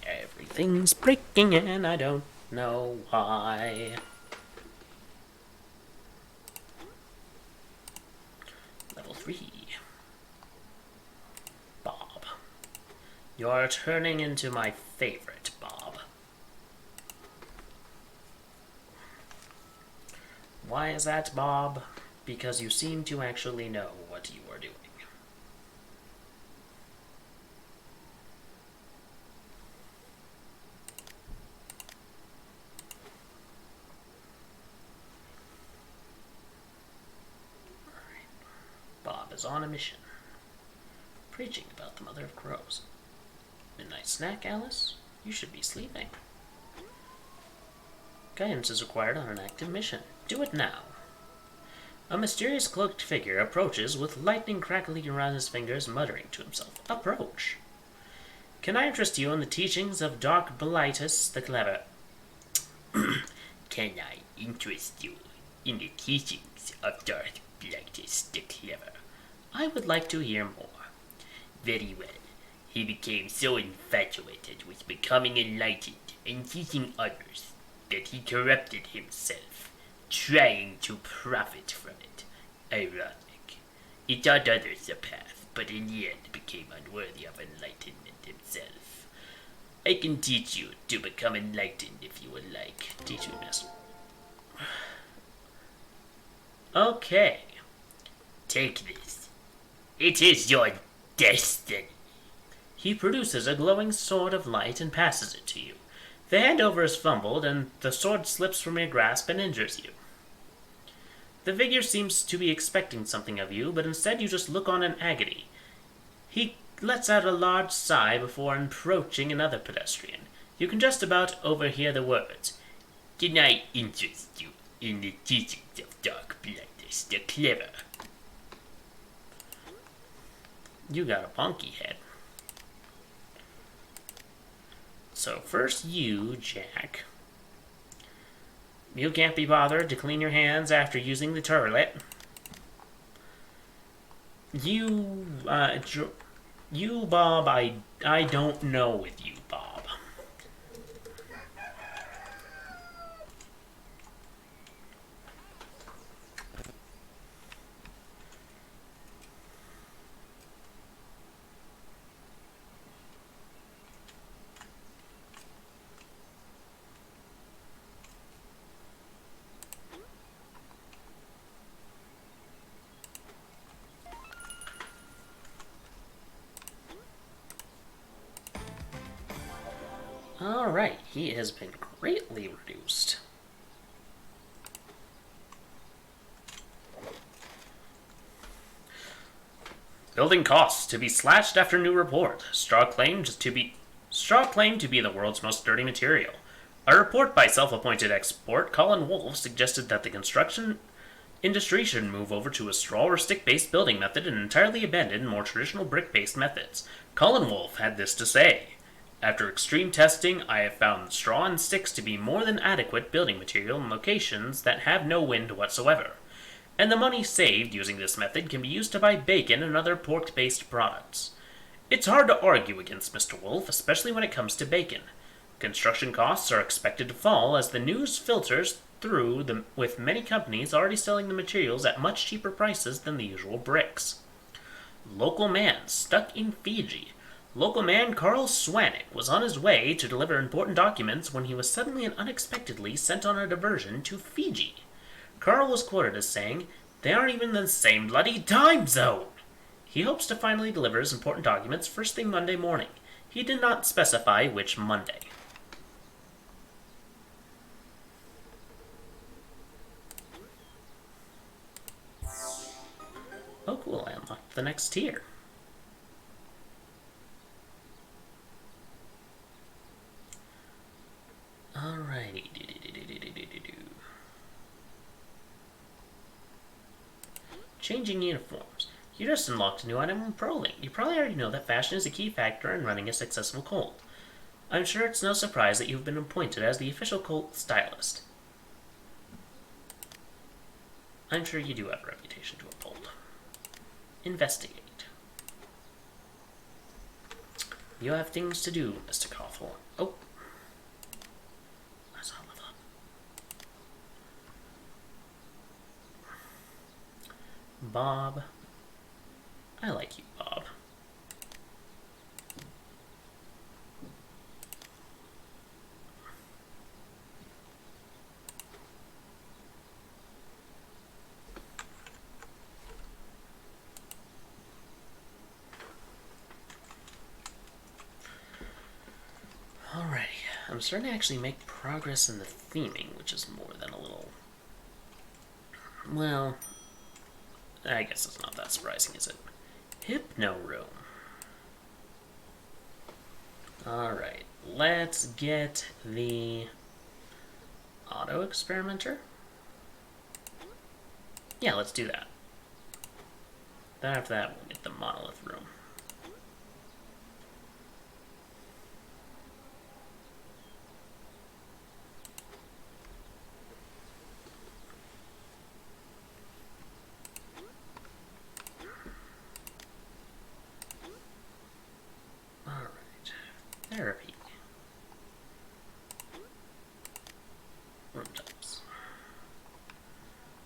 Everything's breaking and I don't know why. Level 3. Bob. You're turning into my favorite, Bob. Why is that, Bob? Because you seem to actually know what you are doing. Bob is on a mission. Preaching about the mother of crows. Midnight snack, Alice? You should be sleeping. Guidance is required on an active mission. Do it now. A mysterious cloaked figure approaches with lightning crackling around his fingers, muttering to himself. Approach. Can I interest you in the teachings of Dark Blightus the Clever? Can I interest you in the teachings of Dark Blightus the Clever? I would like to hear more. Very well. He became so infatuated with becoming enlightened and teaching others that he corrupted himself, trying to profit from it. Ironic. He taught others the path, but in the end became unworthy of enlightenment himself. I can teach you to become enlightened if you would like. Teach me, master. Okay. Take this. It is your destiny. He produces a glowing sword of light and passes it to you. The handover is fumbled, and the sword slips from your grasp and injures you. The figure seems to be expecting something of you, but instead you just look on in agony. He lets out a large sigh before approaching another pedestrian. You can just about overhear the words, "Can I interest you in the teachings of Dark Blindness the Clever?" You got a punky head. So first you, Jack. You can't be bothered to clean your hands after using the toilet. You, Bob, I don't know with you, Bob. Alright, he has been greatly reduced. Building costs to be slashed after new report. Straw claimed to be the world's most sturdy material. A report by self-appointed expert Colin Wolfe suggested that the construction industry should move over to a straw or stick-based building method and entirely abandon more traditional brick-based methods. Colin Wolfe had this to say: "After extreme testing, I have found straw and sticks to be more than adequate building material in locations that have no wind whatsoever. And the money saved using this method can be used to buy bacon and other pork-based products." It's hard to argue against Mr. Wolfe, especially when it comes to bacon. Construction costs are expected to fall as the news filters through them, with many companies already selling the materials at much cheaper prices than the usual bricks. Local man stuck in Fiji. Local man Carl Swanwick was on his way to deliver important documents when he was suddenly and unexpectedly sent on a diversion to Fiji. Carl was quoted as saying, "They aren't even in the same bloody time zone." He hopes to finally deliver his important documents first thing Monday morning. He did not specify which Monday. Oh cool, I unlocked the next tier. Alrighty. Changing uniforms. You just unlocked a new item in ProLink. You probably already know that fashion is a key factor in running a successful cult. I'm sure it's no surprise that you've been appointed as the official cult stylist. I'm sure you do have a reputation to uphold. Investigate. You have things to do, Mr. Cawthorne. Oh. I saw a level up. Bob. I like you, Bob. Alrighty, I'm starting to actually make progress in the theming, which is more than a little... Well, I guess it's not that surprising, is it? Hypno Room. Alright, let's get the Auto Experimenter. Yeah, let's do that. Then after that, we'll get the Monolith Room. Therapy. Room types.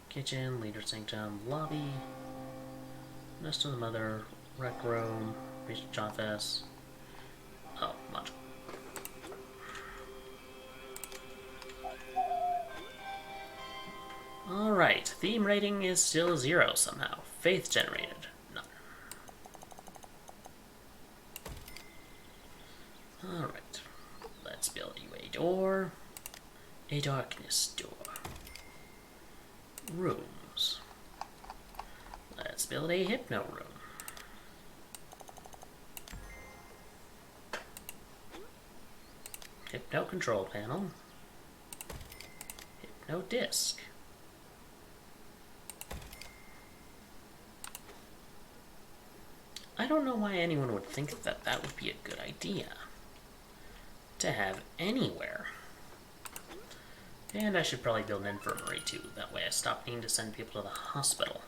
Kitchen, leader sanctum, lobby, nest of the mother, rec room, research office. Oh, module. Alright. Alright, theme rating is still 0 somehow. Faith generated, none. Alright, let's build you a door. A darkness door. Rooms. Let's build a hypno room. Hypno control panel. Hypno disc. I don't know why anyone would think that that would be a good idea to have anywhere. And I should probably build an infirmary too, that way I stop needing to send people to the hospital.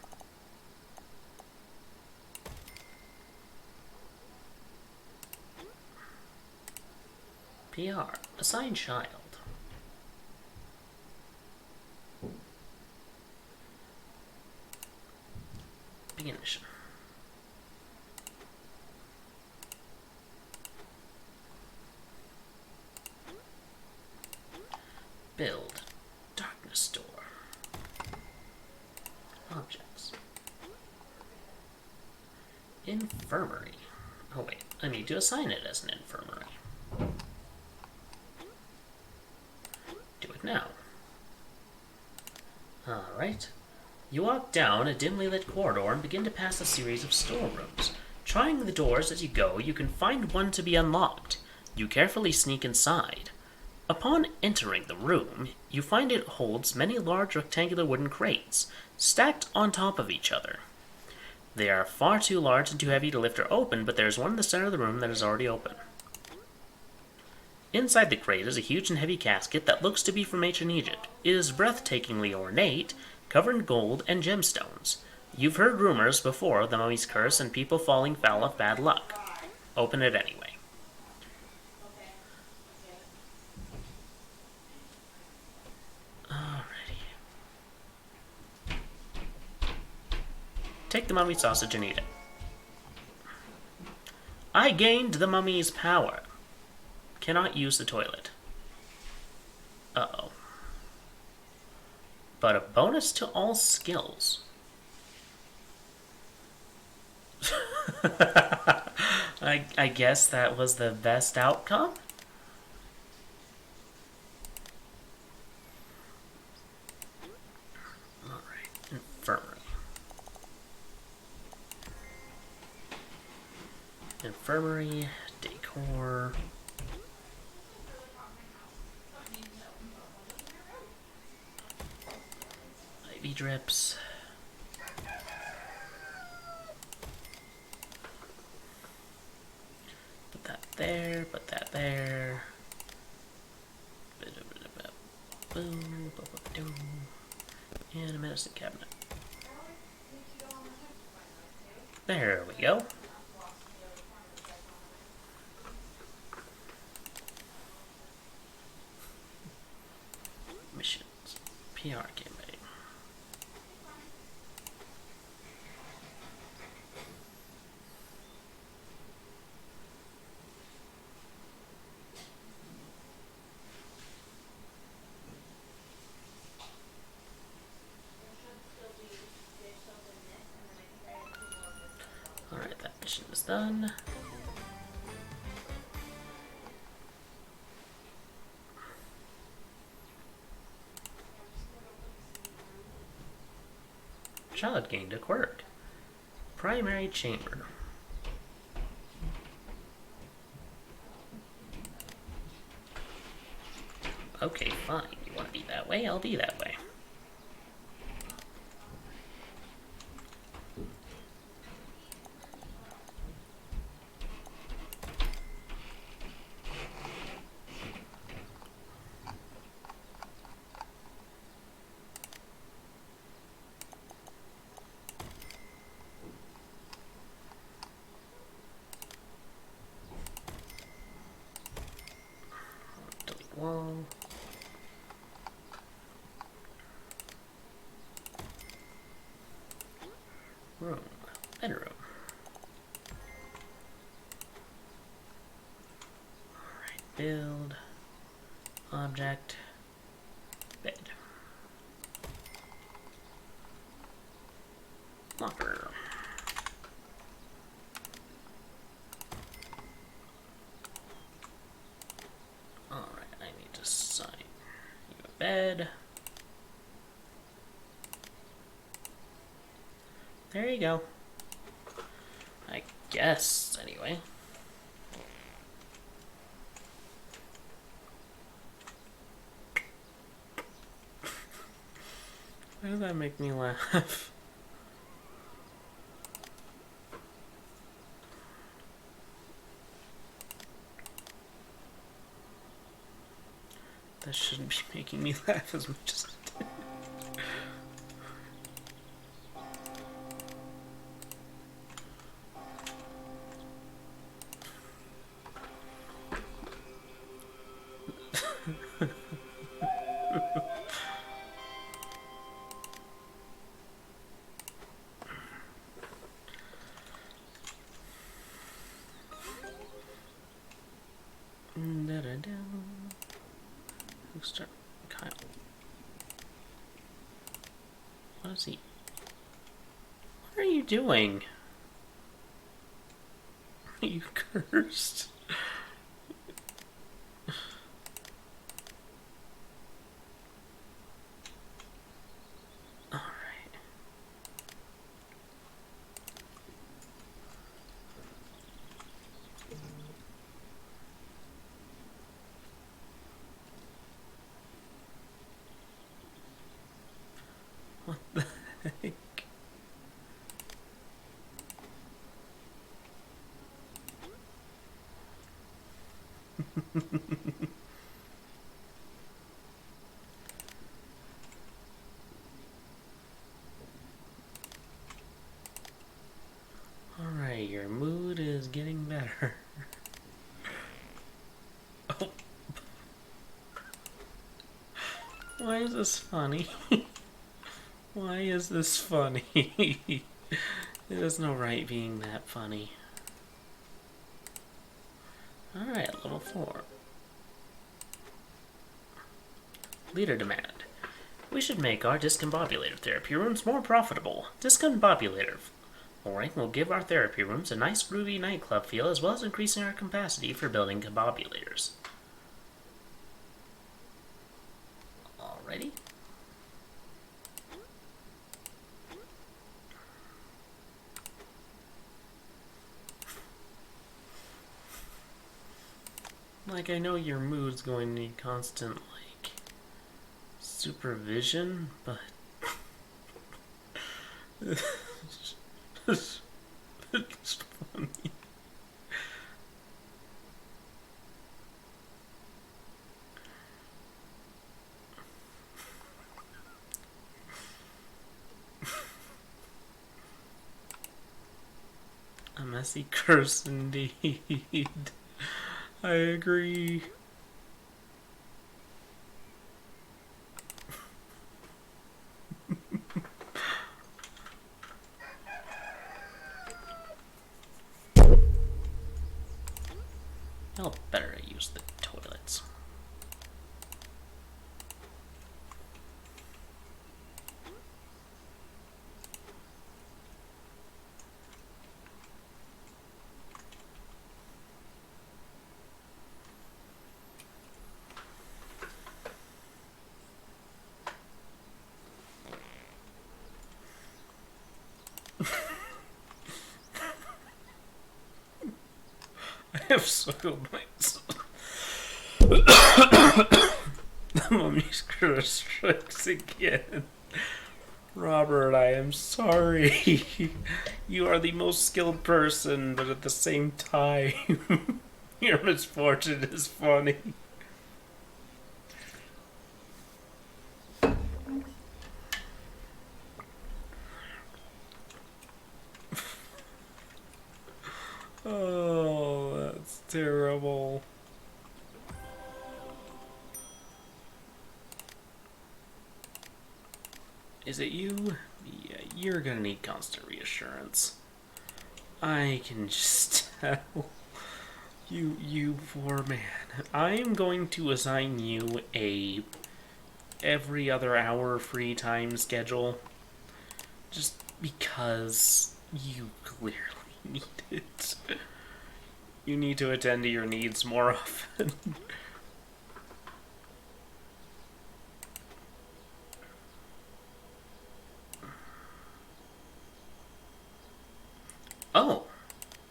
PR, assign child. Begin mission. Build darkness door. Objects. Infirmary. Oh wait, I need to assign it as an infirmary. Do it now. Alright. You walk down a dimly lit corridor and begin to pass a series of storerooms. Trying the doors as you go, you can find one to be unlocked. You carefully sneak inside. Upon entering the room, you find it holds many large rectangular wooden crates, stacked on top of each other. They are far too large and too heavy to lift or open, but there is one in the center of the room that is already open. Inside the crate is a huge and heavy casket that looks to be from ancient Egypt. It is breathtakingly ornate, covered in gold and gemstones. You've heard rumors before of the mummy's curse and people falling foul of bad luck. Open it anyway. Take the mummy sausage and eat it. I gained the mummy's power. Cannot use the toilet. Uh-oh. But a bonus to all skills. I guess that was the best outcome? Alright, infirmary. Infirmary, decor. IV drips. Put that there, put that there. Boom, boom, and a medicine cabinet. There we go. Missions. PR campaign. Alright, that mission is done. Child gained a quirk. Primary chamber. Okay, fine. You want to be that way? I'll be that way. Wall. Room. Bedroom. Alright, build. Object. Bed. Locker. Alright, I need to sign you a bed. There you go. I guess, anyway. Why does that make me laugh? That shouldn't be making me laugh as much as it did. Start Kyle. What is he? What are you doing? Are you cursed? Alright. What the heck? Alright, your mood is getting better. Oh. Why is this funny? Why is this funny? It has no right being that funny. Alright, level 4. Leader demand. We should make our discombobulator therapy rooms more profitable. Discombobulator flooring will give our therapy rooms a nice groovy nightclub feel, as well as increasing our capacity for building combobulators. Alrighty. Like, I know your mood's going to need constant, like, supervision, but... it's funny. A messy curse indeed. I agree. I'll better use the toilets. I have soiled myself. The mummy's curse strikes again. Robert, I am sorry. You are the most skilled person, but at the same time, your misfortune is funny. Oh, that's terrible. Is it you? Yeah, you're gonna need constant reassurance. I can just tell. You poor man. I am going to assign you a every other hour free time schedule. Just Because you clearly need it. You need to attend to your needs more often. Oh,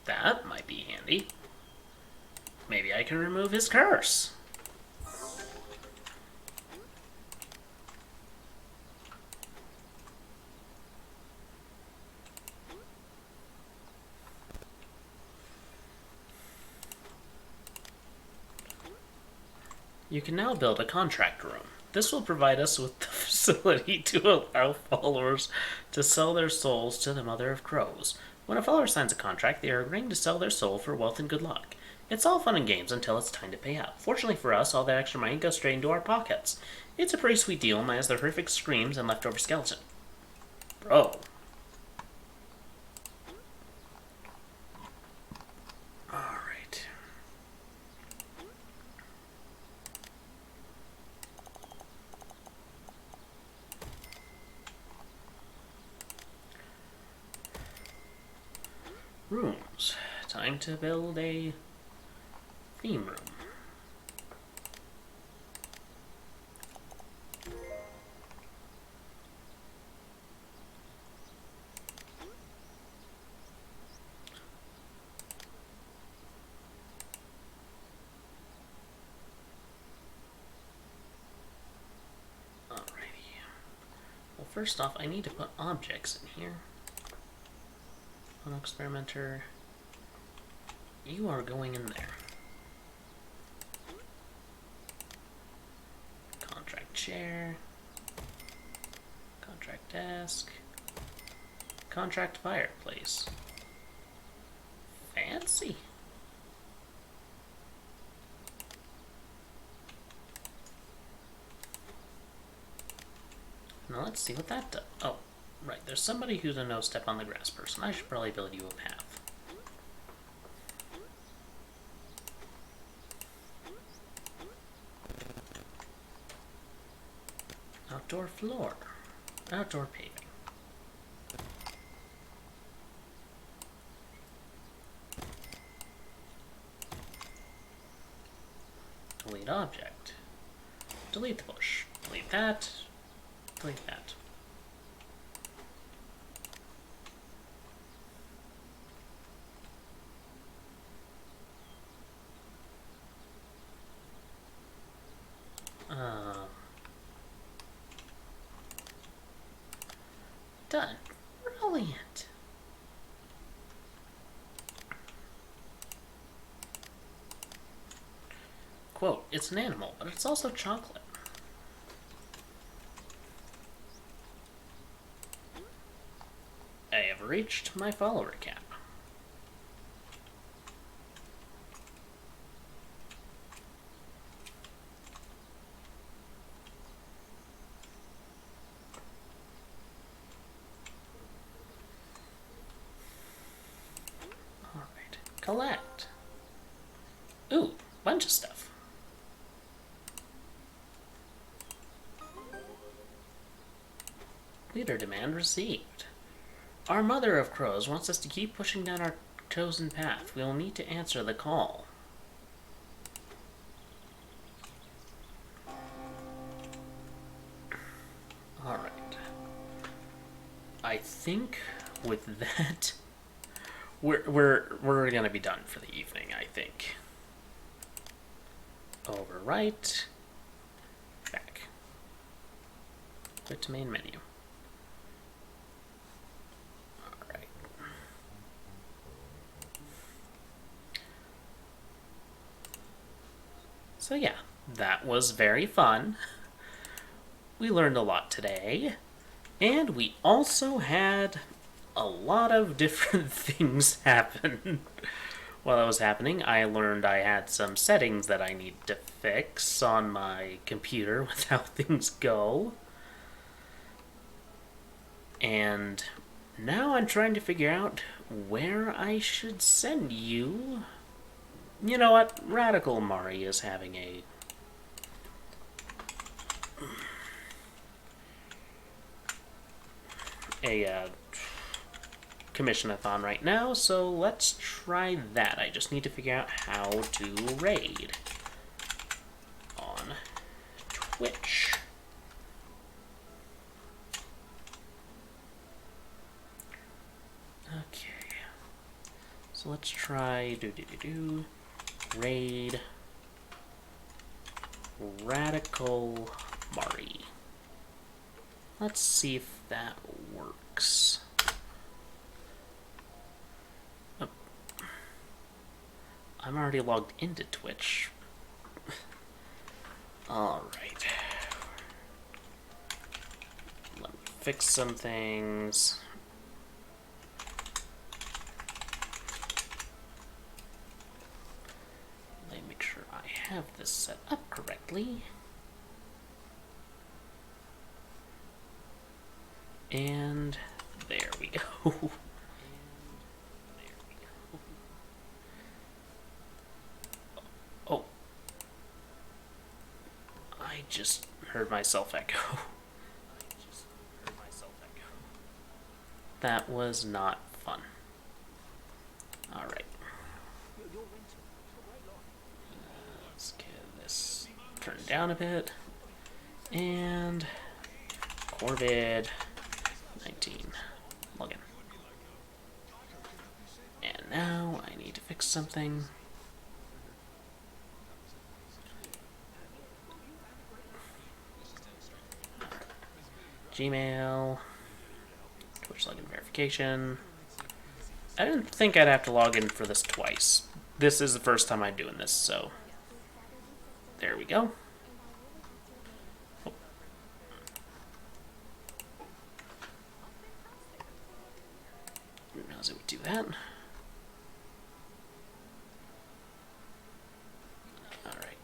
that might be handy. Maybe I can remove his curse. You can now build a contract room. This will provide us with the facility to allow followers to sell their souls to the Mother of Crows. When a follower signs a contract, they are agreeing to sell their soul for wealth and good luck. It's all fun and games until it's time to pay out. Fortunately for us, all that extra money goes straight into our pockets. It's a pretty sweet deal, minus the horrific screams and leftover skeleton. Bro. Alright. Rooms. Time to build a theme room. Alrighty. Well, first off, I need to put objects in here. Experimenter, you are going in there. Contract chair, contract desk, contract fireplace. Fancy. Now let's see what that does. Oh. Right, there's somebody who's a no step on the grass person. I should probably build you a path. Outdoor floor. Outdoor paving. Delete object. Delete the bush. Delete that. Delete that. Done. Brilliant. Quote, it's an animal, but it's also chocolate. I have reached my follower cap. Collect. Ooh, bunch of stuff. Leader demand received. Our Mother of Crows wants us to keep pushing down our chosen path. We'll need to answer the call. Alright. I think with that... We're gonna be done for the evening, I think. Overwrite. Back. Quit to main menu. Alright. So yeah, that was very fun. We learned a lot today. And we also had a lot of different things happen. While that was happening, I learned I had some settings that I need to fix on my computer with how things go. And now I'm trying to figure out where I should send you. You know what? Radical Mari is having a commission-a-thon right now, so let's try that. I just need to figure out how to raid on Twitch. Okay, so let's try raid Radical Mari. Let's see if that works. Oh. I'm already logged into Twitch. Alright. Let me fix some things. Let me make sure I have this set up correctly. And there we go. Oh. I just heard myself echo. That was not fun. Alright. Let's get this turned down a bit. And Corvid 19. Login. And now I need to fix something. Gmail. Twitch login verification. I didn't think I'd have to log in for this twice. This is the first time I'm doing this, so there we go. Knows it would do that. Alright.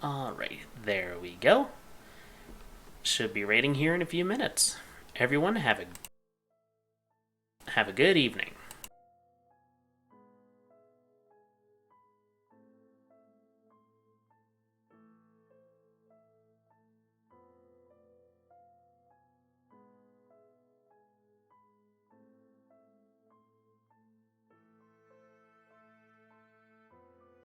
Alright, there we go. Should be raiding here in a few minutes. Everyone have a good evening.